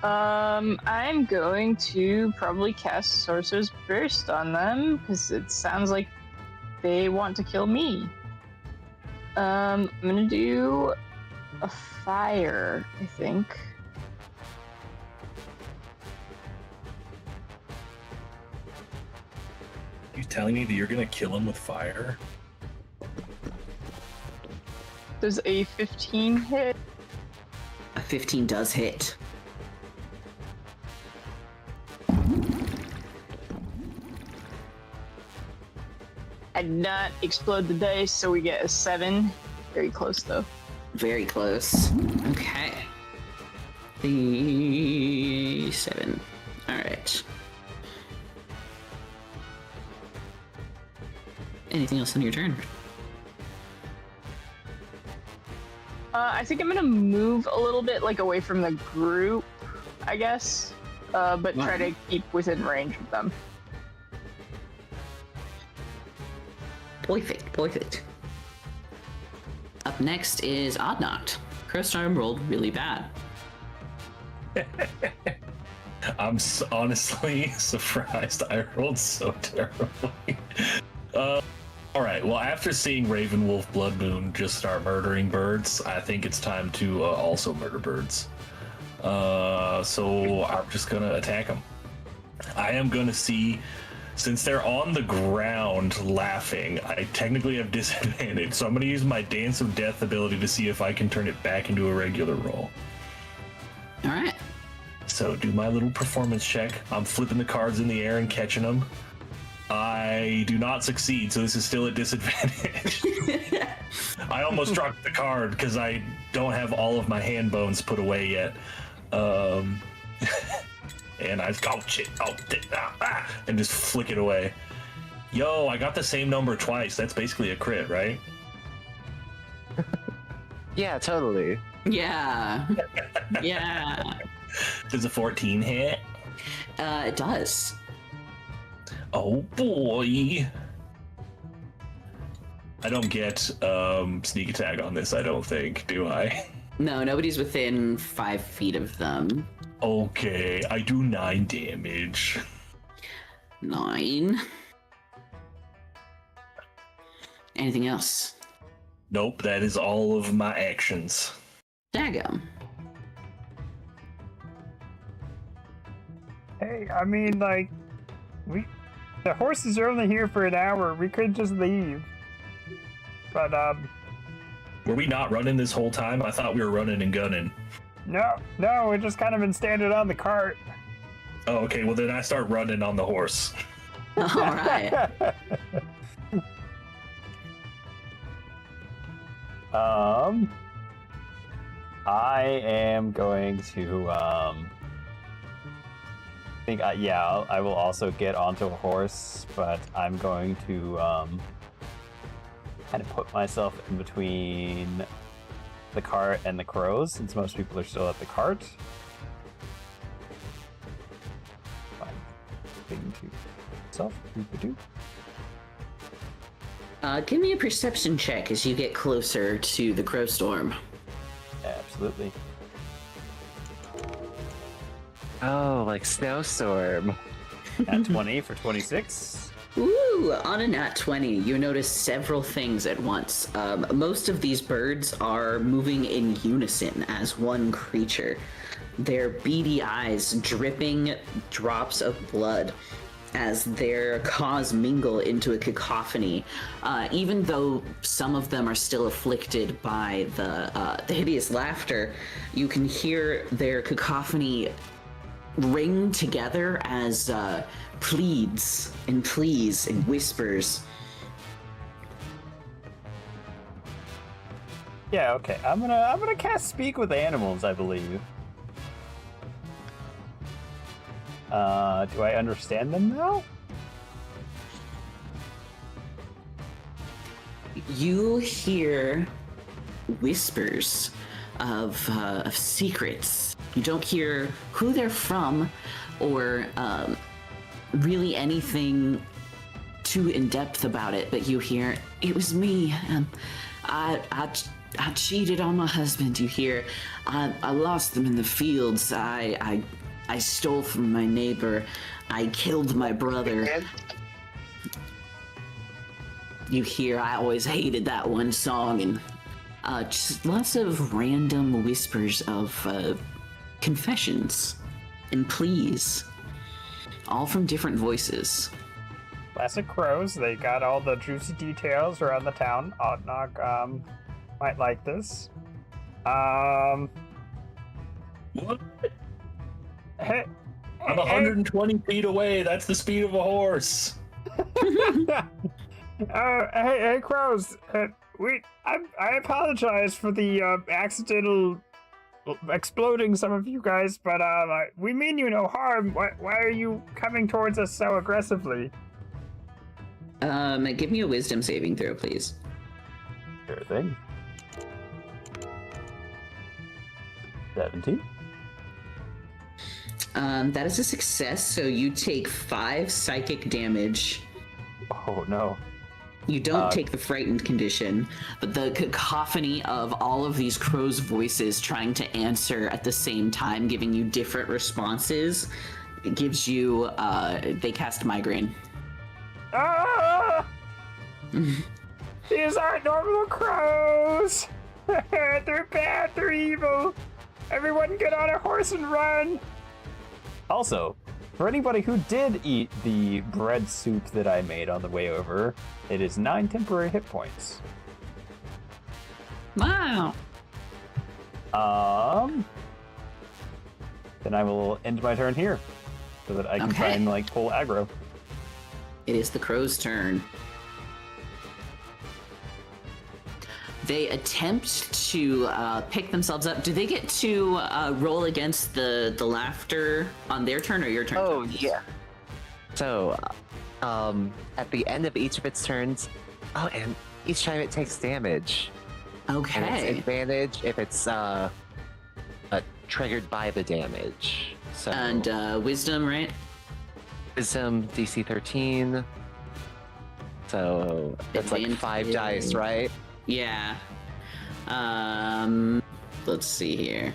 I'm going to probably cast Sorcerer's Burst on them because it sounds like they want to kill me. I'm gonna do a fire, I think. You telling me that you're gonna kill him with fire? Does a 15 hit? A 15 does hit. I did not explode the dice, so we get a 7. Very close, though. Very close. Okay. The 7. All right. Anything else on your turn? I think I'm gonna move a little bit, like, away from the group, I guess, but try to keep within range of them. Perfect, perfect. Up next is Oddnot. Crowstorm rolled really bad. I'm honestly surprised I rolled so terribly. All right, well, after seeing Raven Wolf Blood Moon just start murdering birds, I think it's time to also murder birds. So I'm just gonna attack them. I am gonna see, since they're on the ground laughing, I technically have disadvantage, so I'm gonna use my Dance of Death ability to see if I can turn it back into a regular roll. All right. So do my little performance check. I'm flipping the cards in the air and catching them. I do not succeed, so this is still a disadvantage. I almost dropped the card because I don't have all of my hand bones put away yet. And I and just flick it away. Yo, I got the same number twice. That's basically a crit, right? Yeah, totally. Yeah. Yeah. Does a 14 hit? It does. Oh boy. I don't get sneak attack on this, I don't think, do I? No, nobody's within 5 feet of them. Okay, I do 9 damage. 9. Anything else? Nope, that is all of my actions. Daggum. Hey, I mean, like, The horses are only here for an hour. We could just leave. But, Were we not running this whole time? I thought we were running and gunning. no, we just kind of been standing on the cart. Oh, okay. Well, then I start running on the horse. All right. I am going to, I will also get onto a horse, but I'm going to, kind of put myself in between the cart and the crows, since most people are still at the cart. Give me a perception check as you get closer to the crow storm. Absolutely. Oh, like snowstorm. At 20 for 26. Ooh, on a nat 20, you notice several things at once. Most of these birds are moving in unison as one creature. Their beady eyes dripping drops of blood as their caws mingle into a cacophony. Even though some of them are still afflicted by the hideous laughter, you can hear their cacophony ring together as pleads and pleas and whispers. Yeah, okay. I'm gonna cast Speak with Animals, I believe. Do I understand them now? You hear whispers of secrets. You don't hear who they're from or really anything too in depth about it, but you hear, "It was me. I cheated on my husband." You hear, I lost them in the fields. I stole from my neighbor. I killed my brother." You hear, "I always hated that one song," and just lots of random whispers of confessions and pleas, all from different voices. Classic crows. They got all the juicy details around the town. Oddnog might like this. What? Hey, I'm 120 feet away. That's the speed of a horse. Hey, crows. I apologize for the accidental exploding some of you guys, but we mean you no harm. Why are you coming towards us so aggressively? Give me a wisdom saving throw, please. Sure thing. 17. That is a success, so you take 5 psychic damage. Oh no. You don't take the frightened condition, but the cacophony of all of these crows' voices trying to answer at the same time, giving you different responses, it gives you, they cast migraine. Ah! These aren't normal crows! They're bad, they're evil! Everyone get on a horse and run! Also, for anybody who did eat the bread soup that I made on the way over, it is 9 temporary hit points. Wow. Then I will end my turn here, so that I can try and pull aggro. It is the crow's turn. They attempt to pick themselves up. Do they get to roll against the laughter on their turn or your turn? Oh, yeah. So, at the end of each of its turns, and each time it takes damage. Okay. And it's advantage if it's triggered by the damage. So, and wisdom, right? Wisdom, DC 13. So, it's like 5 dice, right? Yeah. Let's see here.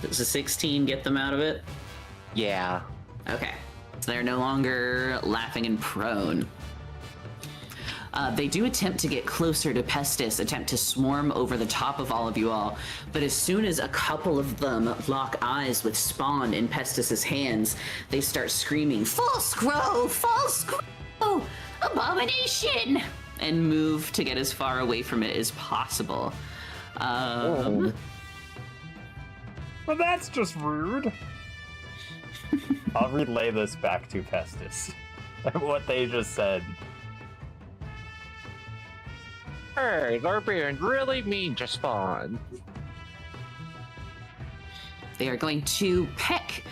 Does a 16 get them out of it? Yeah. Okay. So they're no longer laughing and prone. They do attempt to get closer to Pestis, attempt to swarm over the top of all of you all, but as soon as a couple of them lock eyes with Spawn in Pestis's hands, they start screaming, "False crow! False crow! Abomination!" and move to get as far away from it as possible. Well, that's just rude. I'll relay this back to Pestis. What they just said. Hey, they're being really mean to Spawn. They are going to peck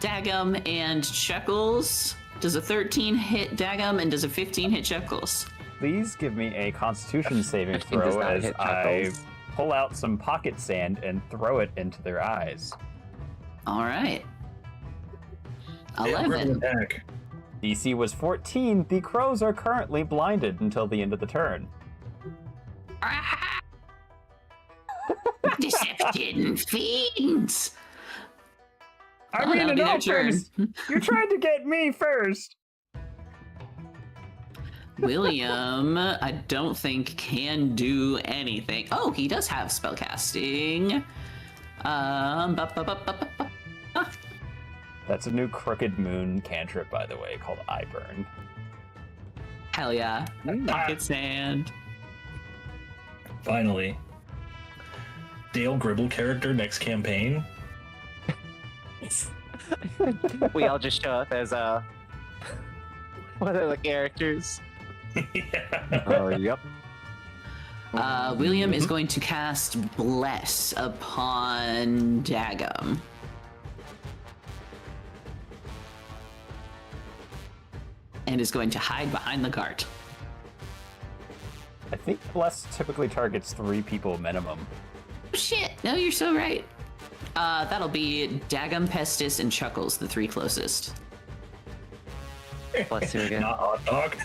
Dagum and Chuckles. Does a 13 hit Dagum and does a 15 hit Chuckles? Please give me a Constitution saving 15 does throw not as hit I Chuckles. pull out some pocket sand and throw it into their eyes. All right. Yeah, 11. back. DC was 14. The crows are currently blinded until the end of the turn. Deception fiends. I Oh, mean, that'll in be their all fairness, you tried to get me first. William, I don't think can do anything. Oh, he does have spellcasting. That's a new Crooked Moon cantrip, by the way, called Eye Burn. Hell yeah. Pocket sand. Finally. Dale Gribble character next campaign. We all just show up as one of the characters. Yeah. Oh, yep. William is going to cast Bless upon Dagum. And is going to hide behind the cart. I think Bless typically targets 3 people minimum. Oh, shit, no, you're so right. That'll be Dagum, Pestis, and Chuckles, the 3 closest. Bless you again. Not hot dog.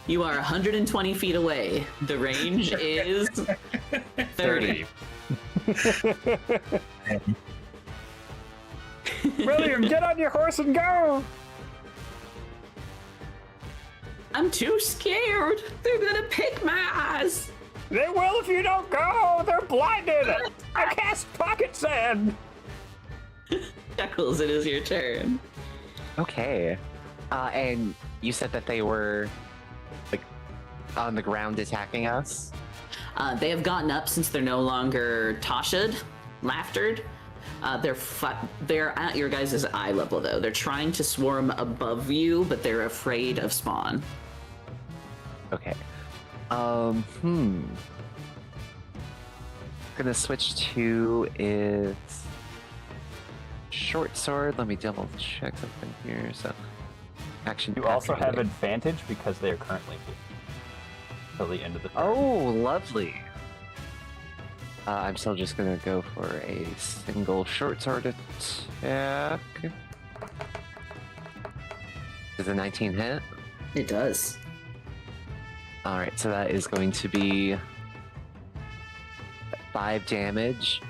You are 120 feet away. The range is 30. William, get on your horse and go! I'm too scared. They're gonna pick my eyes. They will if you don't go! They're blinded! I cast pocket sand! Chuckles, it is your turn. Okay. And you said that they were like on the ground attacking us? They have gotten up since they're no longer Tashaed, Laughtered. They're at your guys' eye level though. They're trying to swarm above you, but they're afraid of Spawn. Okay. Gonna switch to its short sword. Let me double check something here. So, action. You also action have ready. advantage because they are currently blue. Till the end of the turn. Oh, lovely. I'm still just gonna go for a single short sword attack. Does a 19 hit? It does. All right, so that is going to be 5 damage.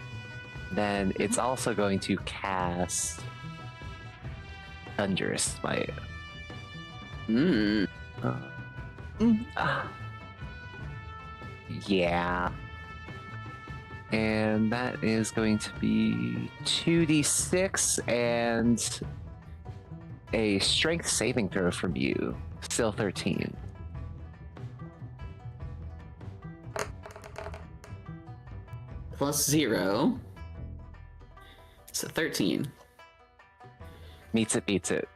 Then it's also going to cast Thunderous Smite. Yeah. And that is going to be 2d6 and a strength saving throw from you. Still 13. Plus 0. So 13. Meets it, beats it.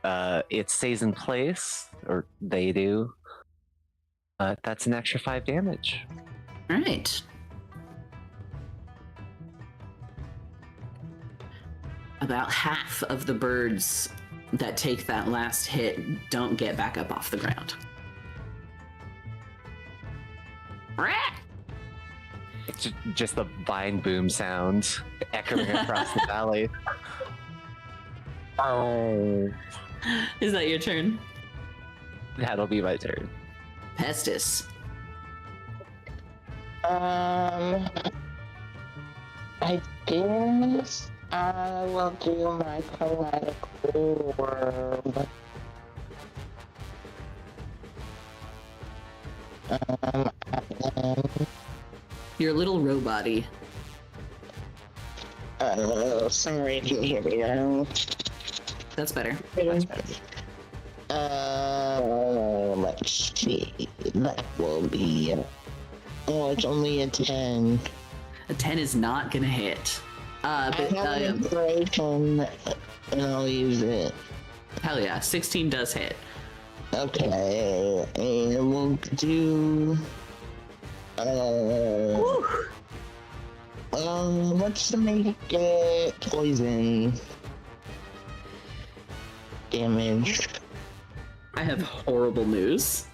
It stays in place, or they do. That's an extra 5 damage. All right. About half of the birds that take that last hit don't get back up off the ground. It's just the vine boom sound echoing across the valley. Oh. Is that your turn? That'll be my turn. Pestis. I guess I will do my kinetic orb. Your little robot-y. Sorry, I didn't hear me now. That's better. Let's see. That will be. Oh, it's only a 10. A 10 is not gonna hit. I have an inspiration, and I'll use it. Hell yeah, 16 does hit. Okay, and we'll do. Let's make it poison damage. I have horrible news.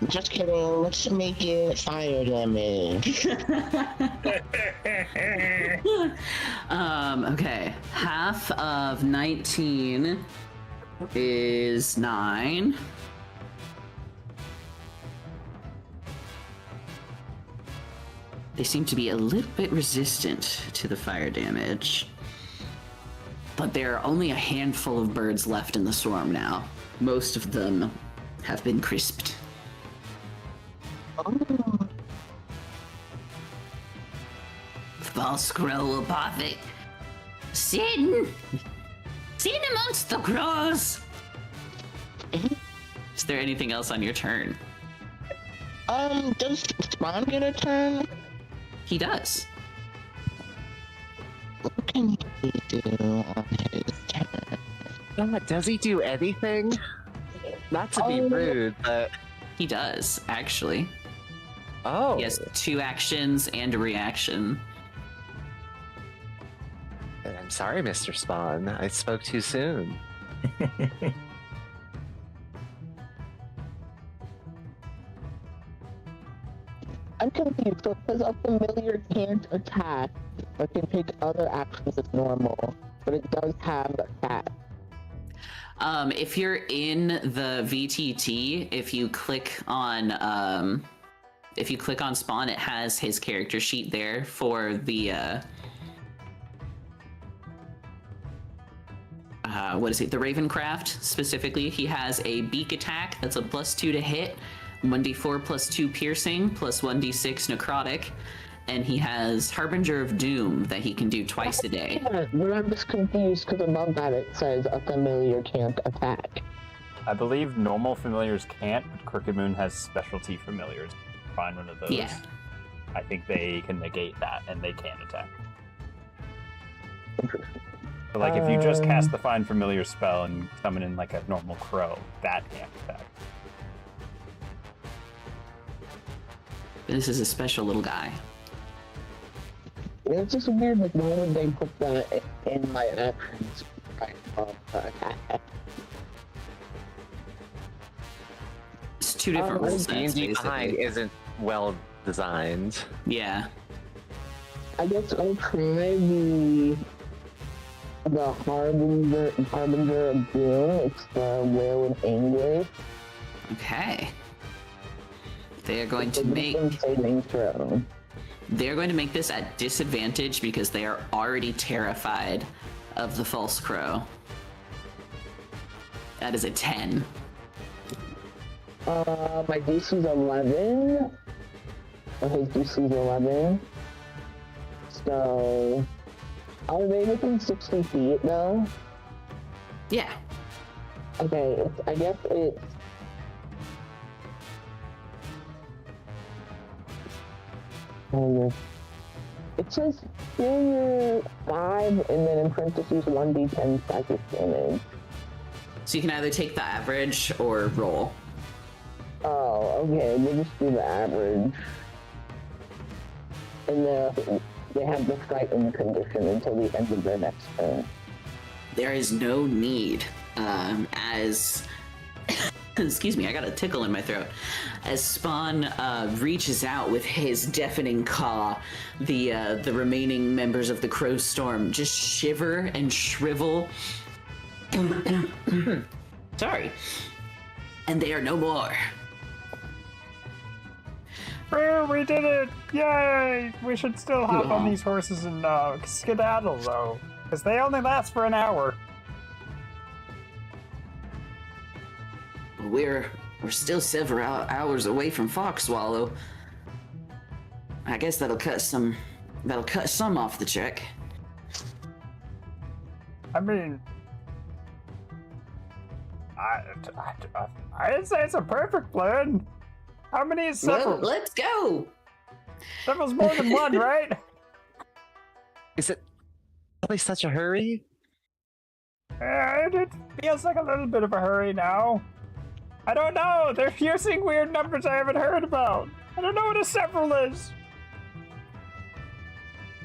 Just kidding, let's make it fire damage. Okay. Half of 19 is 9. They seem to be a little bit resistant to the fire damage. But there are only a handful of birds left in the swarm now. Most of them have been crisped. False crow apothic. Sin amongst the crows. Is there anything else on your turn? Does Spawn get a turn? He does. What can he do on his turn? Does he do anything? Not to be rude, but He does, actually. oh, He has 2 actions and a reaction. I'm sorry, Mr. Spawn. I spoke too soon. I'm confused. So it says a familiar can't attack, but can take other actions as normal. But it does have attack. If you're in the VTT, if you click on Spawn, it has his character sheet there for the what is it? The Ravencraft specifically. He has a beak attack that's a +2 to hit, 1d4 +2 piercing, plus 1d6 necrotic, and he has Harbinger of Doom that he can do twice a day. Yeah, but I'm just confused because above that it says a familiar can't attack. I believe normal familiars can't, but Crooked Moon has specialty familiars. Find one of those. Yeah. I think they can negate that, and they can attack. So, like, if you just cast the Find Familiar spell and summon in, like, a normal crow, that can't attack. This is a special little guy. It's just weird, like, why would they put that in my actions right above the attack? It's 2 different rule sets, D&D behind basically. isn't well designed. Yeah. I guess I'll try the Harbinger of Doom. It's the Will in English. Okay. They are going to make saving throw. They're going to make this at disadvantage because they are already terrified of the false crow. That is a 10. My DC is 11. Or his DC is 11. So are they within 60 feet though? Yeah. Okay, I guess it's it says failure 5 and then in parentheses 1d10 psychic damage. So you can either take the average or roll. Oh, okay, we'll just do the average. And they have the frightened condition until the end of their next turn. There is no need, as excuse me, I got a tickle in my throat. As Spawn reaches out with his deafening caw, the remaining members of the Crow Storm just shiver and shrivel. Sorry. And they are no more. Oh, we did it! Yay! We should still hop on these horses and skedaddle, though, because they only last for an hour. We're We're still several hours away from Foxswallow. I guess that'll cut some off the check. I mean, I didn't say it's a perfect plan. How many is several? Well, let's go. Several's more than one, right? Is it really such a hurry? It feels like a little bit of a hurry now. I don't know. They're using weird numbers I haven't heard about. I don't know what a several is.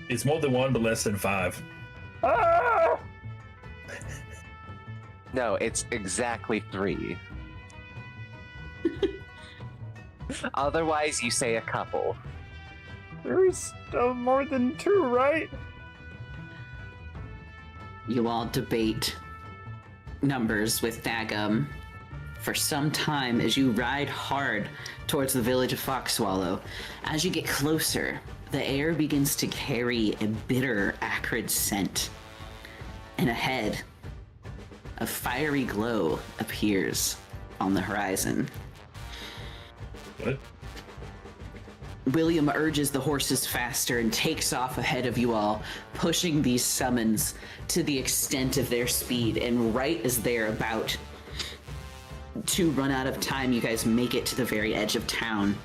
It's more than 1, but less than 5. Ah! No, it's exactly 3. Otherwise, you say a couple. There is still more than 2, right? You all debate numbers with Dagum for some time as you ride hard towards the village of Foxswallow. As you get closer, the air begins to carry a bitter, acrid scent. And ahead, a fiery glow appears on the horizon. What? William urges the horses faster and takes off ahead of you all, pushing these summons to the extent of their speed. And right as they're about to run out of time, you guys make it to the very edge of town.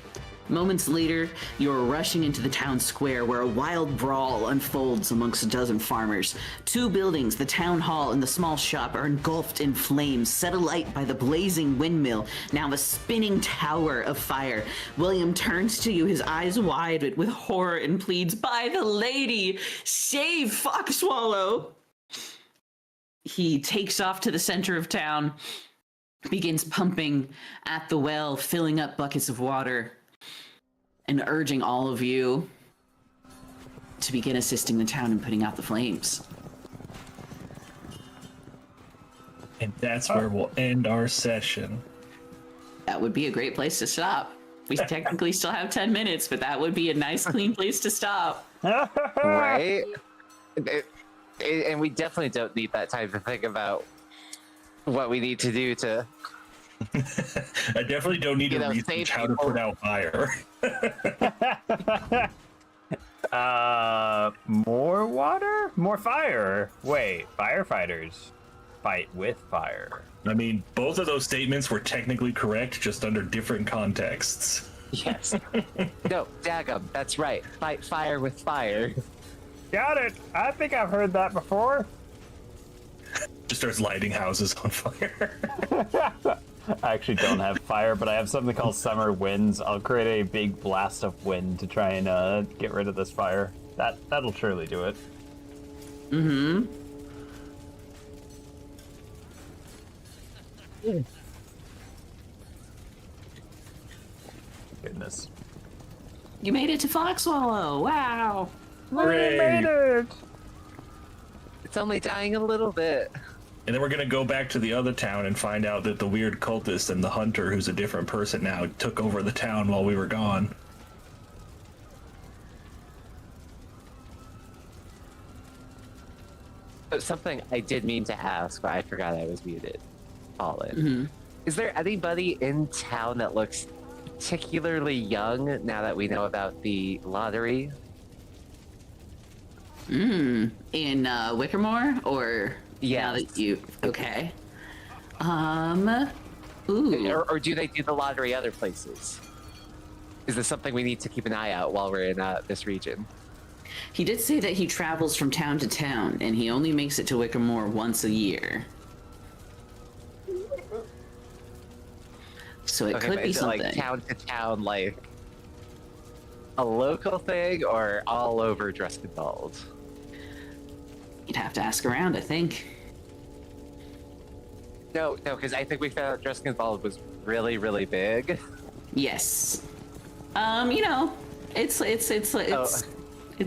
Moments later, you're rushing into the town square where a wild brawl unfolds amongst a dozen farmers. 2 buildings, the town hall and the small shop, are engulfed in flames, set alight by the blazing windmill, now a spinning tower of fire. William turns to you, his eyes wide with horror, and pleads, "By the lady, save Foxswallow!" He takes off to the center of town, begins pumping at the well, filling up buckets of water, and urging all of you to begin assisting the town in putting out the flames. And that's where we'll end our session. That would be a great place to stop. We technically still have 10 minutes, but that would be a nice, clean place to stop. Right? And we definitely don't need that time to think about what we need to do to... I definitely don't need to research how to put out fire. More water? More fire? Wait, firefighters fight with fire. I mean, both of those statements were technically correct, just under different contexts. Yes. No, Dagum, that's right. Fight fire with fire. Got it. I think I've heard that before. Just starts lighting houses on fire. I actually don't have fire, but I have something called summer winds. I'll create a big blast of wind to try and get rid of this fire. That'll surely do it. Mm-hmm. Goodness. You made it to Foxswallow. Wow. Hooray. We made it. It's only dying a little bit. And then we're gonna go back to the other town and find out that the weird cultist and the hunter, who's a different person now, took over the town while we were gone. Something I did mean to ask, but I forgot I was muted. Colin. Mm-hmm. Is there anybody in town that looks particularly young now that we know about the lottery? In Wickermore, or Yeah. now that you okay? Ooh. Or do they do the lottery other places? Is this something we need to keep an eye out while we're in this region? He did say that he travels from town to town, and he only makes it to Wickermore once a year. So it could but be is it something. like town to town, like a local thing, or all over Dreskenwald? You'd have to ask around, I think. No, because I think we found out Dreskenwald was really, really big. Yes. You know, it's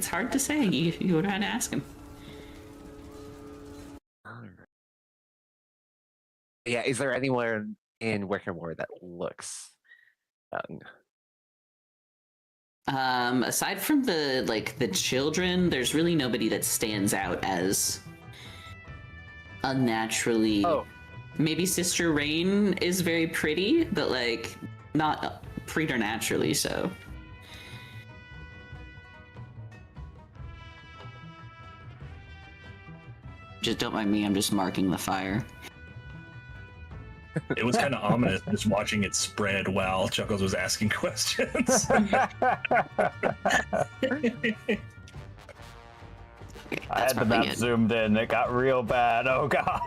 hard to say. You would have to ask him. Yeah, is there anywhere in Wickermore that looks young? Aside from the children, there's really nobody that stands out as unnaturally Maybe Sister Rain is very pretty, but like not preternaturally so. Just don't mind me, I'm just marking the fire. It was kind of ominous just watching it spread while Chuckles was asking questions. I had the map zoomed in. It got real bad. Oh god.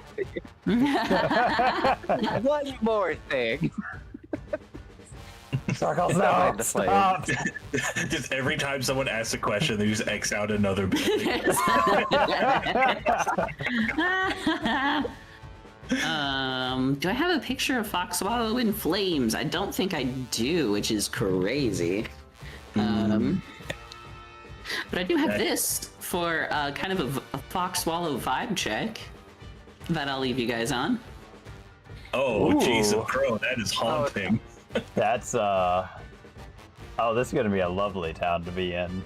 One more thing. Chuckles, no, stop. Just every time someone asks a question, they just X out another building. Do I have a picture of Fox Swallow in flames? I don't think I do, which is crazy. But I do have this for kind of a Fox Swallow vibe check that I'll leave you guys on. Oh, jeez, bro, that is haunting. That's oh, this is gonna be a lovely town to be in.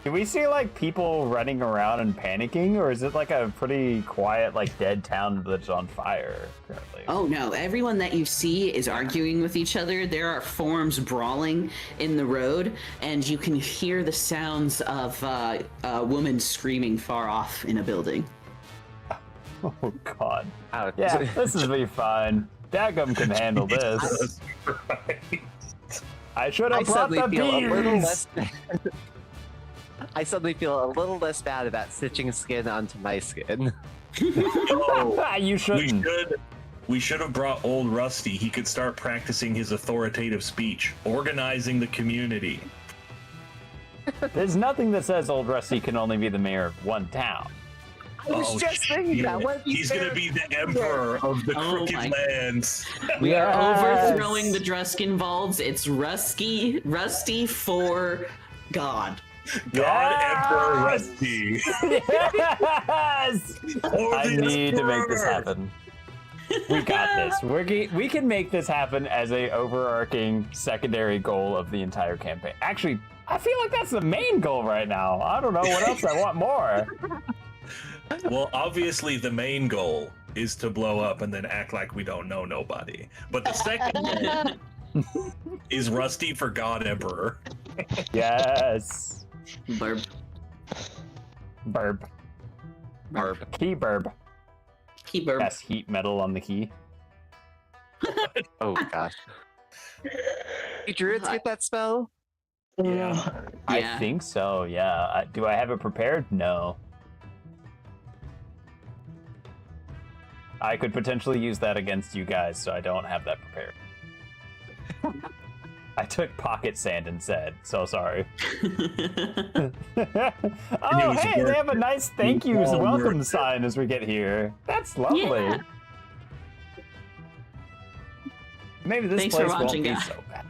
Can we see like people running around and panicking, or is it like a pretty quiet, like dead town that's on fire currently? Oh no, everyone that you see is arguing with each other. There are forms brawling in the road, and you can hear the sounds of a woman screaming far off in a building. Oh god. Ouch. Yeah, this is be fine. Dagum can handle this. I should have brought the beans. I suddenly feel a little less bad about stitching skin onto my skin. Oh, you shouldn't. We should have brought old Rusty. He could start practicing his authoritative speech, organizing the community. There's nothing that says old Rusty can only be the mayor of one town. I was just thinking that. He's going to be the emperor of the Crooked Lands. We are overthrowing the Druskin Balds. It's Rusty for God. God Emperor Rusty. Yes! I need to make this happen. We got this. We can make this happen as a overarching secondary goal of the entire campaign. Actually, I feel like that's the main goal right now. I don't know what else I want more. Well, obviously the main goal is to blow up and then act like we don't know nobody. But the second goal is Rusty for God Emperor. Yes. Burb. Burb. Burb. Key burb. Key burb. Yes, heat metal on the key. Oh gosh. Do druids get that spell? Yeah. I think so, yeah. Do I have it prepared? No. I could potentially use that against you guys, so I don't have that prepared. I took pocket sand instead, so sorry. Oh, hey, they have a nice thank yous and welcome sign as we get here. That's lovely. Yeah. Maybe this Thanks place for watching, won't be so bad.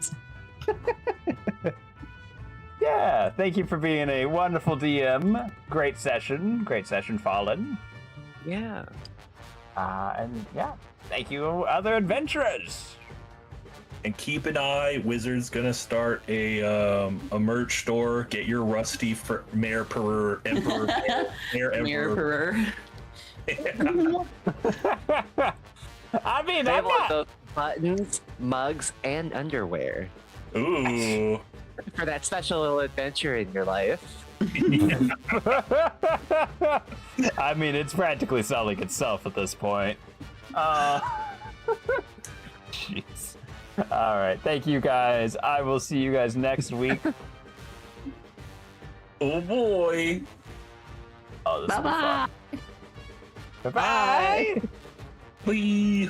Yeah, thank you for being a wonderful DM. Great session Fallen. Yeah. And yeah, thank you, other adventurers. And keep an eye. Wizard's gonna start a merch store. Get your Rusty for Mayor Emperor. Mayor Emperor. I mean, They I'm want not... those buttons, mugs, and underwear Ooh. for that special little adventure in your life. I mean, it's practically selling itself at this point. Jeez. All right, thank you guys. I will see you guys next week. Oh boy. Oh, this will be Bye-bye. fun. Bye-bye. Bye.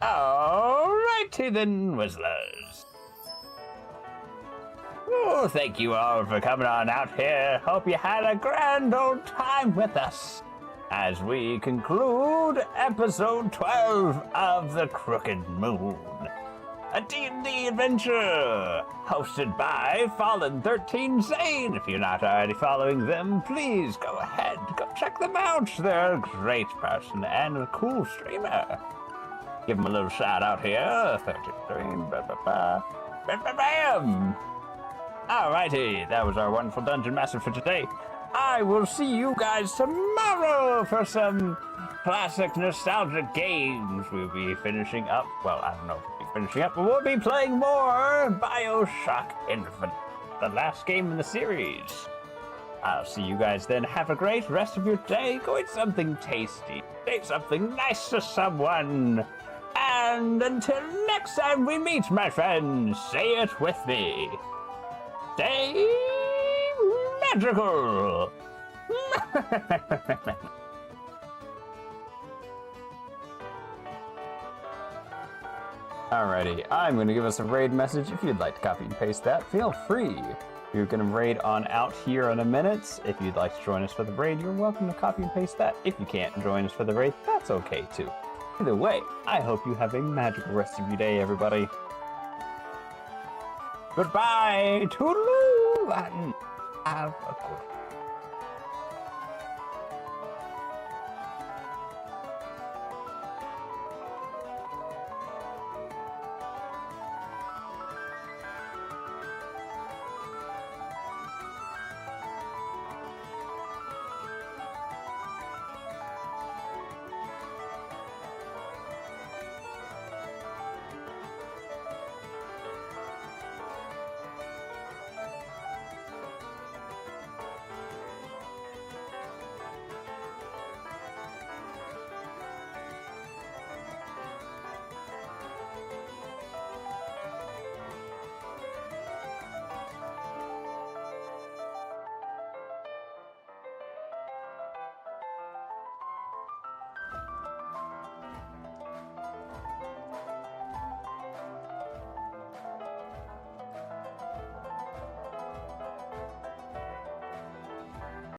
Alrighty then, Whistlers. Oh, thank you all for coming on out here. Hope you had a grand old time with us as we conclude episode 12 of The Crooked Moon, a D&D adventure hosted by Fallen 13 Zane. If you're not already following them, please go ahead, go check them out. They're a great person and a cool streamer. Give them a little shout out here. 13, bam. Alrighty, that was our wonderful dungeon master for today. I will see you guys tomorrow for some classic nostalgic games. We'll be finishing up. Well, I don't know if we'll be finishing up, but we'll be playing more BioShock Infinite, the last game in the series. I'll see you guys then. Have a great rest of your day. Go eat something tasty. Say something nice to someone. And until next time we meet, my friends, say it with me. Stay magical. Alrighty, I'm going to give us a raid message. If you'd like to copy and paste that, feel free. You're going to raid on out here in a minute. If you'd like to join us for the raid, you're welcome to copy and paste that. If you can't join us for the raid, that's okay too. Either way, I hope you have a magical rest of your day, everybody. Goodbye, toodaloo, and have a good one.